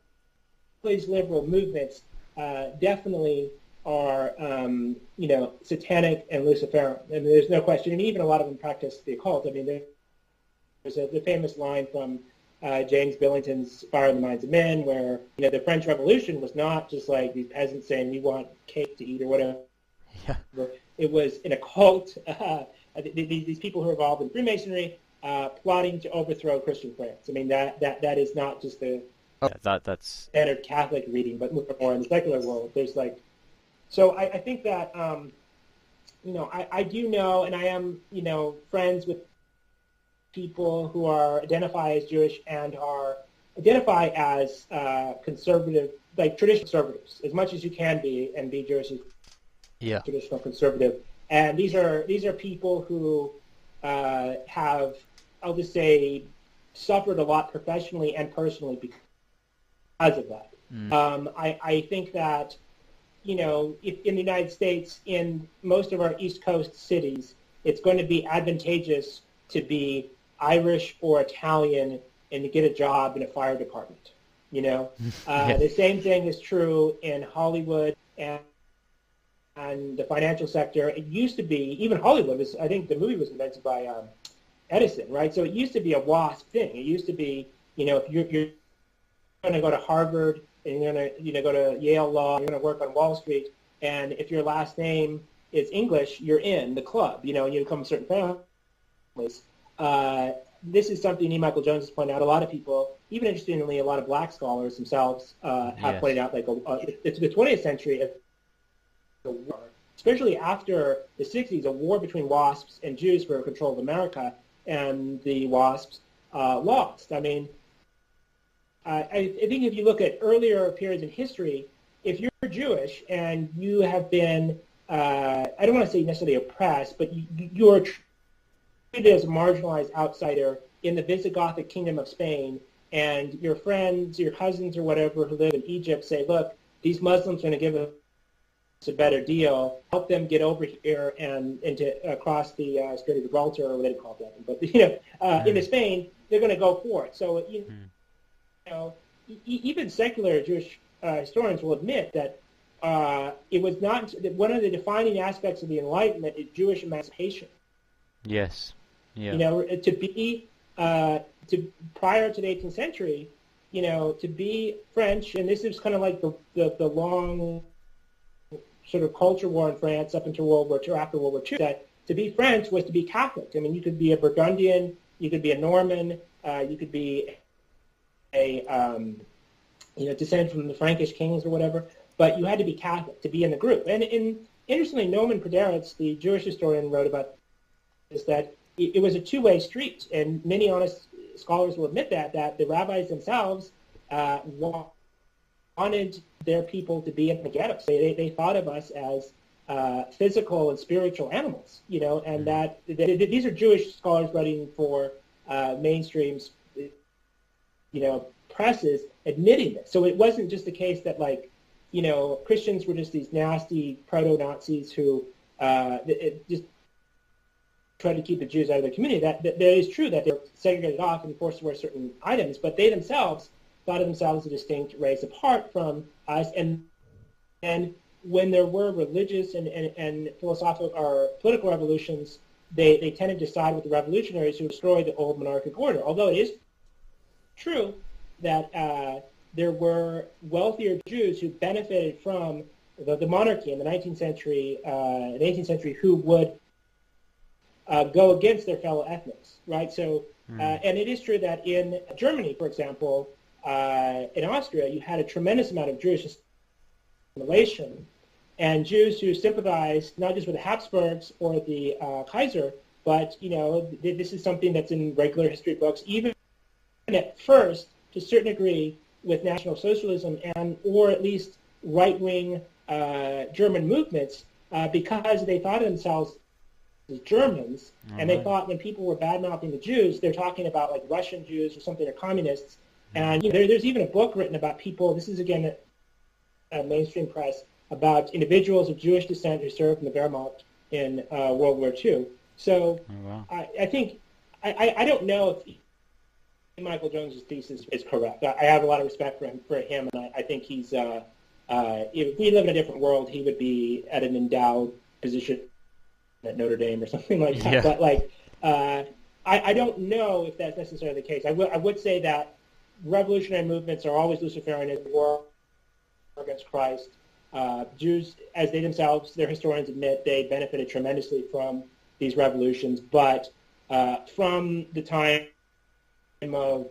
these liberal movements definitely are, satanic and Luciferian. I mean, there's no question, and even a lot of them practice the occult. I mean, there's the famous line from James Billington's Fire in the Minds of Men, where the French Revolution was not just like these peasants saying we want cake to eat or whatever. Yeah. It was an occult. These people who are involved in Freemasonry plotting to overthrow Christian France. I mean that is not just the that's standard Catholic reading, but more in the secular world. There's so I think that I do know, and I am friends with people who are identify as Jewish and are identify as conservative, like traditional conservatives, as much as you can be and be Jewish as traditional conservative. And these are people who have, I'll just say, suffered a lot professionally and personally because of that. I think that if in the United States, in most of our East Coast cities, it's going to be advantageous to be Irish or Italian and to get a job in a fire department. The same thing is true in Hollywood and the financial sector. It used to be, even Hollywood was, I think the movie was invented by Edison, right? So it used to be a WASP thing. It used to be, if you're going to go to Harvard and you're going to go to Yale Law, you're going to work on Wall Street, and if your last name is English, you're in the club. You come from certain families. This is something E. Michael Jones has pointed out. A lot of people, even interestingly, a lot of black scholars themselves have pointed out, it's the 20th century, war, especially after the 60s, a war between WASPs and Jews for control of America, and the WASPs lost. I mean, I think if you look at earlier periods in history, if you're Jewish and you have been, I don't want to say necessarily oppressed, but you're treated as a marginalized outsider in the Visigothic kingdom of Spain, and your friends, your cousins or whatever who live in Egypt say, look, these Muslims are going to give us a better deal, help them get over here and across the Strait of Gibraltar, or what they call it, but into Spain, they're going to go for it. So even secular Jewish historians will admit that it was not that one of the defining aspects of the Enlightenment is Jewish emancipation. Yes. Yeah. To be prior to the 18th century, to be French, and this is kind of like the long sort of culture war in France up until World War II, after World War II, that to be French was to be Catholic. I mean, you could be a Burgundian, you could be a Norman, you could be a descendant from the Frankish kings or whatever, but you had to be Catholic to be in the group. And interestingly, Noman Prederitz, the Jewish historian, wrote about this, that it was a two-way street, and many honest scholars will admit that the rabbis themselves wanted their people to be in the ghettos. They thought of us as physical and spiritual animals, and that these are Jewish scholars writing for mainstream, presses admitting this. So it wasn't just the case that Christians were just these nasty proto-Nazis who just tried to keep the Jews out of their community. That it is true that they were segregated off and forced to wear certain items, but they themselves thought of themselves as a distinct race apart from us. And when there were religious and philosophical or political revolutions, they tended to side with the revolutionaries who destroyed the old monarchic order. Although it is true that there were wealthier Jews who benefited from the monarchy in the 19th century, who would go against their fellow ethnics, right? So, and it is true that in Germany, for example, in Austria, you had a tremendous amount of Jewish assimilation, and Jews who sympathized not just with the Habsburgs or the Kaiser, but this is something that's in regular history books, even at first, to a certain degree, with National Socialism or at least right-wing German movements, because they thought of themselves as Germans, and they thought when people were bad-mouthing the Jews, they're talking about like Russian Jews or something, or communists. And there's even a book written about people, this is again a mainstream press, about individuals of Jewish descent who served in the Wehrmacht in World War II. So I think, I don't know if Michael Jones's thesis is correct. I have a lot of respect for him, and I think he's, if we live in a different world, he would be at an endowed position at Notre Dame or something like that. Yeah. But I don't know if that's necessarily the case. I would say that revolutionary movements are always Luciferian war against Christ. Jews, as they themselves, their historians admit, they benefited tremendously from these revolutions. But from the time of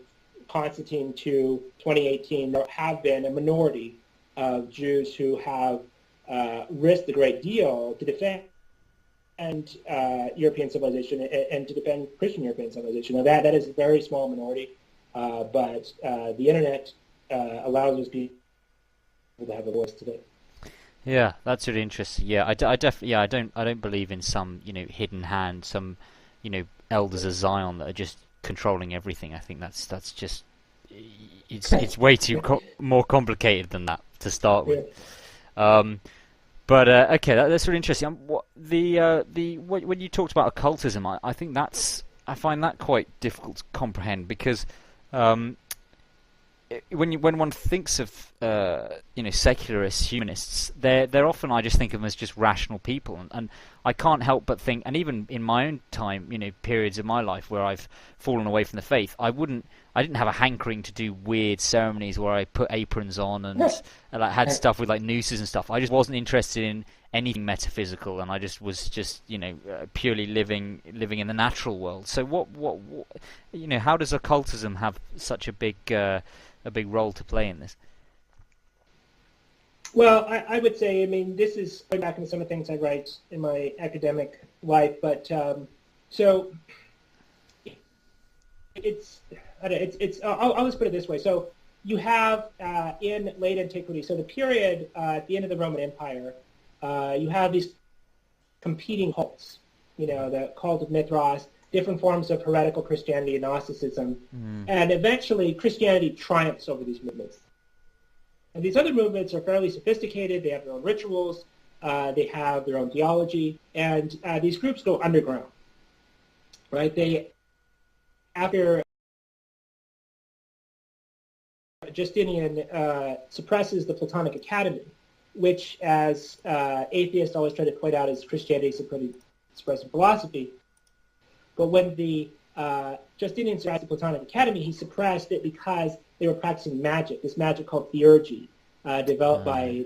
Constantine to 2018, there have been a minority of Jews who have risked a great deal to defend European civilization and to defend Christian European civilization. Now that is a very small minority, but the internet allows those people to have a voice today. Yeah, that's really interesting. Yeah, I don't believe in some hidden hand, some elders of Zion that are just controlling everything. I think that's just it's way too more complicated than that to start with. But okay, that's really interesting. When you talked about occultism, I think I find that quite difficult to comprehend because when one thinks of secularists, humanists, they're often, I just think of them as just rational people, and I can't help but think, and even in my own time, periods of my life where I've fallen away from the faith, I didn't have a hankering to do weird ceremonies where I put aprons on and like had stuff with like nooses and stuff. I just wasn't interested in anything metaphysical, and I just was purely living in the natural world. So what how does occultism have such a big role to play in this? Well, I would say, this is going back into some of the things I write in my academic life, but so I'll just put it this way. So you have in late antiquity, so the period at the end of the Roman Empire, you have these competing cults, the cult of Mithras, different forms of heretical Christianity and Gnosticism, and eventually Christianity triumphs over these movements. And these other movements are fairly sophisticated. They have their own rituals. They have their own theology. And these groups go underground, right? After Justinian suppresses the Platonic Academy, which, as atheists always try to point out, is Christianity's suppressive philosophy. But when the Justinian suppressed the Platonic Academy, he suppressed it because they were practicing magic, this magic called theurgy, developed by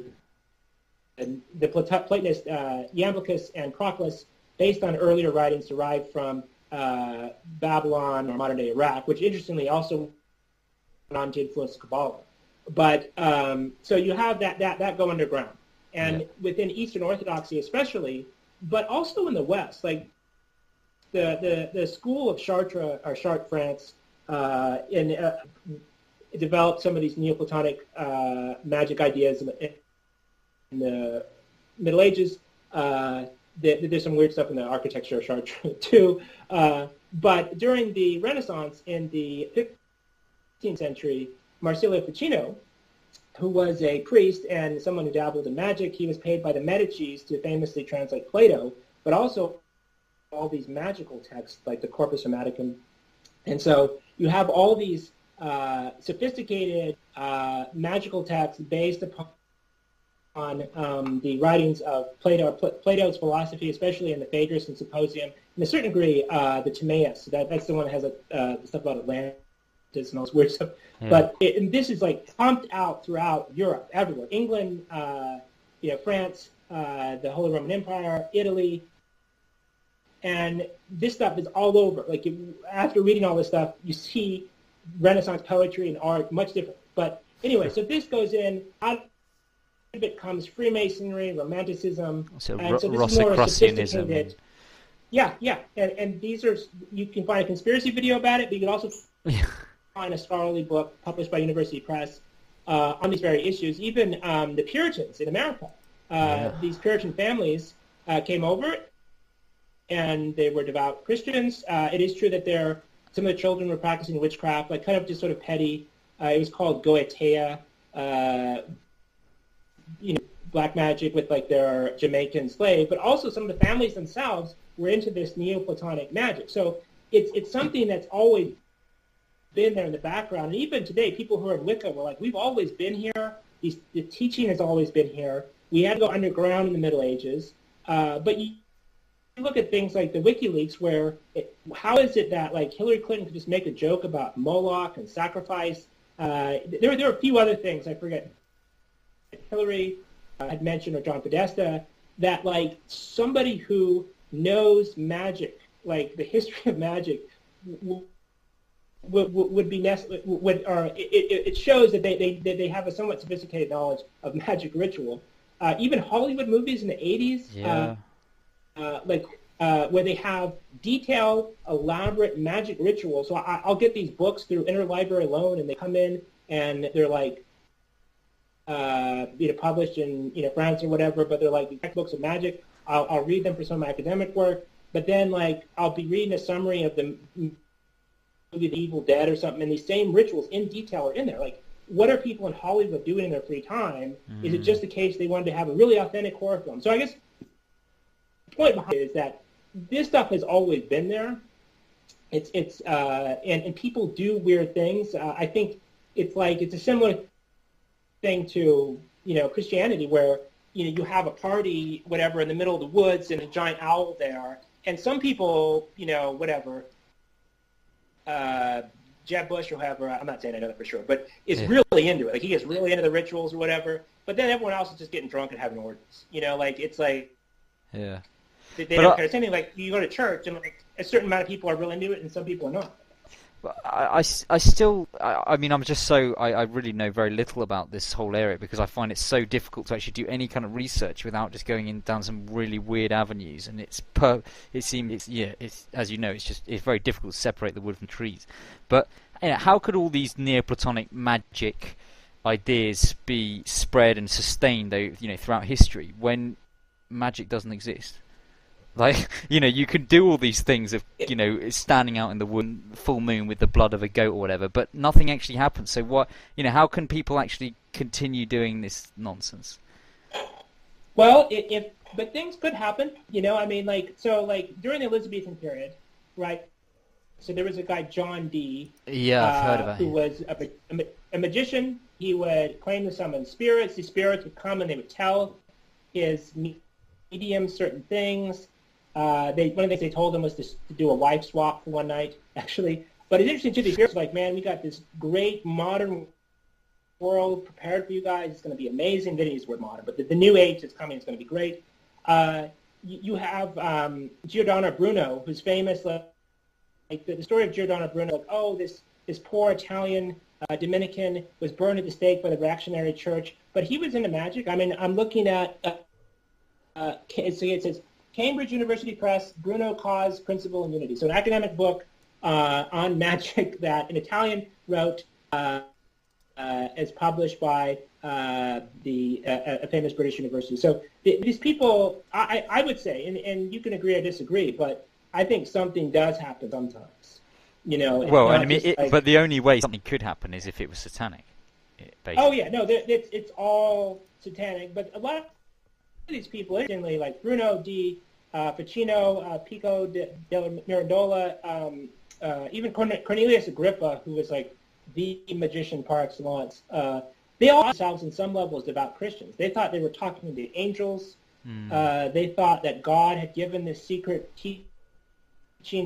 the Platonists Iamblichus and Proclus, based on earlier writings derived from Babylon or modern-day Iraq, which interestingly also went on to influence Kabbalah. But so you have that go underground. And within Eastern Orthodoxy especially, but also in the West, like the school of Chartres, or Chartres, France, developed some of these Neoplatonic magic ideas in the Middle Ages. There's some weird stuff in the architecture of Chartres too. But during the Renaissance in the 15th century, Marsilio Ficino, who was a priest and someone who dabbled in magic, he was paid by the Medicis to famously translate Plato, but also all these magical texts like the Corpus Hermeticum. And so you have all these sophisticated magical texts based upon the writings of Plato, Plato's philosophy, especially in the Phaedrus and Symposium, and to a certain degree the Timaeus. That's the one that has the stuff about Atlantis and all this weird stuff. Yeah. But and this is like pumped out throughout Europe, everywhere. England, France, the Holy Roman Empire, Italy. And this stuff is all over. Like after reading all this stuff, you see Renaissance poetry and art much different. But anyway, so this goes in. Out of it comes Freemasonry, Romanticism, so and so this is more sophisticated. Yeah. And these are, you can find a conspiracy video about it, but you can also find a scholarly book published by University Press on these very issues. Even the Puritans in America, these Puritan families came over, and they were devout Christians. It is true that some of the children were practicing witchcraft, like kind of just sort of petty. It was called Goetia, black magic with like their Jamaican slave. But also some of the families themselves were into this Neoplatonic magic. So it's something that's always been there in the background. And even today, people who are in Wicca were like, we've always been here. The teaching has always been here. We had to go underground in the Middle Ages. But you look at things like the WikiLeaks, where how is it that like Hillary Clinton could just make a joke about Moloch and sacrifice? There are a few other things I forget. Hillary had mentioned, or John Podesta, that like somebody who knows magic, like the history of magic, would be necessary. It shows that they have a somewhat sophisticated knowledge of magic ritual. Even Hollywood movies in the 80s. Yeah. Where they have detailed, elaborate magic rituals. So I'll get these books through interlibrary loan, and they come in and they're like, published in France or whatever. But they're like textbooks of magic. I'll read them for some of my academic work. But then like I'll be reading a summary of the movie The Evil Dead or something, and these same rituals in detail are in there. Like, what are people in Hollywood doing in their free time? Is it just the case they wanted to have a really authentic horror film? So I guess the point behind it is that this stuff has always been there. And people do weird things. I think it's a similar thing to Christianity, where you have a party, whatever, in the middle of the woods and a giant owl there, and some people, Jeb Bush or whoever, I'm not saying I know that for sure, but is really into it. Like, he gets really into the rituals or whatever, but then everyone else is just getting drunk and having orgies. It's like... Yeah. They don't care. Same thing, like, you go to church, and like a certain amount of people are really into it, and some people are not. I really know very little about this whole area, because I find it so difficult to actually do any kind of research without just going down some really weird avenues. And it's as you know, it's very difficult to separate the wood from trees. But how could all these Neoplatonic magic ideas be spread and sustained, throughout history, when magic doesn't exist? Like, you can do all these things of, standing out in the wood, full moon with the blood of a goat or whatever, but nothing actually happens. So what, how can people actually continue doing this nonsense? Well, but things could happen, during the Elizabethan period, right? So there was a guy, John Dee. Yeah, I've heard about him. Who was a magician. He would claim to summon spirits. These spirits would come and they would tell his medium certain things. One of the things they told him was to do a wife swap for one night, actually. But it's interesting, too, the spirits were like, man, we got this great modern world prepared for you guys. It's going to be amazing. They didn't use the word modern, but the new age that's coming is going to be great. You have Giordano Bruno, who's famous. Like the story of Giordano Bruno, this poor Italian Dominican was burned at the stake by the reactionary church. But he was into magic. I mean, I'm looking at... it says Cambridge University Press, Bruno Cause, Principle and Unity. So an academic book on magic that an Italian wrote, as published by a famous British university. So these people, I would say, and you can agree or disagree, but I think something does happen sometimes. But the only way something could happen is if it was satanic. Basically. Oh yeah, no, it's all satanic, but a lot of these people, interestingly, like Bruno Di Ficino, Pico della Mirandola, even Cornelius Agrippa, who was like the magician par excellence, they all themselves in some levels devout Christians. They thought they were talking to angels. They thought that God had given this secret teaching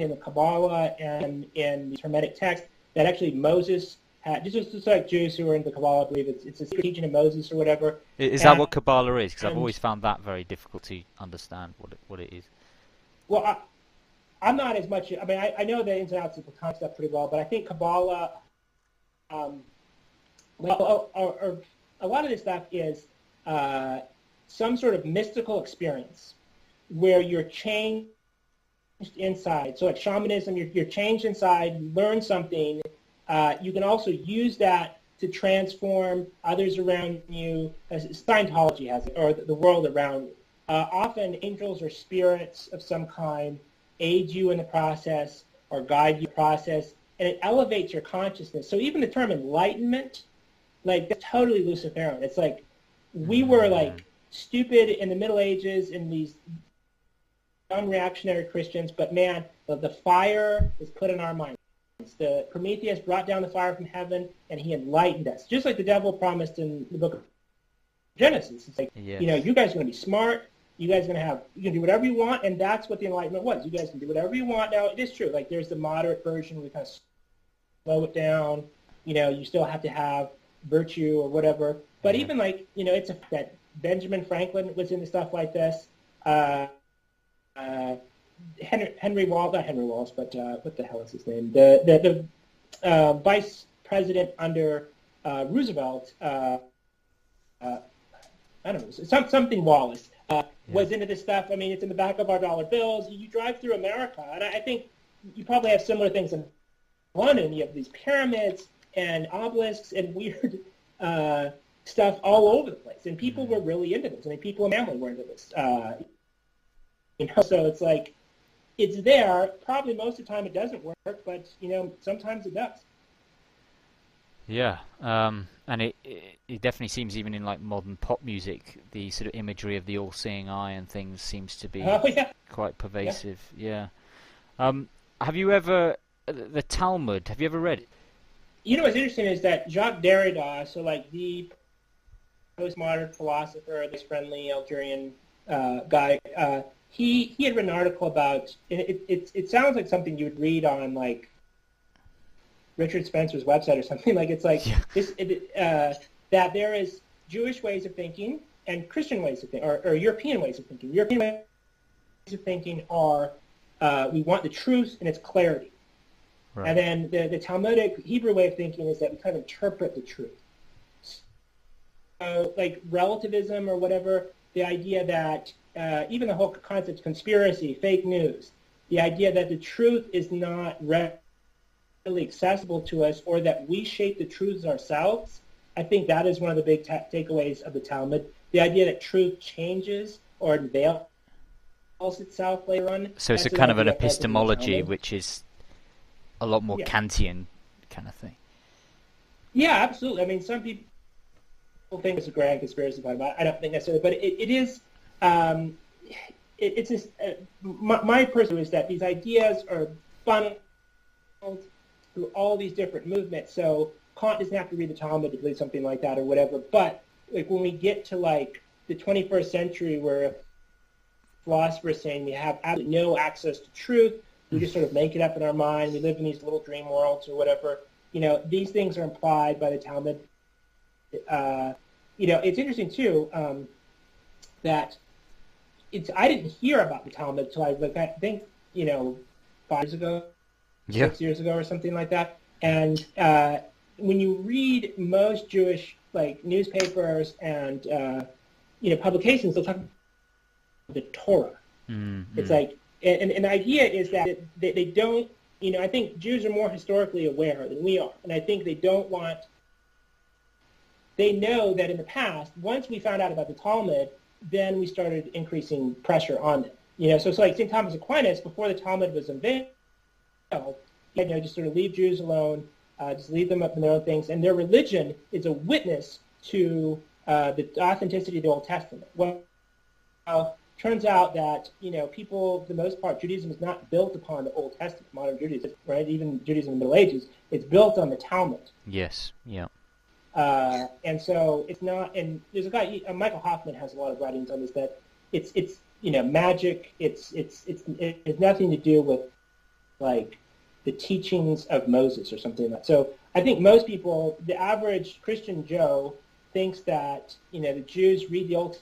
in the Kabbalah and in the Hermetic text that actually Moses had, just like Jews who are in the Kabbalah believe it's a secret teaching of Moses or whatever. Is that what Kabbalah is? Because I've always found that very difficult to understand what it is. Well, I'm not as much. I mean, I know the ins and outs of the Platonic stuff pretty well, but I think Kabbalah, a lot of this stuff is some sort of mystical experience where you're changed inside. So like shamanism, you're changed inside, you learn something. You can also use that to transform others around you, as Scientology has it, or the world around you. Often angels or spirits of some kind aid you in the process or guide you in the process, and it elevates your consciousness. So even the term enlightenment, like, that's totally Luciferian. It's like we were like stupid in the Middle Ages in these young reactionary Christians, but man, the fire is put in our minds. The Prometheus brought down the fire from heaven, and he enlightened us, just like the devil promised in the book of Genesis. It's like, you guys are going to be smart. you guys are you can do whatever you want, and that's what the Enlightenment was. You guys can do whatever you want. Now, it is true. Like, there's the moderate version. We kind of slow it down. You still have to have virtue or whatever. But even it's that Benjamin Franklin was into stuff like this. Henry Wallace, not Henry Wallace, but what the hell is his name? The vice president under Roosevelt, I don't know, something Wallace, was into this stuff. I mean, it's in the back of our dollar bills. You drive through America, and I think you probably have similar things in London. You have these pyramids and obelisks and weird stuff all over the place, and people were really into this. I mean, people in my family were into this. So it's like, it's there. Probably most of the time it doesn't work, but sometimes it does. Yeah, and it definitely seems, even in like modern pop music, the sort of imagery of the all-seeing eye and things seems to be quite pervasive. Yeah. Have you ever the Talmud? Have you ever read it? What's interesting is that Jacques Derrida, so like the postmodern philosopher, this friendly Algerian guy, he had written an article about, it sounds like something you would read on like Richard Spencer's website or something. Like, it's like that there is Jewish ways of thinking and Christian ways of thinking, or European ways of thinking. European ways of thinking are we want the truth and its clarity. Right. And then the Talmudic Hebrew way of thinking is that we kind of interpret the truth. So, like relativism or whatever, the idea that even the whole concept of conspiracy, fake news, the idea that the truth is not readily accessible to us, or that we shape the truths ourselves, I think that is one of the big takeaways of the Talmud. The idea that truth changes or unveils itself later on. So it's a kind of an epistemology, which is a lot more Kantian kind of thing. Yeah, absolutely. I mean, some people think it's a grand conspiracy theory. I don't think necessarily, but it is. It's just my personal is that these ideas are funneled through all these different movements. So Kant doesn't have to read the Talmud to believe something like that or whatever. But like when we get to like the 21st century, where a philosopher is saying we have absolutely no access to truth, we just sort of make it up in our mind. We live in these little dream worlds or whatever. These things are implied by the Talmud. It's interesting too that I didn't hear about the Talmud until I think 5 years ago, 6 years ago, or something like that. And when you read most Jewish like newspapers and publications, they'll talk about the Torah. Mm-hmm. It's like, and the idea is that they don't. I think Jews are more historically aware than we are, and I think they don't want. They know that in the past, once we found out about the Talmud, then we started increasing pressure on them. So it's like St. Thomas Aquinas, before the Talmud was unveiled, just sort of leave Jews alone, just leave them up in their own things, and their religion is a witness to the authenticity of the Old Testament. Well, turns out that, people, for the most part, Judaism is not built upon the Old Testament, modern Judaism, right? Even Judaism in the Middle Ages, it's built on the Talmud. Yes, yeah. And so it's not, and there's a guy, Michael Hoffman has a lot of writings on this, that it's magic. It has nothing to do with like the teachings of Moses or something like that. So I think most people, the average Christian Joe, thinks that the Jews read the Old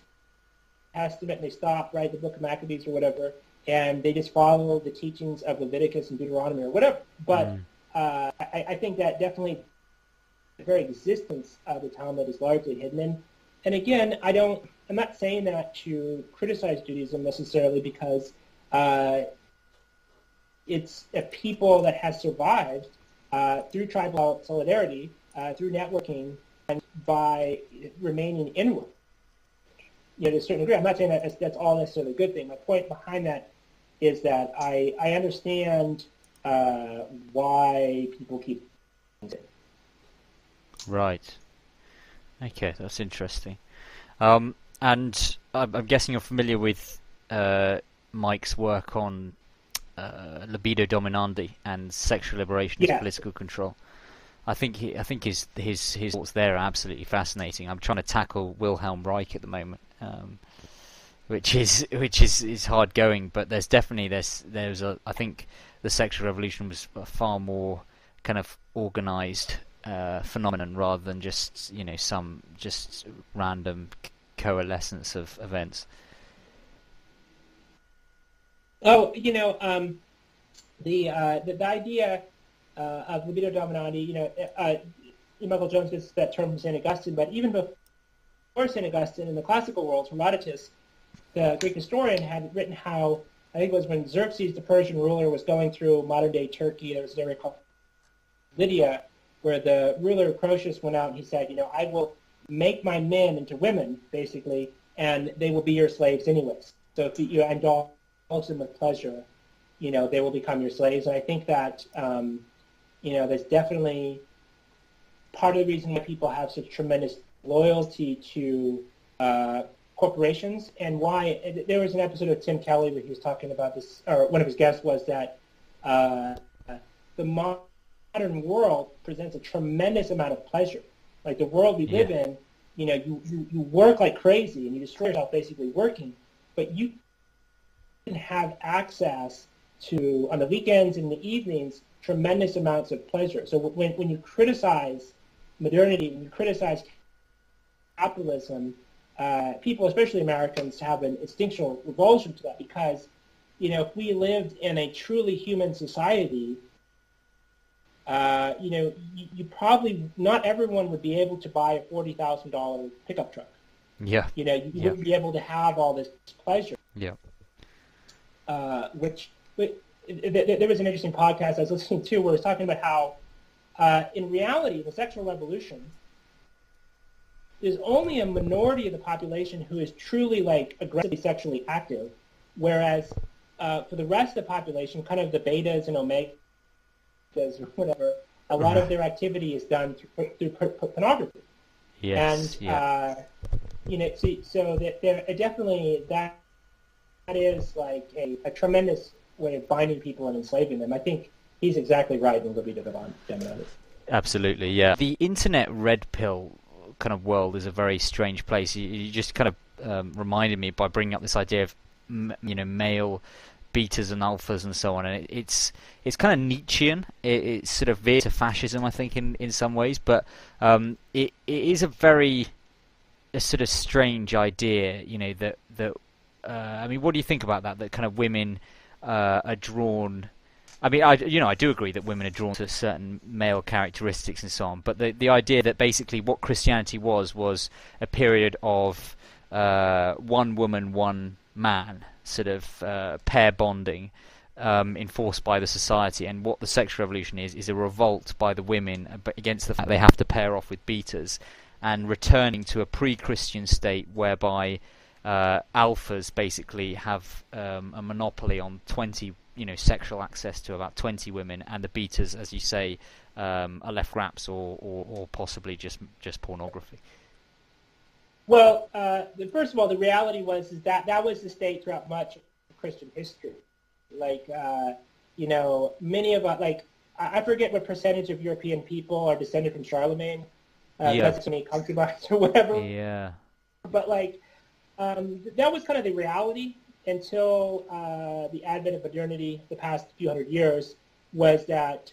Testament and they stop, right, the Book of Maccabees or whatever, and they just follow the teachings of Leviticus and Deuteronomy or whatever. But I think that definitely the very existence of the Talmud is largely hidden. And again, I'm not saying that to criticize Judaism necessarily, because it's a people that has survived through tribal solidarity, through networking, and by remaining inward. To a certain degree, I'm not saying that that's all necessarily a good thing. My point behind that is that I understand why people keep it. Right. Okay, that's interesting. And I'm guessing you're familiar with Mike's work on libido dominandi and sexual liberation as political control. I think his thoughts there are absolutely fascinating. I'm trying to tackle Wilhelm Reich at the moment. which is hard going. But there's definitely I think the sexual revolution was a far more kind of organized phenomenon rather than just some just random coalescence of events. Oh, the idea of libido dominandi, Michael Jones gets that term from St. Augustine, but even before St. Augustine, in the classical world, Herodotus, the Greek historian, had written how, I think it was when Xerxes, the Persian ruler, was going through modern-day Turkey, there was an area called Lydia, where the ruler Croesus went out and he said, I will make my men into women, basically, and they will be your slaves anyways. So if you indulge them with pleasure, they will become your slaves. And I think that, there's definitely part of the reason why people have such tremendous loyalty to corporations, and why there was an episode of Tim Kelly where he was talking about this, or one of his guests was that the modern world presents a tremendous amount of pleasure. Like the world we live in, you work like crazy and you destroy yourself basically working, but you can have access to, on the weekends and the evenings, tremendous amounts of pleasure. So when you criticize modernity, when you criticize capitalism, people, especially Americans, have an instinctual revulsion to that because, if we lived in a truly human society, you probably, not everyone would be able to buy a $40,000 pickup truck. Yeah. You wouldn't be able to have all this pleasure. Yeah. There was an interesting podcast I was listening to where it was talking about how, in reality, the sexual revolution, there's only a minority of the population who is truly aggressively sexually active, whereas for the rest of the population, kind of the betas and omegas or whatever, a lot of their activity is done through pornography. Yes. And so that there definitely that is a tremendous way of binding people and enslaving them. I think he's exactly right in libido dominandi. Absolutely, yeah. The internet red pill kind of world is a very strange place. You just kind of reminded me by bringing up this idea of male betas and alphas and so on, and it's kind of Nietzschean. It's sort of veer to fascism, I think, in some ways, but it is a sort of strange idea, that I mean, what do you think about that? That kind of women are drawn. I mean, I do agree that women are drawn to certain male characteristics and so on, but the idea that basically what Christianity was a period of one woman, one man, sort of pair bonding enforced by the society, and what the sexual revolution is a revolt by the women against the fact they have to pair off with beaters, and returning to a pre-Christian state whereby alphas basically have a monopoly on 20, sexual access to about 20 women, and the beaters, as you say, are left wraps or possibly just pornography. Well, first of all, the reality was that was the state throughout much of Christian history. Many of us, I forget what percentage of European people are descended from Charlemagne. That's many concubines or whatever. Yeah. But that was kind of the reality until the advent of modernity, the past few hundred years, was that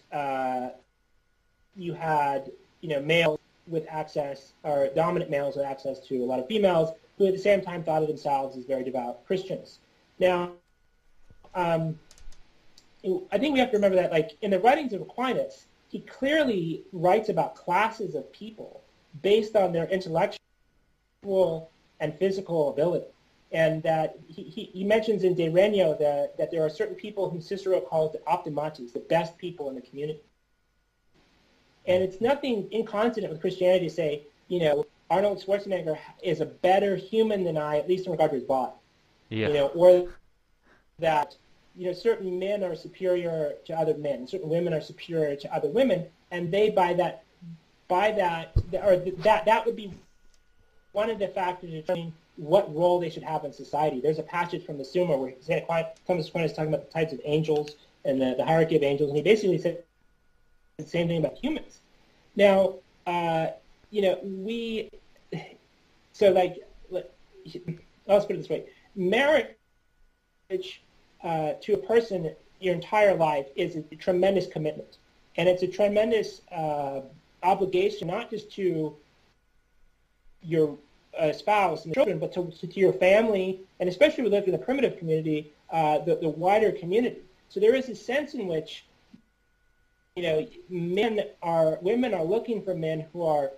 you had males with access, or dominant males with access to a lot of females, who at the same time thought of themselves as very devout Christians. Now, I think we have to remember that, in the writings of Aquinas, he clearly writes about classes of people based on their intellectual and physical ability. And that he mentions in De Regno that there are certain people whom Cicero calls the optimates, the best people in the community. And it's nothing inconsonant with Christianity to say, Arnold Schwarzenegger is a better human than I, at least in regard to his body. Yeah. Or that, certain men are superior to other men, certain women are superior to other women, and they that would be one of the factors determining what role they should have in society. There's a passage from the Summa where Thomas Aquinas is talking about the types of angels and the hierarchy of angels, and he basically said the same thing about humans. Now, let's put it this way. marriage to a person your entire life is a tremendous commitment. And it's a tremendous obligation, not just to your spouse and children, but to your family, and especially if we live in a primitive community, the wider community. So there is a sense in which, women are looking for men who are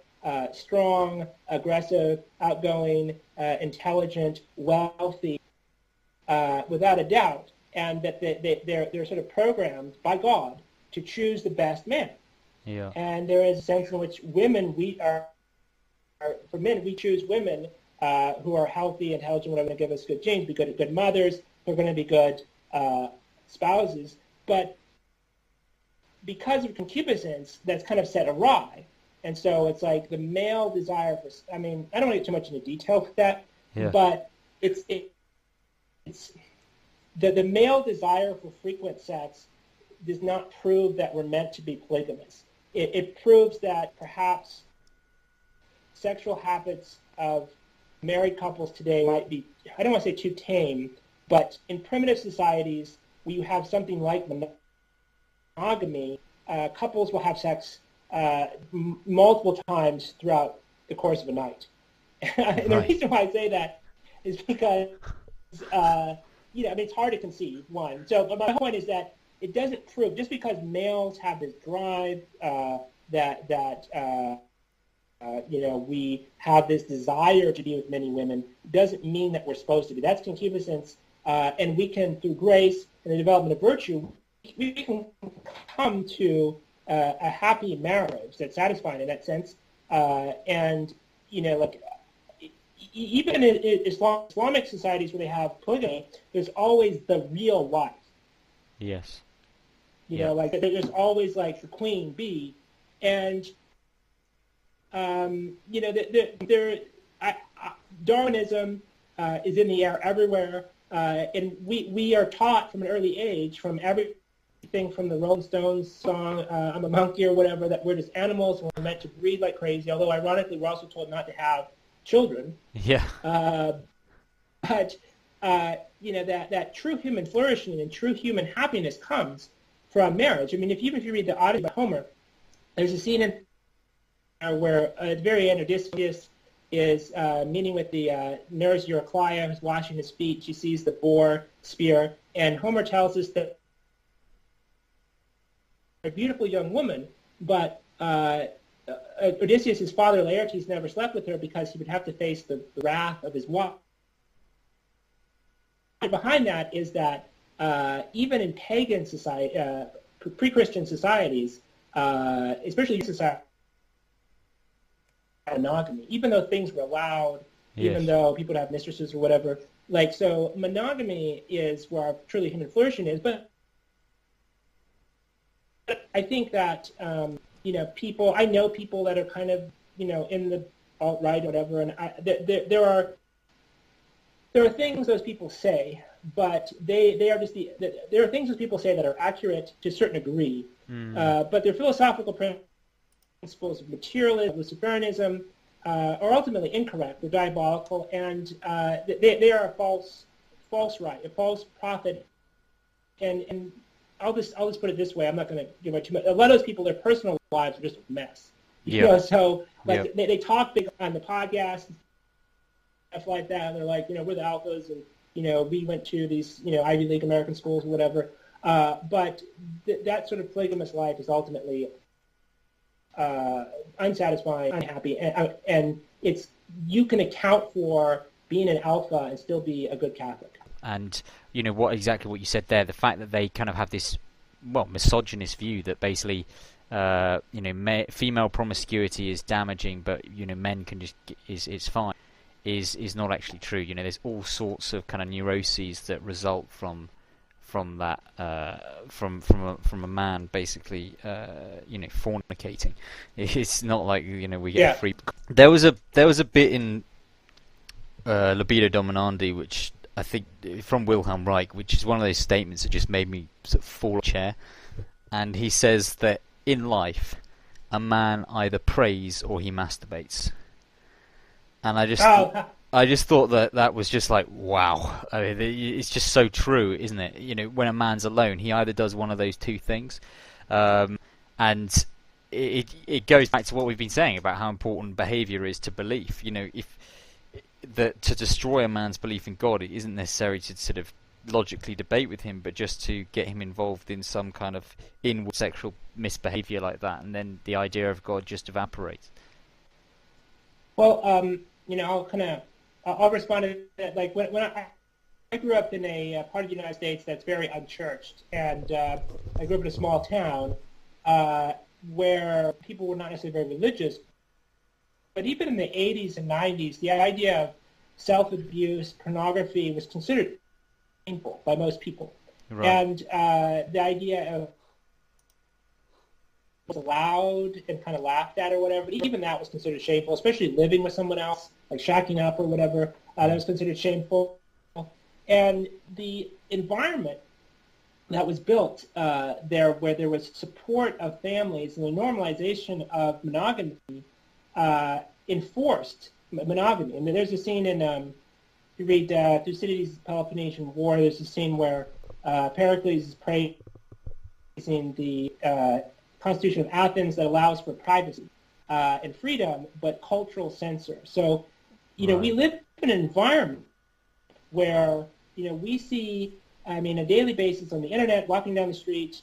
strong, aggressive, outgoing, intelligent, wealthy, without a doubt, and that they're sort of programmed by God to choose the best man. Yeah. And there is a sense in which for men, we choose women who are healthy, intelligent, whatever, going to give us good genes, be good mothers, who are going to be good spouses. But because of concupiscence, that's kind of set awry. And so it's like the male desire for, I don't want to get too much into detail with that, but it's the male desire for frequent sex does not prove that we're meant to be polygamous. It proves that perhaps sexual habits of married couples today might be, I don't want to say too tame, but in primitive societies where you have something like monogamy, couples will have sex multiple times throughout the course of a night. And the reason why I say that is because, it's hard to conceive, one. So my point is that it doesn't prove, just because males have this drive we have this desire to be with many women, doesn't mean that we're supposed to be. That's concupiscence, and we can, through grace and the development of virtue, we can come to a happy marriage that's satisfying in that sense. Even in Islamic societies where they have polygamy, there's always the real wife. Yes. There's always like the queen bee, and Darwinism is in the air everywhere, and we are taught from an early age, from everything from the Rolling Stones song, I'm a monkey or whatever, that we're just animals and we're meant to breed like crazy, although ironically we're also told not to have children. Yeah. But that true human flourishing and true human happiness comes from marriage. Even if you read the Odyssey by Homer, there's a scene in where at the very end, Odysseus is meeting with the nurse Eurycleia, who's washing his feet. She sees the boar spear, and Homer tells us that a beautiful young woman, but Odysseus' father Laertes never slept with her because he would have to face the wrath of his wife. Behind that is that even in pagan society, pre-Christian societies, especially society, monogamy, even though things were allowed, even though people would have mistresses or whatever. So monogamy is where our truly human flourishing is. But I think that, I know people that are kind of, in the alt-right or whatever, and there are things those people say, but they are just there are things those people say that are accurate to a certain degree, but their philosophical principles of materialism, Luciferianism, are ultimately incorrect. They're diabolical, and they are a false right, a false prophet. And I'll just put it this way. I'm not going to give away too much. A lot of those people, their personal lives are just a mess. They talk big on the podcast and stuff like that. And they're like, we're the alphas, and we went to these Ivy League American schools or whatever. But that sort of polygamous life is ultimately unsatisfying, unhappy, and you can account for being an alpha and still be a good Catholic. And what you said there, the fact that they kind of have this misogynist view that basically female promiscuity is damaging, but men can just it's fine, is not actually true. There's all sorts of kind of neuroses that result from that from a man basically fornicating. It's not like we get free. There was a bit in Libido Dominandi, which I think from Wilhelm Reich, which is one of those statements that just made me sort of fall off the chair. And he says that in life, a man either prays or he masturbates. And I just I just thought that was just like, wow. I mean, it's just so true, isn't it? You know, when a man's alone, he either does one of those two things, and it goes back to what we've been saying about how important behaviour is to belief. You know, if to destroy a man's belief in God, it isn't necessary to sort of logically debate with him, but just to get him involved in some kind of inward sexual misbehaviour like that, and then the idea of God just evaporates. Well, I'll respond to that. Like when I grew up in a part of the United States that's very unchurched, and I grew up in a small town where people were not necessarily very religious. But even in the 80s and 90s, the idea of self-abuse, pornography was considered shameful by most people. Right. And the idea of was allowed and kind of laughed at or whatever, even that was considered shameful, especially living with someone else, like shacking up or whatever, that was considered shameful. And the environment that was built there, where there was support of families and the normalization of monogamy, enforced monogamy. I mean, there's a scene in, you read Thucydides' Peloponnesian War, there's a scene where Pericles is praising the Constitution of Athens that allows for privacy and freedom, but cultural censor. So, we live in an environment where, we see, on a daily basis on the internet, walking down the street,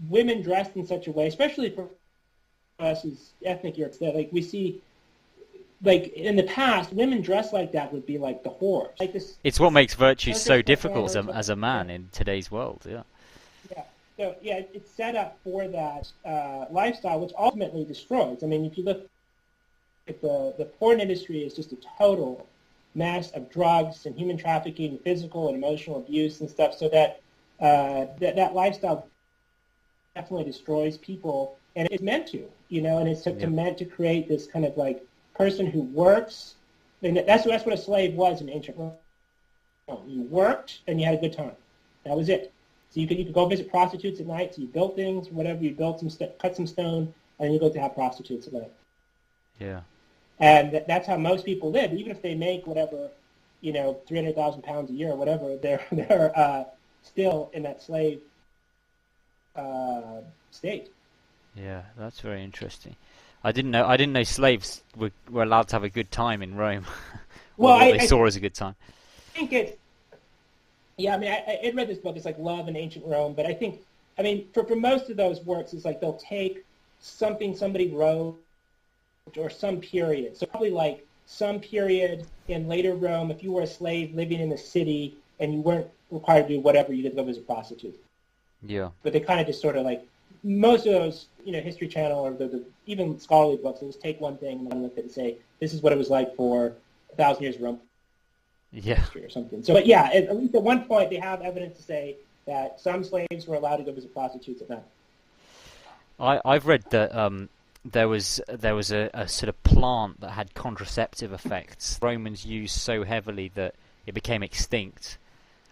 women dressed in such a way, especially for us as ethnic Europeans, that we see, in the past, women dressed like that would be like the whore. Like this. It's what makes virtue so difficult as a man in today's world. Yeah. Yeah. So it's set up for that lifestyle, which ultimately destroys. I mean, if you look at the porn industry, is just a total mess of drugs and human trafficking, physical and emotional abuse and stuff. So that that lifestyle definitely destroys people, and it's meant to, and it's meant to create this kind of person who works. And that's what a slave was in ancient Rome. You worked and you had a good time. That was it. So you could go visit prostitutes at night. So you built things, whatever. You built cut some stone, and then you go to have prostitutes at night. Yeah. And that's how most people live. Even if they make whatever, 300,000 pounds a year or whatever, they're still in that slave state. Yeah, that's very interesting. I didn't know slaves were allowed to have a good time in Rome. Well, what they saw as a good time. I think it's. Yeah, I read this book. It's like Love in Ancient Rome, but I think, for most of those works, it's like they'll take something somebody wrote or some period. So probably some period in later Rome, if you were a slave living in the city and you weren't required to do whatever, you could go visit prostitutes. Yeah. But they kind of just sort of most of those, History Channel or the even scholarly books, they'll just take one thing and run with it and say, this is what it was like for 1,000 years of Rome. Yeah. Or something. So, but yeah, at least at one point they have evidence to say that some slaves were allowed to go visit prostitutes at night. I've read that there was a sort of plant that had contraceptive effects. Romans used so heavily that it became extinct,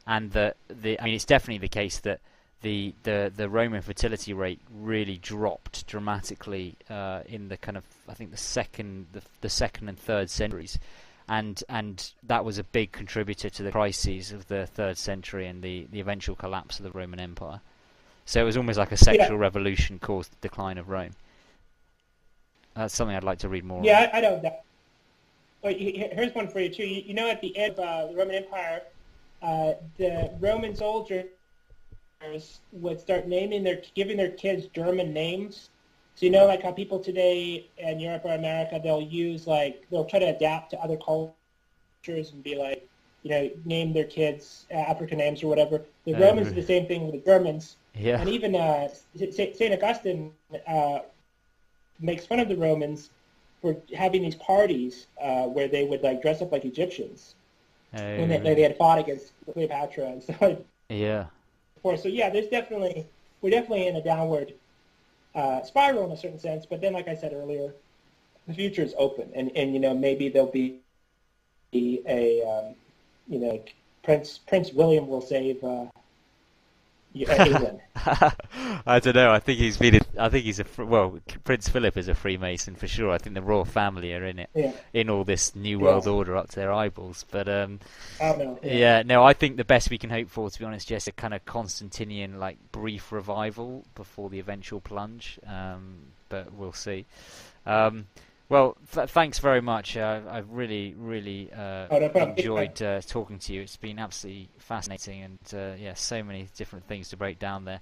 and that it's definitely the case that the Roman fertility rate really dropped dramatically in the kind of, I think, the second and third centuries. And that was a big contributor to the crises of the 3rd century and the eventual collapse of the Roman Empire. So it was almost like a sexual revolution caused the decline of Rome. That's something I'd like to read more on. Yeah, I know that. Well, here's one for you, too. At the end of the Roman Empire, the Roman soldiers would start giving their kids German names. So how people today in Europe or America, they'll use they'll try to adapt to other cultures and be name their kids African names or whatever. The Romans did the same thing with the Germans. Yeah. And even St. Augustine makes fun of the Romans for having these parties where they would like dress up like Egyptians when they had fought against Cleopatra and stuff. Yeah. So yeah, we're definitely in a downward spiral in a certain sense. But then, like I said earlier, the future is open, and maybe there'll be a Prince William will save England? I don't know. I think he's been. I think he's well. Prince Philip is a Freemason for sure. I think the royal family are in it, in all this New World Order up to their eyeballs. But I don't know. yeah, no. I think the best we can hope for, to be honest, just a kind of Constantinian, like, brief revival before the eventual plunge. But we'll see. Well, thanks very much. I've really, really enjoyed talking to you. It's been absolutely fascinating, and yeah, so many different things to break down there.